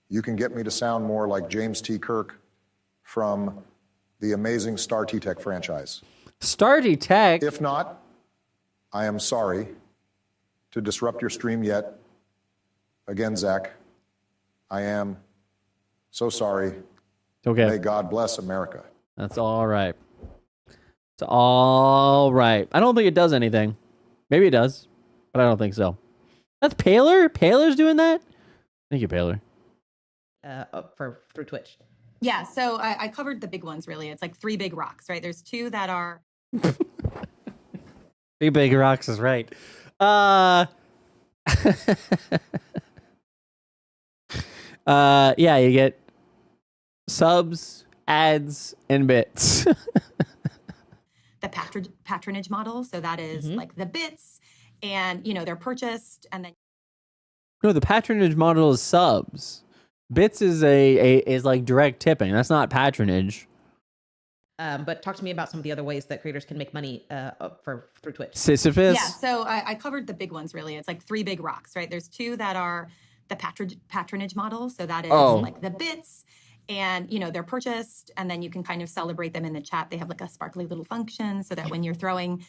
you can get me to sound more like James T. Kirk from the amazing Star T-Tech franchise. Star T-Tech? If not, I am sorry to disrupt your stream yet. Again, Zach, I am so sorry. Okay. May God bless America. That's all right. It's all right. I don't think it does anything. Maybe it does, but I don't think so. That's Paler? Paler's doing that? Thank you, Paler. Through Twitch. Yeah, so I covered the big ones, really. It's like 3 big rocks, right? There's 2 that are... 3 big rocks is right. Yeah, you get subs, ads, and bits. The patronage model, so that is like the bits, and they're purchased, and then No, the patronage model is subs. Bits is like direct tipping. That's not patronage. But talk to me about some of the other ways that creators can make money through Twitch. Sisyphus? Yeah, so I covered the big ones, really. It's like 3 big rocks, right? There's 2 that are the patronage model, so that is like the bits, and they're purchased, and then you can kind of celebrate them in the chat. They have like a sparkly little function, so that when you're throwing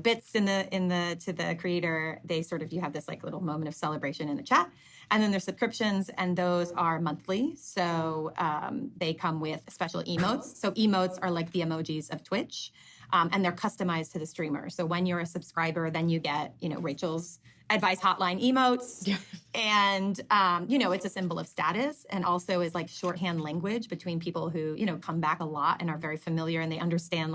bits to the creator, they sort of, you have this like little moment of celebration in the chat. And then there's subscriptions, and those are monthly, so they come with special emotes. So emotes are like the emojis of Twitch, and they're customized to the streamer. So when you're a subscriber, then you get Rachel's advice hotline emotes, and it's a symbol of status, and also is like shorthand language between people who come back a lot and are very familiar, and they understand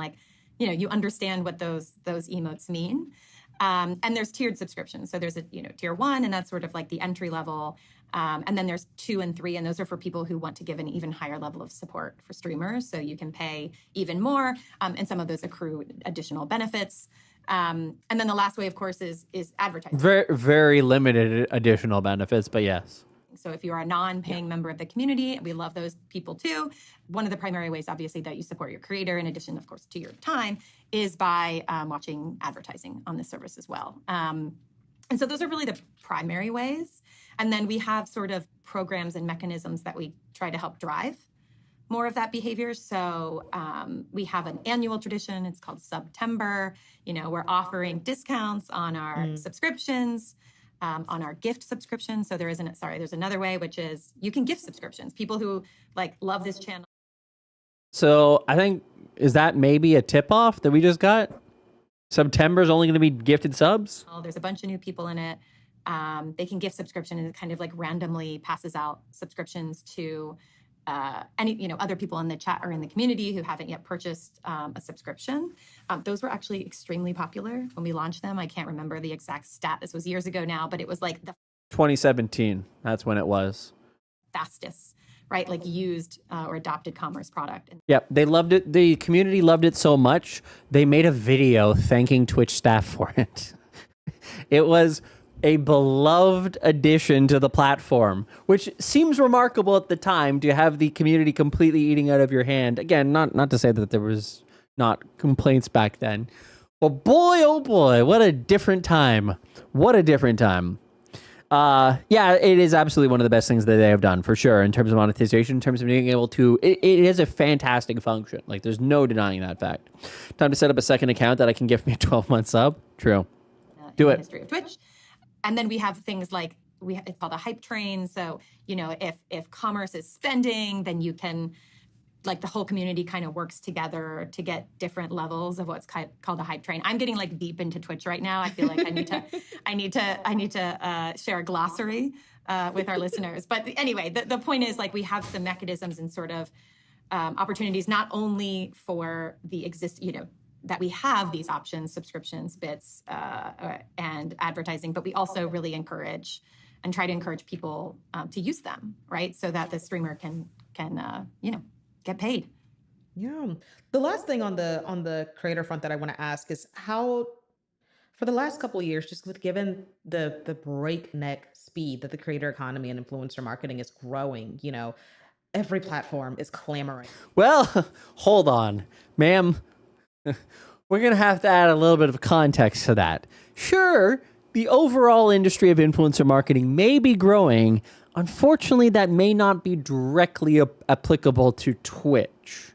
you understand what those emotes mean. And there's tiered subscriptions. So there's a tier 1, and that's sort of like the entry level. And then there's 2 and 3, and those are for people who want to give an even higher level of support for streamers. So you can pay even more, and some of those accrue additional benefits. And then the last way, of course, is advertising. Very, very limited additional benefits, but yes. So if you are a non-paying member of the community, we love those people too. One of the primary ways, obviously, that you support your creator, in addition, of course, to your time, is by watching advertising on the service as well. And so those are really the primary ways. And then we have sort of programs and mechanisms that we try to help drive more of that behavior. So we have an annual tradition. It's called September. We're offering discounts on our subscriptions, on our gift subscriptions. So there's another way, which is you can gift subscriptions. People who love this channel. So I think, is that maybe a tip-off that we just got? September's only going to be gifted subs? There's a bunch of new people in it. They can gift subscription, and it kind of randomly passes out subscriptions to any other people in the chat or in the community who haven't yet purchased a subscription. Those were actually extremely popular when we launched them. I can't remember the exact stat. This was years ago now, but it was like the 2017. That's when it was. Fastest, right? Used or adopted commerce product. Yep, they loved it. The community loved it so much, they made a video thanking Twitch staff for it. It was a beloved addition to the platform, which seems remarkable at the time to have the community completely eating out of your hand. Again, not to say that there was not complaints back then, but boy, oh boy, what a different time. What a different time. Yeah, it is absolutely one of the best things that they have done, for sure, in terms of monetization, in terms of being able to, it is a fantastic function. There's no denying that fact. Time to set up a second account that I can give me a 12-month sub. True. Do it. History of Twitch. And then we have things like, it's called a hype train. So, if commerce is spending, then you can, the whole community kind of works together to get different levels of what's called a hype train. I'm getting deep into Twitch right now. I feel like I need to share a glossary with our listeners. But anyway, the point is we have some mechanisms and sort of opportunities not only for the that we have these options, subscriptions, bits, and advertising, but we also really encourage and try to encourage people to use them, right? So that the streamer can get paid. Yeah. The last thing on the creator front that I want to ask is how, for the last couple of years, just with given the breakneck speed that the creator economy and influencer marketing is growing, every platform is clamoring. Well, hold on, ma'am. We're going to have to add a little bit of context to that. Sure, the overall industry of influencer marketing may be growing. Unfortunately, that may not be directly applicable to Twitch.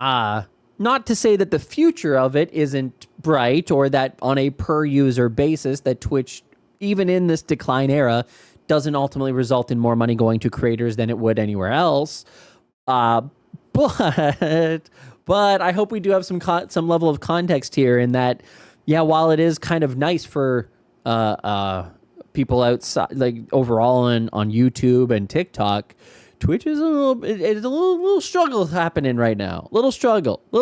Not to say that the future of it isn't bright, or that on a per user basis that Twitch, even in this decline era, doesn't ultimately result in more money going to creators than it would anywhere else. But I hope we do have some level of context here in that, yeah, while it is kind of nice for people outside, like overall on YouTube and TikTok, Twitch is a little struggle happening right now. Little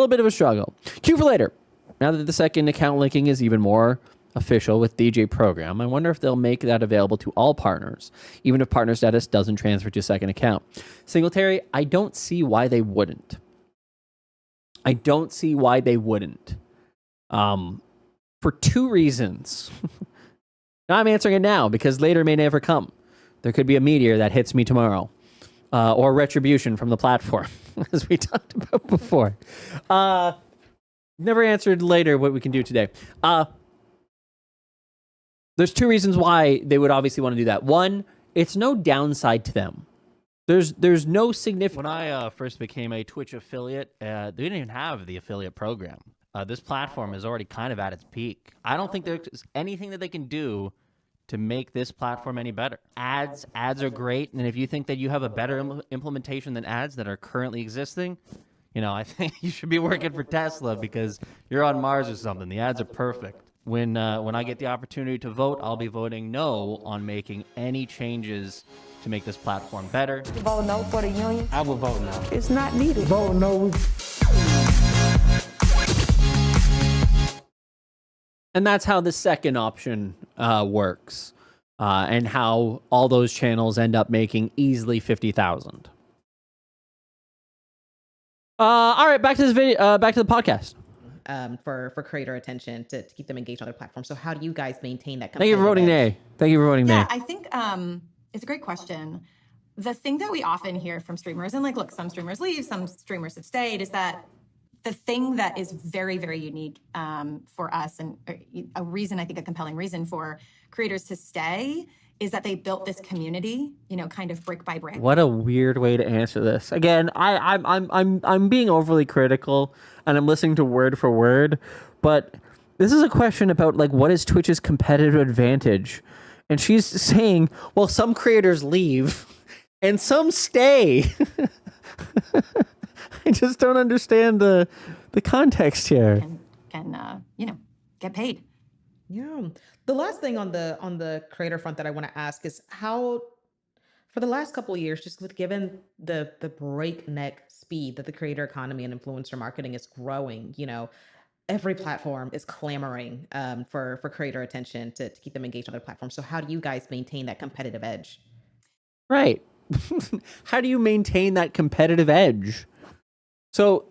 bit of a struggle. Cue for later. Now that the second account linking is even more official with DJ Program, I wonder if they'll make that available to all partners, even if partner status doesn't transfer to a second account. Singletary, I don't see why they wouldn't. For two reasons. Now I'm answering it now because later may never come. There could be a meteor that hits me tomorrow. Or retribution from the platform, as we talked about before. Never answered later what we can do today. There's two reasons why they would obviously want to do that. One, it's no downside to them. There's no significant... When I first became a Twitch affiliate, they didn't even have the affiliate program. This platform is already kind of at its peak. I don't think there's anything that they can do to make this platform any better. Ads are great, and if you think that you have a better implementation than ads that are currently existing, I think you should be working for Tesla because you're on Mars or something. The ads are perfect. When I get the opportunity to vote, I'll be voting no on making any changes to make this platform better. Vote no for the union? I will vote no. It's not needed. Vote no. And that's how the second option works, and how all those channels end up making easily 50,000. All right, back to this video. Back to the podcast. For creator attention to keep them engaged on their platform. So how do you guys maintain that? Thank you for voting nay. Yeah, I think it's a great question. The thing that we often hear from streamers, and look, some streamers leave, some streamers have stayed, is that the thing that is very, very unique for us, and a reason, I think a compelling reason for creators to stay, is that they built this community, kind of brick by brick. What a weird way to answer this. Again, I'm being overly critical, and I'm listening to word for word, but this is a question about what is Twitch's competitive advantage, and she's saying, well, some creators leave, and some stay. I just don't understand the context here. Can get paid. Yeah. The last thing on the creator front that I want to ask is how, for the last couple of years, just with given the breakneck speed that the creator economy and influencer marketing is growing, every platform is clamoring for creator attention to keep them engaged on their platform. So how do you guys maintain that competitive edge? Right. How do you maintain that competitive edge? So,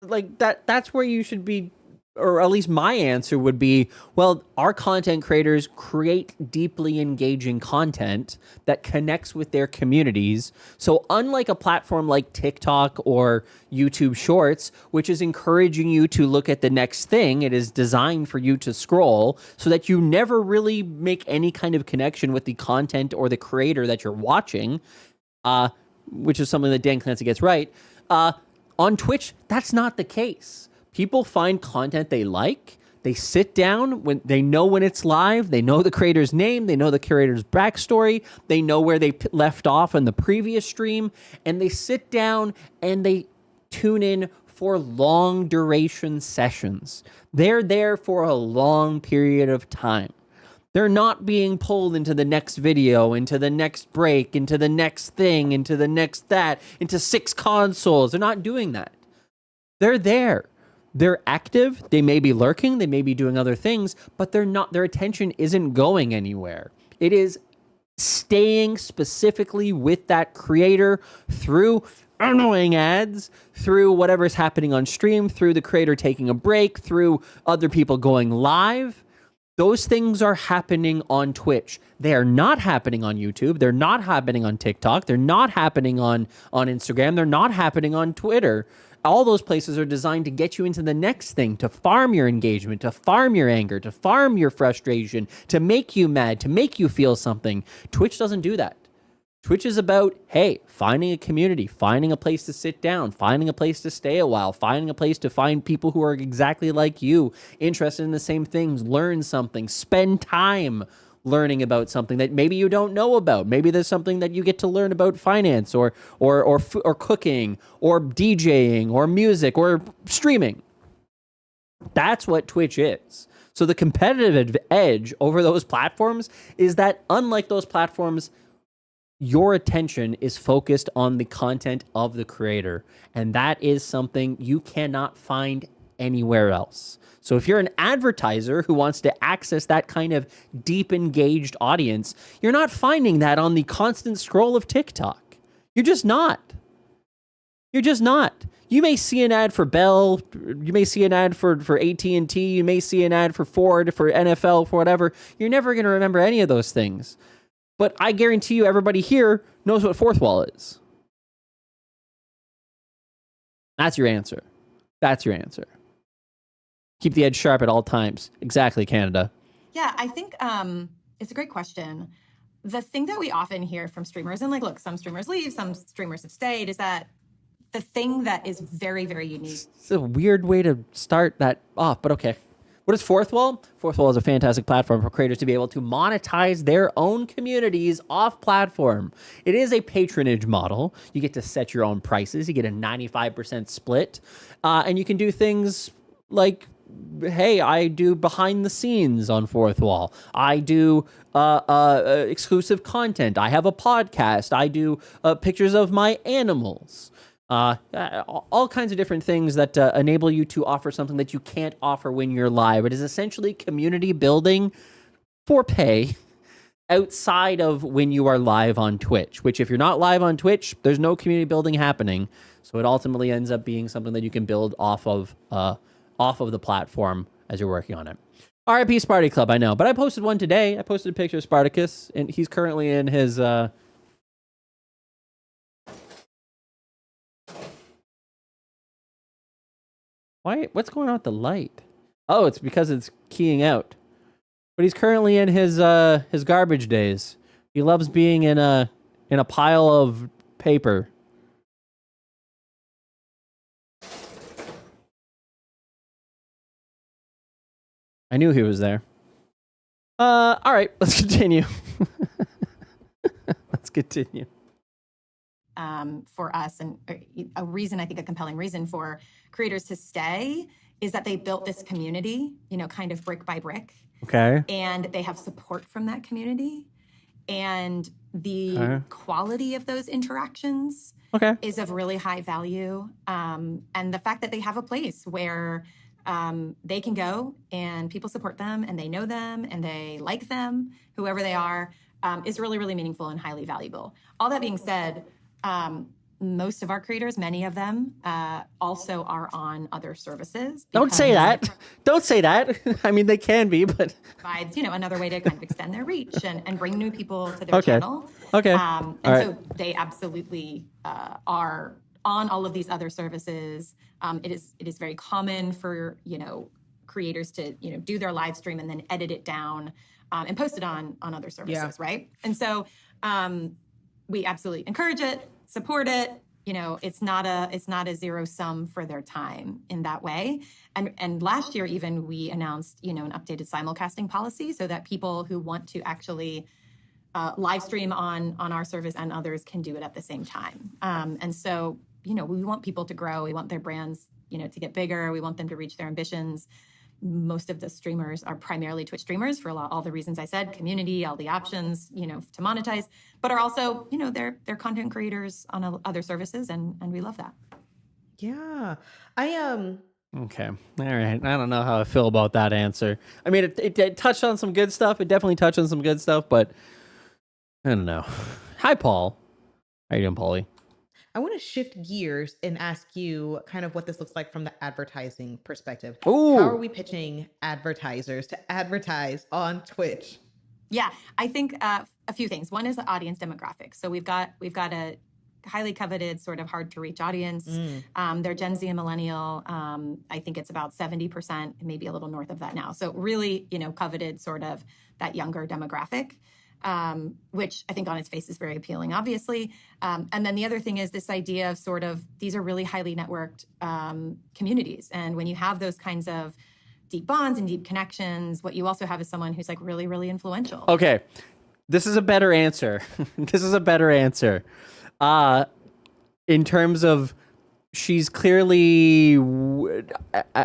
that's where you should be, or at least my answer would be, well, our content creators create deeply engaging content that connects with their communities. So unlike a platform like TikTok or YouTube Shorts, which is encouraging you to look at the next thing, it is designed for you to scroll so that you never really make any kind of connection with the content or the creator that you're watching, which is something that Dan Clancy gets right. On Twitch, that's not the case. People find content they like. They sit down when they know when it's live. They know the creator's name. They know the creator's backstory. They know where they left off in the previous stream. And they sit down and they tune in for long duration sessions. They're there for a long period of time. They're not being pulled into the next video, into the next break, into the next thing, into the next that, into 6 consoles. They're not doing that. They're there. They're active. They may be lurking. They may be doing other things, but they're not. Their attention isn't going anywhere. It is staying specifically with that creator through annoying ads, through whatever's happening on stream, through the creator taking a break, through other people going live. Those things are happening on Twitch. They are not happening on YouTube. They're not happening on TikTok. They're not happening on Instagram. They're not happening on Twitter. All those places are designed to get you into the next thing, to farm your engagement, to farm your anger, to farm your frustration, to make you mad, to make you feel something. Twitch doesn't do that. Twitch is about, hey, finding a community, finding a place to sit down, finding a place to stay a while, finding a place to find people who are exactly like you, interested in the same things, learn something, spend time learning about something that maybe you don't know about. Maybe there's something that you get to learn about finance or cooking or DJing or music or streaming. That's what Twitch is. So the competitive edge over those platforms is that, unlike those platforms, your attention is focused on the content of the creator. And that is something you cannot find anywhere else. So if you're an advertiser who wants to access that kind of deep engaged audience, you're not finding that on the constant scroll of TikTok. You're just not. You're just not. You may see an ad for Bell. You may see an ad for AT&T. You may see an ad for Ford, for NFL, for whatever. You're never going to remember any of those things. But I guarantee you everybody here knows what fourth wall is. That's your answer. That's your answer. Keep the edge sharp at all times. Exactly, Canada. Yeah, I think it's a great question. The thing that we often hear from streamers, and like, look, some streamers leave, some streamers have stayed, is that the thing that is very, very unique. It's a weird way to start that off, but okay. What is Fourth Wall? Fourth Wall is a fantastic platform for creators to be able to monetize their own communities off platform. It is a patronage model. You get to set your own prices. You get a 95% split. And you can do things like, hey, I do behind the scenes on Fourth Wall. I do exclusive content. I have a podcast. I do pictures of my animals. All kinds of different things that enable you to offer something that you can't offer when you're live. It is essentially community building for pay outside of when you are live on Twitch, which if you're not live on Twitch, there's no community building happening. So it ultimately ends up being something that you can build off of the platform as you're working on it. RIP Sparty Club, I know, but I posted one today. I posted a picture of Spartacus, and he's currently in his... What's going on with the light? Oh, it's because it's keying out. But he's currently in his garbage days. He loves being in a pile of paper. I knew he was there. All right, let's continue. Let's continue. For us, and a reason, I think a compelling reason for creators to stay is that they built this community, kind of brick by brick. Okay. And they have support from that community. And the quality of those interactions is of really high value. And the fact that they have a place where they can go and people support them and they know them and they like them, whoever they are, is really, really meaningful and highly valuable. All that being said, most of our creators, many of them, also are on other services. Don't say that. Don't say that. I mean, they can be, but provides, another way to kind of extend their reach and bring new people to their channel. Okay. So they absolutely are on all of these other services. It is very common for creators to do their live stream and then edit it down and post it on other services, right? And so we absolutely encourage it, support it. It's not a zero sum for their time in that way. And last year even we announced an updated simulcasting policy so that people who want to actually live stream on our service and others can do it at the same time. And so we want people to grow. We want their brands to get bigger. We want them to reach their ambitions. most of the streamers are primarily Twitch streamers for all the reasons I said, community, all the options, to monetize, but are also, they're content creators on other services, and we love that. Yeah. Okay. All right. I don't know how I feel about that answer. I mean, it touched on some good stuff. It definitely touched on some good stuff, but I don't know. Hi, Paul. How you doing, Paulie? I want to shift gears and ask you kind of what this looks like from the advertising perspective. Ooh. How are we pitching advertisers to advertise on Twitch? Yeah, I think a few things. One is the audience demographic. So we've got a highly coveted, sort of hard to reach audience. They're Gen Z and millennial. I think it's about 70%, maybe a little north of that now. So really, coveted sort of that younger demographic, which I think on its face is very appealing, obviously. And then the other thing is this idea of sort of, these are really highly networked communities. And when you have those kinds of deep bonds and deep connections, what you also have is someone who's like really, really influential. Okay. This is a better answer. This is a better answer. In terms of, she's clearly,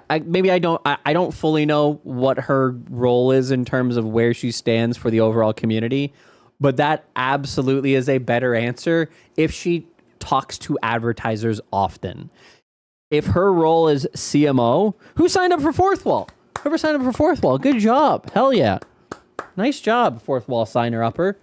I don't fully know what her role is in terms of where she stands for the overall community, but that absolutely is a better answer if she talks to advertisers often. If her role is CMO, who signed up for Fourth Wall? Whoever signed up for Fourth Wall, good job. Hell yeah. Nice job, Fourth Wall signer upper.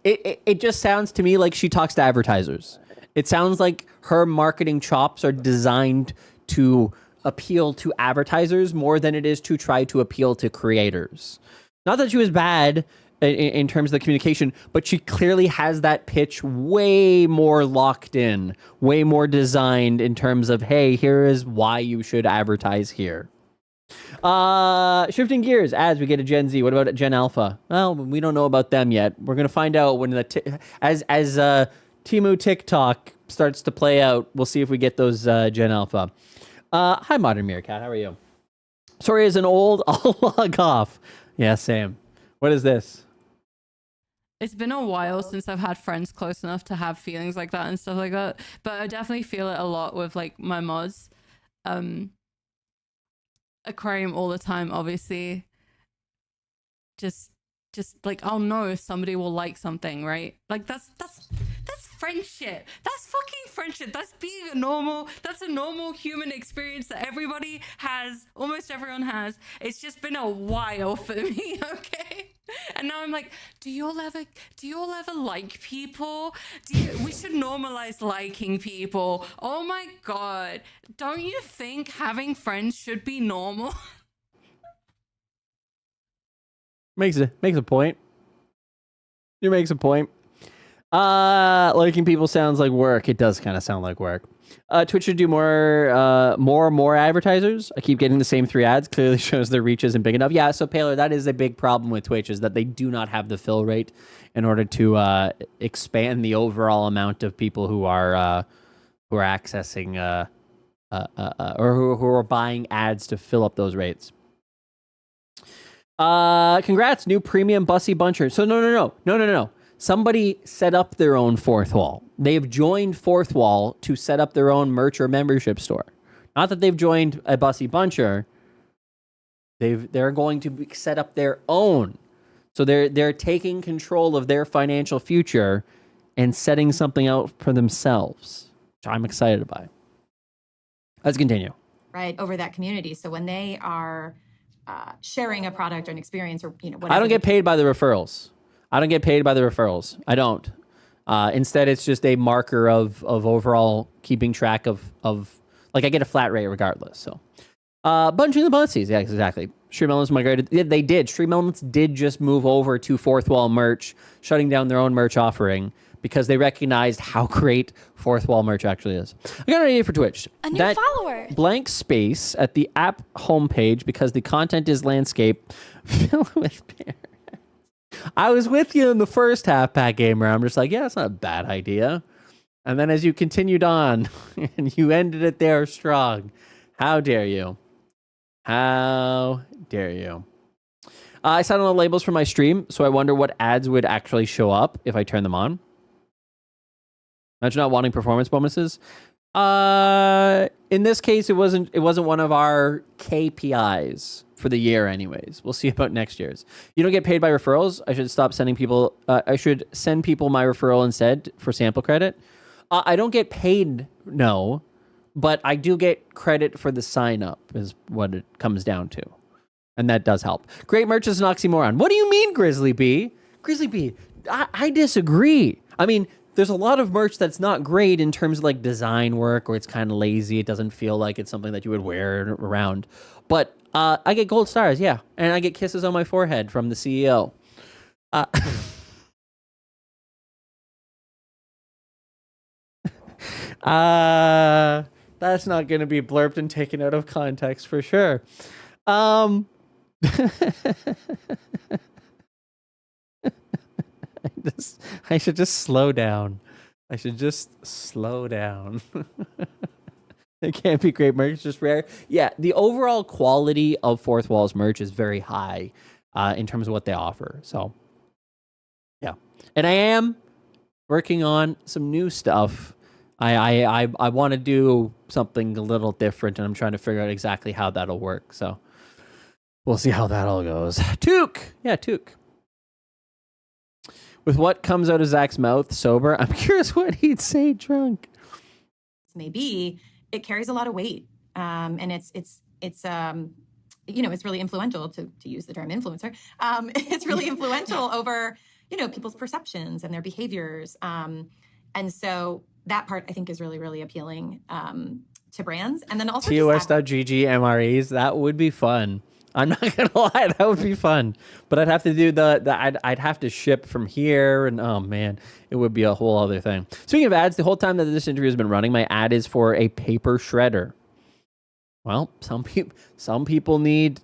It just sounds to me like she talks to advertisers. It sounds like her marketing chops are designed to appeal to advertisers more than it is to try to appeal to creators. Not that she was bad in terms of the communication, but she clearly has that pitch way more locked in, way more designed in terms of, hey, here is why you should advertise here. Shifting gears as we get to Gen Z. What about Gen Alpha? Well, we don't know about them yet. We're gonna find out when as Temu TikTok starts to play out. We'll see if we get those Gen Alpha. Hi, Modern Meerkat. How are you? Sorry, as an old, I'll log off. Yeah, same. What is this? It's been a while since I've had friends close enough to have feelings like that and stuff like that, but I definitely feel it a lot with like my mods. Aquarium all the time, obviously. Just like, I'll know if somebody will like something, right? Like that's friendship. That's fucking friendship. That's being a normal human experience that everybody has, almost everyone has. It's just been a while for me, okay? And now I'm like, do you all ever like people? We should normalize liking people. Oh my god. Don't you think having friends should be normal? Makes a point. You makes a point. Liking people sounds like work. It does kind of sound like work. Twitch should do more advertisers. I keep getting the same 3 ads. Clearly shows their reach isn't big enough. Yeah, so Paler, that is a big problem with Twitch, is that they do not have the fill rate in order to expand the overall amount of people who are accessing or who are buying ads to fill up those rates. Congrats, new premium Bussey Buncher. So no. Somebody set up their own Fourth Wall. They've joined Fourth Wall to set up their own merch or membership store. Not that they've joined a Bussey Buncher. They're going to set up their own. So they're taking control of their financial future and setting something out for themselves, which I'm excited about. Let's continue. Right, over that community. So when they are sharing a product or an experience or whatever. I don't get paid by the referrals. I don't. Instead, it's just a marker of overall keeping track of like I get a flat rate regardless. So, bunching the Bussies. Yeah, exactly. Stream Elements migrated. Yeah, they did. Stream Elements did just move over to Fourth Wall merch, shutting down their own merch offering because they recognized how great Fourth Wall merch actually is. I got an idea for Twitch. A new follower. Blank space at the app homepage because the content is landscape filled with parents. I was with you in the first half pack gamer. I'm just like, yeah, it's not a bad idea. And then as you continued on and you ended it there strong, how dare you? How dare you? I set on the labels for my stream, so I wonder what ads would actually show up if I turn them on. Imagine not wanting performance bonuses. in this case, it wasn't one of our KPIs for the year anyways. We'll see about next year's. You don't get paid by referrals. I should stop sending people. I should send people my referral instead for sample credit. I don't get paid, no, but I do get credit for the sign up is what it comes down to. And that does help. Great merch is an oxymoron. What do you mean, Grizzly B? Grizzly B, I disagree. I mean, there's a lot of merch that's not great in terms of like design work, or it's kind of lazy. It doesn't feel like it's something that you would wear around. But I get gold stars, yeah. And I get kisses on my forehead from the CEO. That's not going to be blurped and taken out of context for sure. I should just slow down. I should just slow down. It can't be great merch, it's just rare. Yeah, the overall quality of Fourth Wall's merch is very high in terms of what they offer. So, yeah. And I am working on some new stuff. I want to do something a little different, and I'm trying to figure out exactly how that'll work. So, we'll see how that all goes. Took! Yeah, Took. With what comes out of Zach's mouth sober, I'm curious what he'd say drunk. Maybe it carries a lot of weight, and it's really influential to use the term influencer. It's really influential over people's perceptions and their behaviors, and so that part I think is really, really appealing to brands. And then also TOS.GG MREs, that would be fun. I'm not gonna lie, that would be fun. But I'd have to do I'd have to ship from here, and oh man, it would be a whole other thing. Speaking of ads, the whole time that this interview has been running, my ad is for a paper shredder. Well, some people need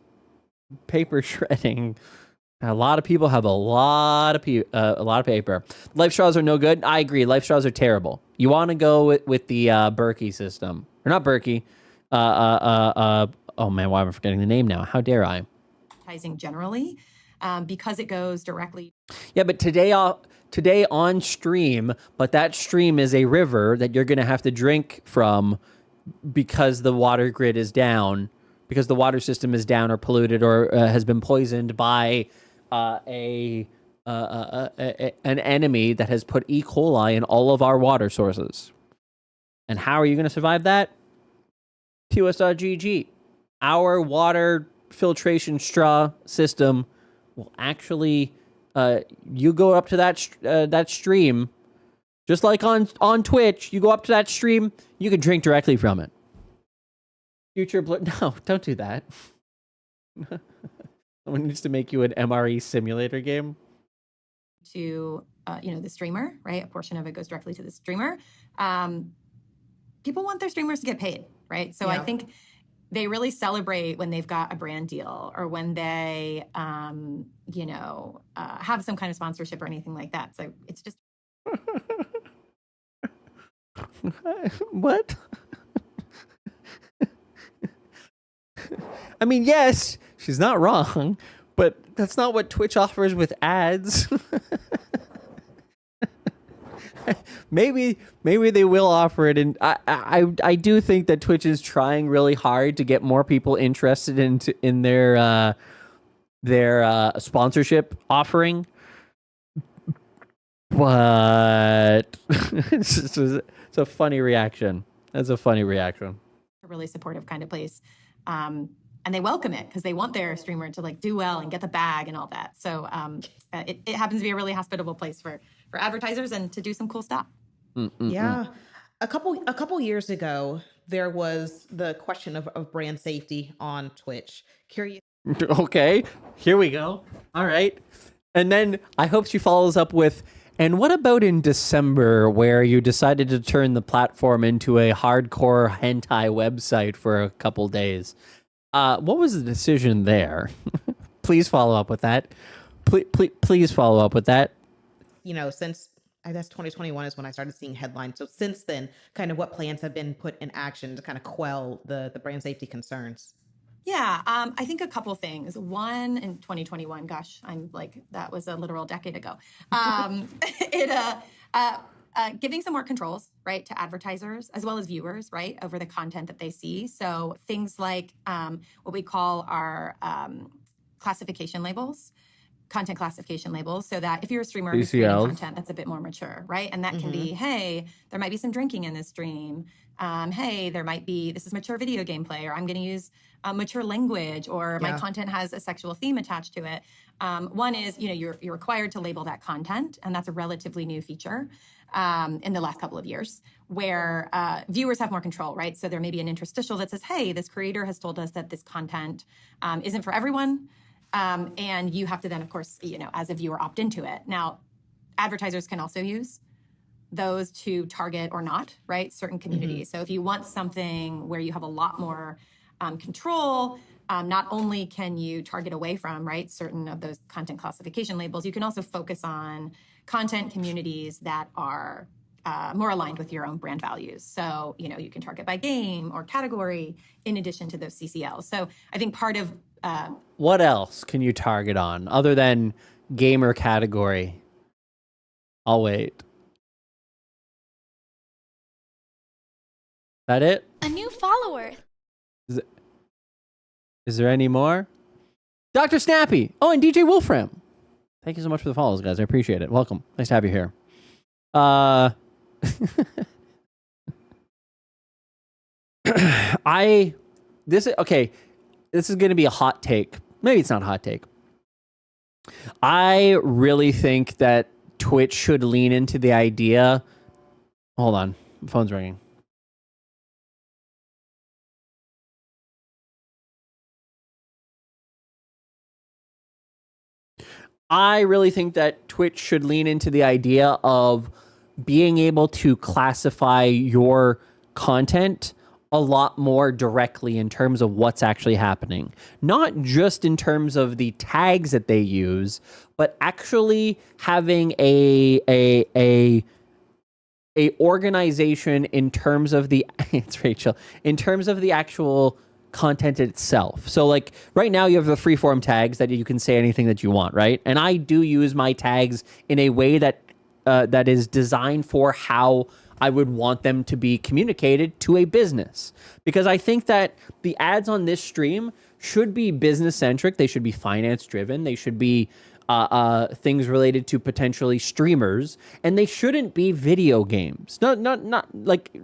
paper shredding. A lot of people have a lot of paper. Life straws are no good. I agree. Life straws are terrible. You want to go with the Berkey system, or not Berkey? Oh man, why am I forgetting the name now? How dare I? Advertising generally, because it goes directly. Yeah, but today on stream, but that stream is a river that you're going to have to drink from because the water grid is down, because the water system is down or polluted or has been poisoned by an enemy that has put E. coli in all of our water sources. And how are you going to survive that? TOS.GG. Our water filtration straw system will actually, you go up to that stream, just like on Twitch, you go up to that stream, you can drink directly from it. No, don't do that. Someone needs to make you an MRE simulator game. To, the streamer, right? A portion of it goes directly to the streamer. People want their streamers to get paid, right? So yeah. I think they really celebrate when they've got a brand deal or when they, have some kind of sponsorship or anything like that. So it's just. What? I mean, yes, she's not wrong, but that's not what Twitch offers with ads. Maybe they will offer it, and I do think that Twitch is trying really hard to get more people interested in their sponsorship offering. But it's a funny reaction. That's a funny reaction. A really supportive kind of place. And they welcome it because they want their streamer to do well and get the bag and all that. So it happens to be a really hospitable place for advertisers and to do some cool stuff. Yeah. A couple years ago, there was the question of brand safety on Twitch. Curious. Okay, here we go. All right. And then I hope she follows up with, and what about in December where you decided to turn the platform into a hardcore hentai website for a couple days? What was the decision there? Please follow up with that. Please follow up with that. Since I guess 2021 is when I started seeing headlines. So since then, kind of what plans have been put in action to kind of quell the brand safety concerns? Yeah, I think a couple things. One, in 2021, gosh, that was a literal decade ago. giving some more controls, right, to advertisers as well as viewers, right, over the content that they see. So things like what we call our classification labels, content classification labels, so that if you're a streamer who's creating CCLs. content that's a bit more mature, right, and that can be, hey, there might be some drinking in this stream. Hey, there might be, this is mature video gameplay, or I'm going to use mature language, or my content has a sexual theme attached to it. One is, you're required to label that content, and that's a relatively new feature in the last couple of years, where viewers have more control, right? So there may be an interstitial that says, hey, this creator has told us that this content isn't for everyone. And you have to then, of course, as a viewer, opt into it. Now, advertisers can also use those to target or not, right, certain communities. So if you want something where you have a lot more control, not only can you target away from, right, certain of those content classification labels, you can also focus on content communities that are more aligned with your own brand values. So, you can target by game or category in addition to those CCLs. So I think part of... what else can you target on other than gamer category? I'll wait. That it? A new follower. Is there any more? Dr. Snappy. Oh, and DJ Wolfram. Thank you so much for the follows, guys. I appreciate it. Welcome. Nice to have you here. This is going to be a hot take. Maybe it's not a hot take. I really think that Twitch should lean into the idea. Hold on. My phone's ringing. I really think that Twitch should lean into the idea of being able to classify your content a lot more directly in terms of what's actually happening. Not just in terms of the tags that they use, but actually having a organization in terms of the it's Rachel, in terms of the actual content itself. So like right now you have the freeform tags that you can say anything that you want, right? And I do use my tags in a way that that is designed for how I would want them to be communicated to a business. Because I think that the ads on this stream should be business centric. They should be finance driven. They should be things related to potentially streamers, and they shouldn't be video games. Not like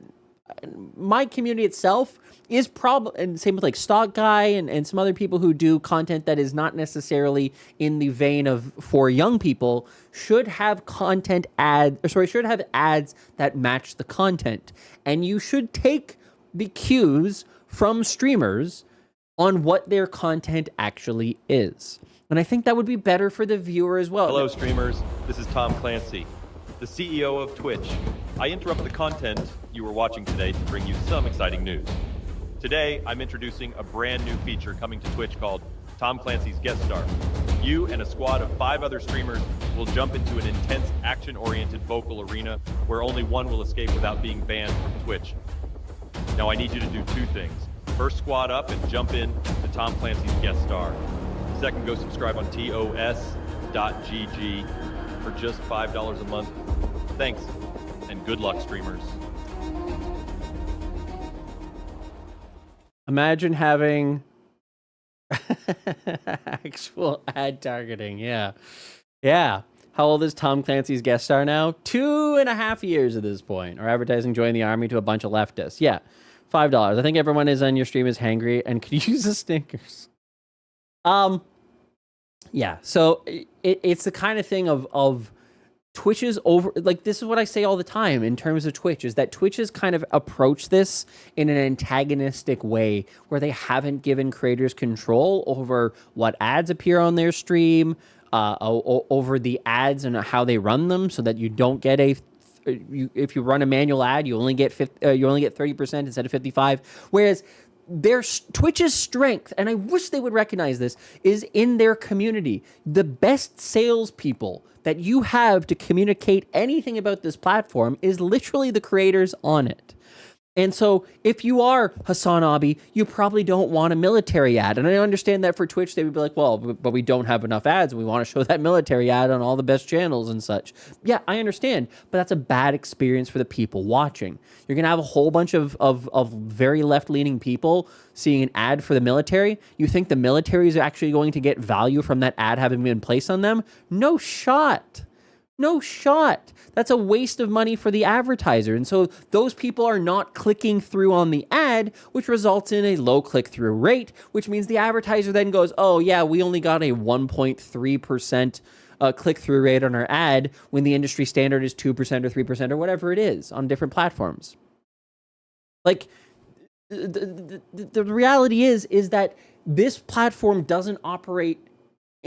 my community itself is probably, and same with like Stock Guy and some other people who do content that is not necessarily in the vein of for young people, should have should have ads that match the content. And you should take the cues from streamers on what their content actually is. And I think that would be better for the viewer as well. Hello, streamers. This is Tom Clancy, the CEO of Twitch. I interrupt the content you were watching today to bring you some exciting news. Today, I'm introducing a brand new feature coming to Twitch called Tom Clancy's Guest Star. You and a squad of 5 other streamers will jump into an intense action-oriented vocal arena where only one will escape without being banned from Twitch. Now I need you to do 2 things. First, squad up and jump in to Tom Clancy's Guest Star. Second, go subscribe on tos.gg for just $5 a month. Thanks, and good luck, streamers. Imagine having actual ad targeting. Yeah. How old is Tom Clancy's Guest Star now? 2.5 years at this point. Or advertising join the army to a bunch of leftists. Yeah. $5. I think everyone is on your stream is hangry and could use the stinkers. Yeah. So it's the kind of thing of Twitch's over, like, this is what I say all the time in terms of Twitch, is that Twitch has kind of approached this in an antagonistic way where they haven't given creators control over what ads appear on their stream, over the ads and how they run them, so that you don't get if you run a manual ad, you only get 30% instead of 55%. Whereas Twitch's strength, and I wish they would recognize this, is in their community. The best salespeople that you have to communicate anything about this platform is literally the creators on it. And so if you are Hassan Abi, you probably don't want a military ad. And I understand that for Twitch, they would be like, well, but we don't have enough ads. We want to show that military ad on all the best channels and such. Yeah, I understand. But that's a bad experience for the people watching. You're going to have a whole bunch of very left-leaning people seeing an ad for the military. You think the military is actually going to get value from that ad having been placed on them? No shot. No shot. That's a waste of money for the advertiser. And so those people are not clicking through on the ad, which results in a low click-through rate, which means the advertiser then goes, oh yeah, we only got a 1.3% click-through rate on our ad when the industry standard is 2% or 3% or whatever it is on different platforms. Like, the reality is that this platform doesn't operate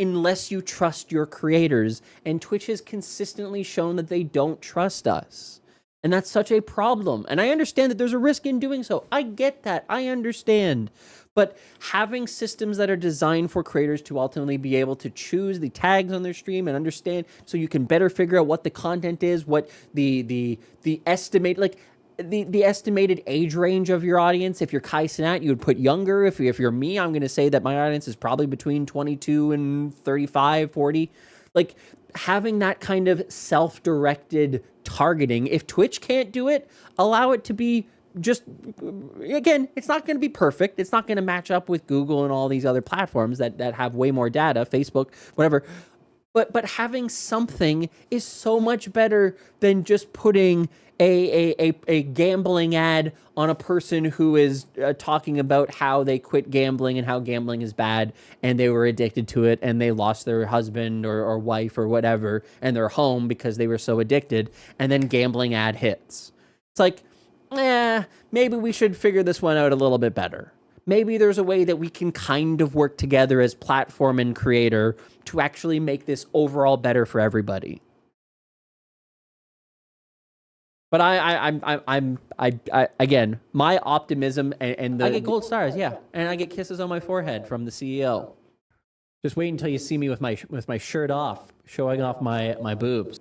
unless you trust your creators, and Twitch has consistently shown that they don't trust us. And that's such a problem. And I understand that there's a risk in doing so. I get that. I understand. But having systems that are designed for creators to ultimately be able to choose the tags on their stream and understand, so you can better figure out what the content is, what the estimate, like, the estimated age range of your audience. If you're Kai Cenat, you would put younger. If you're me, I'm going to say that my audience is probably between 22 and 35, 40. Like, having that kind of self-directed targeting, if Twitch can't do it, allow it to be just, again, it's not going to be perfect. It's not going to match up with Google and all these other platforms that have way more data, Facebook, whatever. But having something is so much better than just putting a gambling ad on a person who is talking about how they quit gambling and how gambling is bad and they were addicted to it and they lost their husband or wife or whatever and their home because they were so addicted, and then gambling ad hits. It's like, maybe we should figure this one out a little bit better. Maybe there's a way that we can kind of work together as platform and creator to actually make this overall better for everybody. But I'm again, my optimism and I get gold stars, yeah, and I get kisses on my forehead from the CEO. Just wait until you see me with my shirt off, showing off my boobs.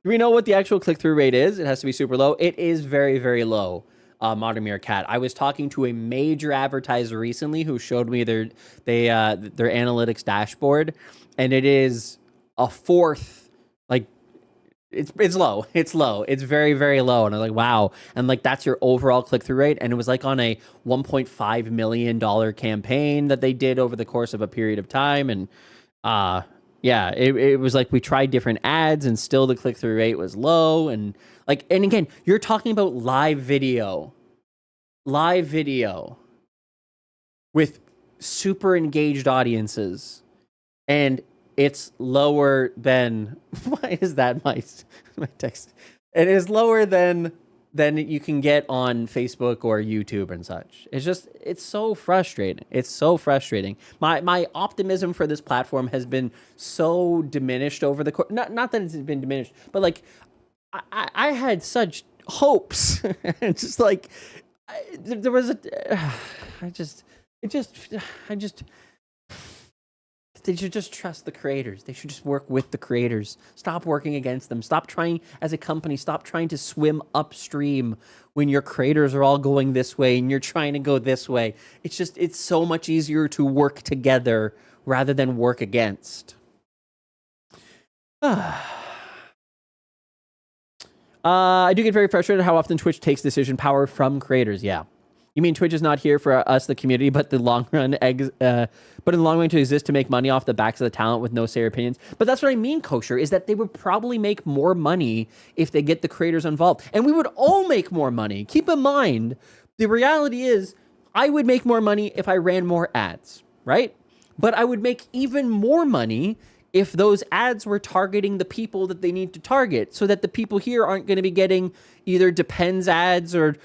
Do we know what the actual click-through rate is? It has to be super low. It is very, very low. Modern Mirror Cat. I was talking to a major advertiser recently who showed me their analytics dashboard, and it is a fourth. Like, it's low. It's low. It's very, very low. And I'm like, wow. And like, that's your overall click-through rate. And it was like on a $1.5 million campaign that they did over the course of a period of time. And yeah, it was like we tried different ads and still the click-through rate was low. And like, and again, you're talking about live video with super engaged audiences, and it's lower than, why is that my text? It is lower than you can get on Facebook or YouTube and such. It's so frustrating. It's so frustrating. My optimism for this platform has been so diminished over the course. Not that it's been diminished, but like I had such hopes. It's just like there was they should just trust the creators. They should just work with the creators. Stop working against them. Stop trying, as a company, stop trying to swim upstream when your creators are all going this way and you're trying to go this way. It's so much easier to work together rather than work against. I do get very frustrated how often Twitch takes decision power from creators. Yeah. You mean Twitch is not here for us, the community, but in the long run to exist to make money off the backs of the talent with no say or opinions? But that's what I mean, Kosher, is that they would probably make more money if they get the creators involved. And we would all make more money. Keep in mind, the reality is I would make more money if I ran more ads, right? But I would make even more money if those ads were targeting the people that they need to target, so that the people here aren't going to be getting either Depends ads or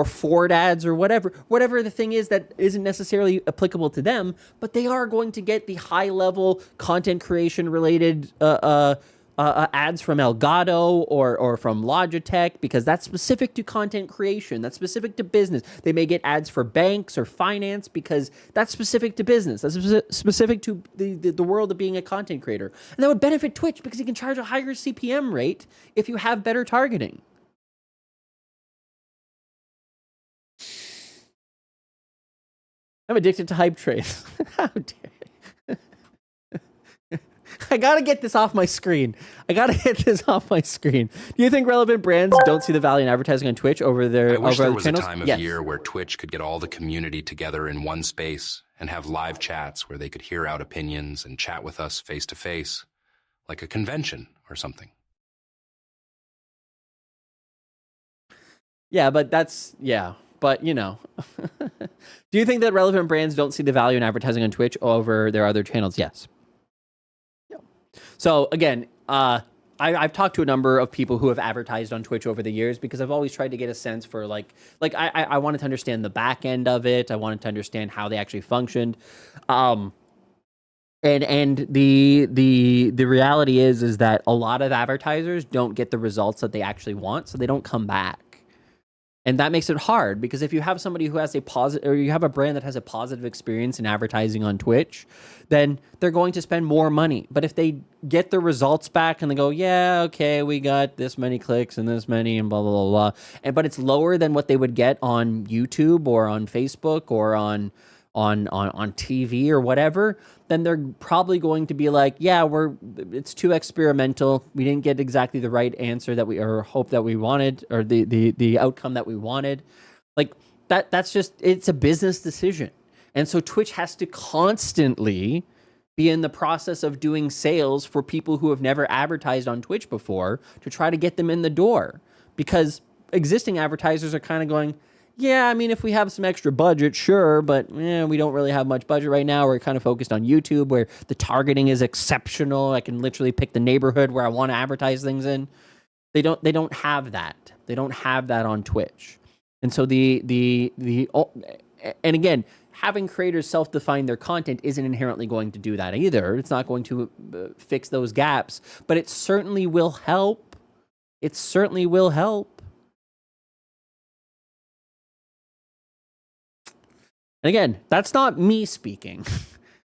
Ford ads or whatever the thing is that isn't necessarily applicable to them, but they are going to get the high level content creation related ads from Elgato or from Logitech, because that's specific to content creation. That's specific to business. They may get ads for banks or finance because that's specific to business. That's specific to the world of being a content creator. And that would benefit Twitch because you can charge a higher CPM rate if you have better targeting. I'm addicted to hype trains. How dare you? I gotta get this off my screen. Do you think relevant brands don't see the value in advertising on Twitch over their I wish over there other was channels? a time of year where Twitch could get all the community together in one space and have live chats where they could hear out opinions and chat with us face to face, like a convention or something. Yeah, but you know. Do you think that relevant brands don't see the value in advertising on Twitch over their other channels? Yes. So again, I've talked to a number of people who have advertised on Twitch over the years because I've always tried to get a sense for I wanted to understand the back end of it. I wanted to understand how they actually functioned. And the reality is that a lot of advertisers don't get the results that they actually want, so they don't come back. And that makes it hard because if you have somebody who has a positive, or you have a brand that has a positive experience in advertising on Twitch, then they're going to spend more money. But if they get the results back and they go, yeah, okay, we got this many clicks and this many and blah, blah, blah, blah. But it's lower than what they would get on YouTube or on Facebook or on TV or whatever, then they're probably going to be like, yeah, it's too experimental. We didn't get exactly the right answer that or hope that we wanted, or the outcome that we wanted. Like that's just, it's a business decision. And so Twitch has to constantly be in the process of doing sales for people who have never advertised on Twitch before to try to get them in the door, because existing advertisers are kind of going, yeah, I mean, if we have some extra budget, sure, but we don't really have much budget right now. We're kind of focused on YouTube, where the targeting is exceptional. I can literally pick the neighborhood where I want to advertise things in. They don't have that. They don't have that on Twitch. And so and again, having creators self-define their content isn't inherently going to do that either. It's not going to fix those gaps, but it certainly will help. It certainly will help. And again, that's not me speaking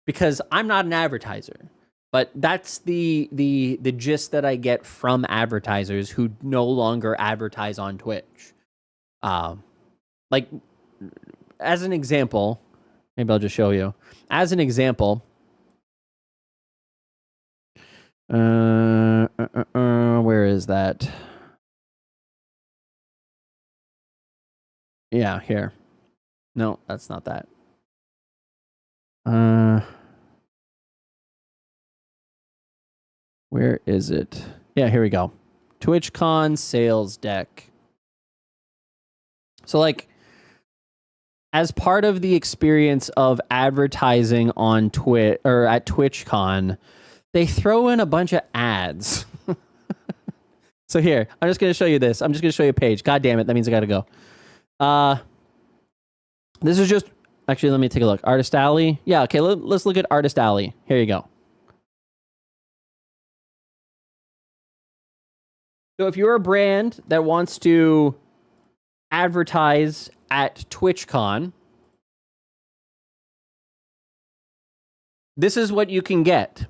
because I'm not an advertiser, but that's the gist that I get from advertisers who no longer advertise on Twitch. Like, as an example, maybe I'll just show you. As an example, where is that? Yeah, here. No, that's not that. Where is it? Yeah, here we go. TwitchCon sales deck. So like, as part of the experience of advertising on Twitch or at TwitchCon, they throw in a bunch of ads. So here, I'm just going to show you this. I'm just going to show you a page. God damn it, that means I got to go. This is just, actually, let me take a look. Artist Alley. Yeah, okay, let's look at Artist Alley. Here you go. So if you're a brand that wants to advertise at TwitchCon, this is what you can get.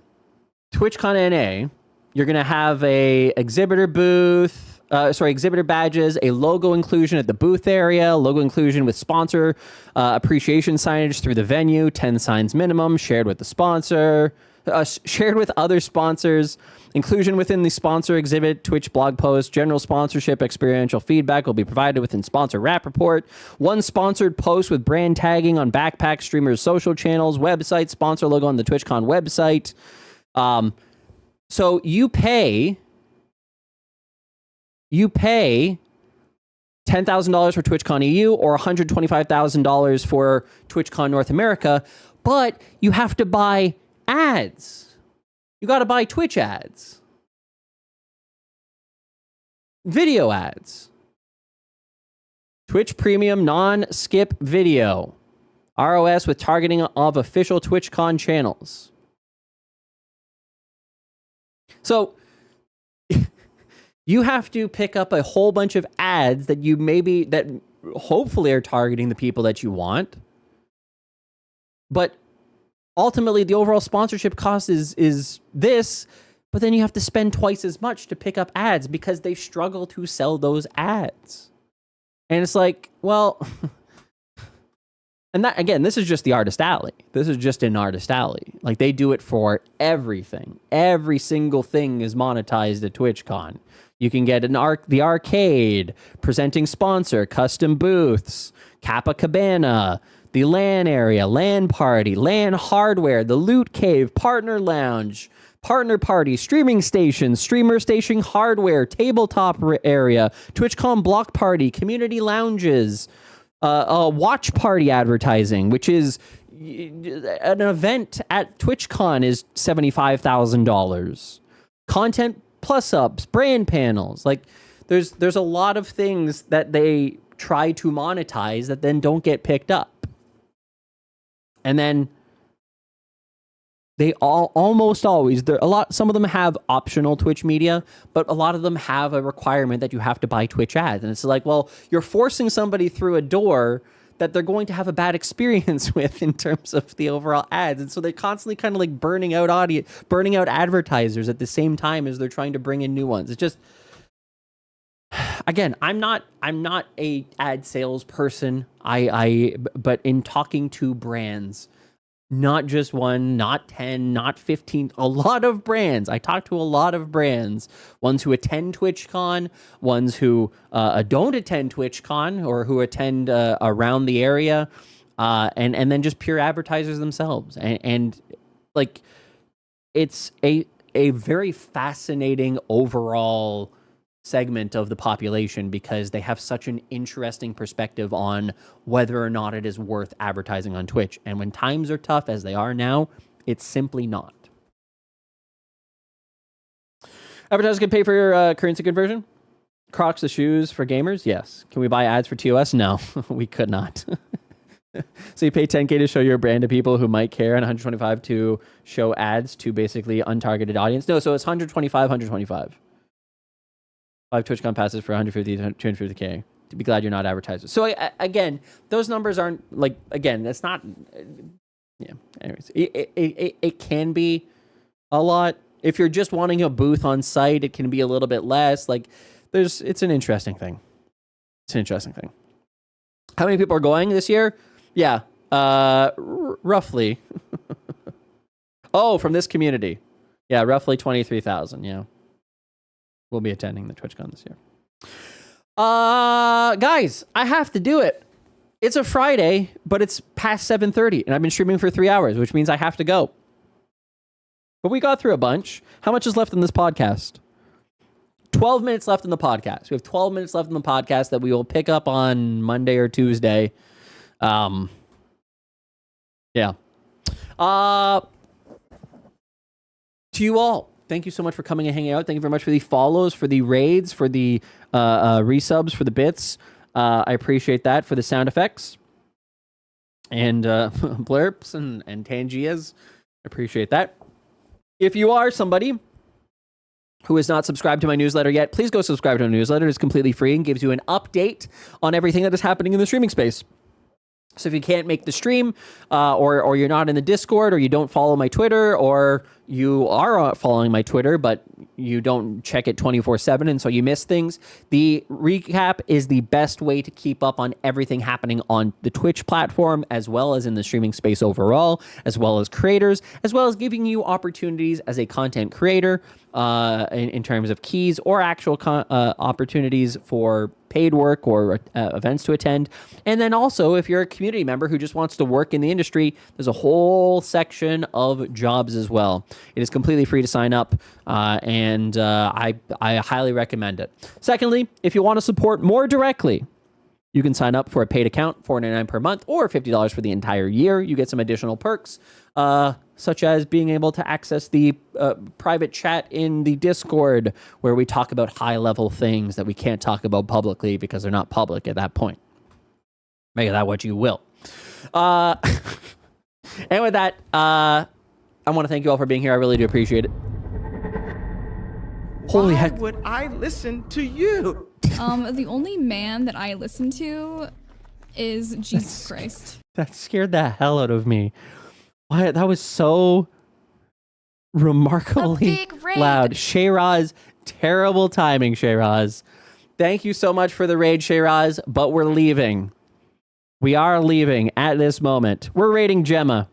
TwitchCon NA, you're going to have a exhibitor booth, exhibitor badges, a logo inclusion at the booth area, logo inclusion with sponsor, appreciation signage through the venue, 10 signs minimum, shared with the sponsor, shared with other sponsors, inclusion within the sponsor exhibit, Twitch blog post, general sponsorship, experiential feedback will be provided within sponsor wrap report, one sponsored post with brand tagging on backpack streamers' social channels, website, sponsor logo on the TwitchCon website. So you pay $10,000 for TwitchCon EU or $125,000 for TwitchCon North America, but you have to buy ads. You got to buy Twitch ads, video ads, Twitch Premium non-skip video, ROS with targeting of official TwitchCon channels. So you have to pick up a whole bunch of ads that hopefully are targeting the people that you want. But ultimately, the overall sponsorship cost is this, but then you have to spend twice as much to pick up ads because they struggle to sell those ads. And it's like, well, and that, again, this is just the Artist Alley. This is just an Artist Alley. Like, they do it for everything. Every single thing is monetized at TwitchCon. You can get the arcade, presenting sponsor, custom booths, Kappa Cabana, the LAN area, LAN party, LAN hardware, the loot cave, partner lounge, partner party, streaming station, streamer station hardware, tabletop area, TwitchCon block party, community lounges, watch party advertising, which is an event at TwitchCon is $75,000. Content plus ups, brand panels. Like there's a lot of things that they try to monetize that then don't get picked up. And then they almost always, some of them have optional Twitch media, but a lot of them have a requirement that you have to buy Twitch ads. And it's like, well, you're forcing somebody through a door that they're going to have a bad experience with in terms of the overall ads. And so they're constantly kind of like burning out advertisers at the same time as they're trying to bring in new ones. It's just, again, I'm not a ad sales person. But in talking to brands, not just one, not 10, not 15, a lot of brands. I talk to a lot of brands, ones who attend TwitchCon, ones who don't attend TwitchCon or who attend around the area, and then just pure advertisers themselves. And like, it's a very fascinating overall segment of the population because they have such an interesting perspective on whether or not it is worth advertising on Twitch. And when times are tough as they are now, it's simply not. Advertisers can pay for your currency conversion. Crocs, the shoes for gamers? Yes. Can we buy ads for TOS? No, we could not. So you pay $10K to show your brand to people who might care and $125 to show ads to basically untargeted audience? No, so it's $125. 5 TwitchCon passes for $150 to $250K. To be glad you're not advertisers. So again, those numbers aren't like, again, that's not, yeah. Anyways, it can be a lot. If you're just wanting a booth on site, it can be a little bit less. Like it's an interesting thing. It's an interesting thing. How many people are going this year? Yeah. Roughly. Oh, from this community. Yeah. Roughly 23,000. Yeah. We'll be attending the TwitchCon this year. Guys, I have to do it. It's a Friday, but it's past 7:30, and I've been streaming for 3 hours, which means I have to go. But we got through a bunch. How much is left in this podcast? 12 minutes left in the podcast. We have 12 minutes left in the podcast that we will pick up on Monday or Tuesday. Yeah. To you all, thank you so much for coming and hanging out. Thank you very much for the follows, for the raids, for the resubs, for the bits. I appreciate that. For the sound effects and blurps and Tangias. I appreciate that. If you are somebody who is not subscribed to my newsletter yet, please go subscribe to my newsletter. It's completely free and gives you an update on everything that is happening in the streaming space. So if you can't make the stream, or you're not in the Discord, or you don't follow my Twitter, or you are following my Twitter, but you don't check it 24/7, and so you miss things, the recap is the best way to keep up on everything happening on the Twitch platform, as well as in the streaming space overall, as well as creators, as well as giving you opportunities as a content creator in terms of keys or actual opportunities for paid work or events to attend. And then also, if you're a community member who just wants to work in the industry, there's a whole section of jobs as well. It is completely free to sign up, and I highly recommend it. Secondly, if you want to support more directly, you can sign up for a paid account, $4.99 per month, or $50 for the entire year. You get some additional perks, such as being able to access the private chat in the Discord, where we talk about high-level things that we can't talk about publicly because they're not public at that point. Make of that what you will. And with that, I want to thank you all for being here. I really do appreciate it. Holy Why heck. would I listen to you? The only man that I listen to is Jesus Christ. That scared the hell out of me. Why? That was so remarkably loud. Shayraz, terrible timing, Shayraz. Thank you so much for the raid, Shayraz, but we're leaving. We are leaving at this moment. We're raiding Gemma.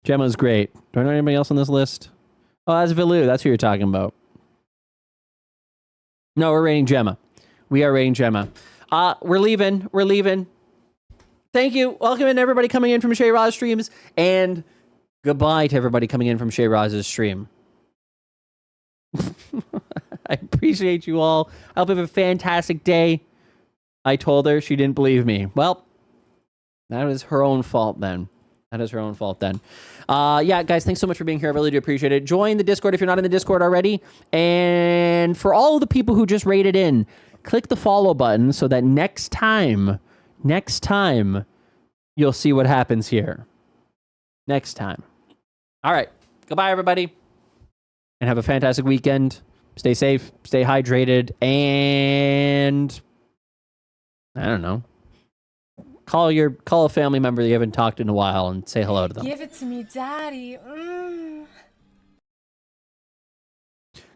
Gemma's great. Do I know anybody else on this list? Oh, that's Vilu. That's who you're talking about. No, we're raiding Gemma. We are raiding Gemma. We're leaving. We're leaving. Thank you. Welcome in everybody coming in from Shayraz streams, and goodbye to everybody coming in from Shayraz's stream. I appreciate you all. I hope you have a fantastic day. I told her, she didn't believe me. Well, that was her own fault then. That is her own fault then. Yeah, guys, thanks so much for being here. I really do appreciate it. Join the Discord if you're not in the Discord already. And for all the people who just raided in, click the follow button so that next time, you'll see what happens here. Next time. All right. Goodbye, everybody. And have a fantastic weekend. Stay safe, stay hydrated, and I don't know. Call a family member that you haven't talked to in a while and say hello to them. Give it to me, Daddy.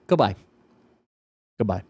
Goodbye. Goodbye.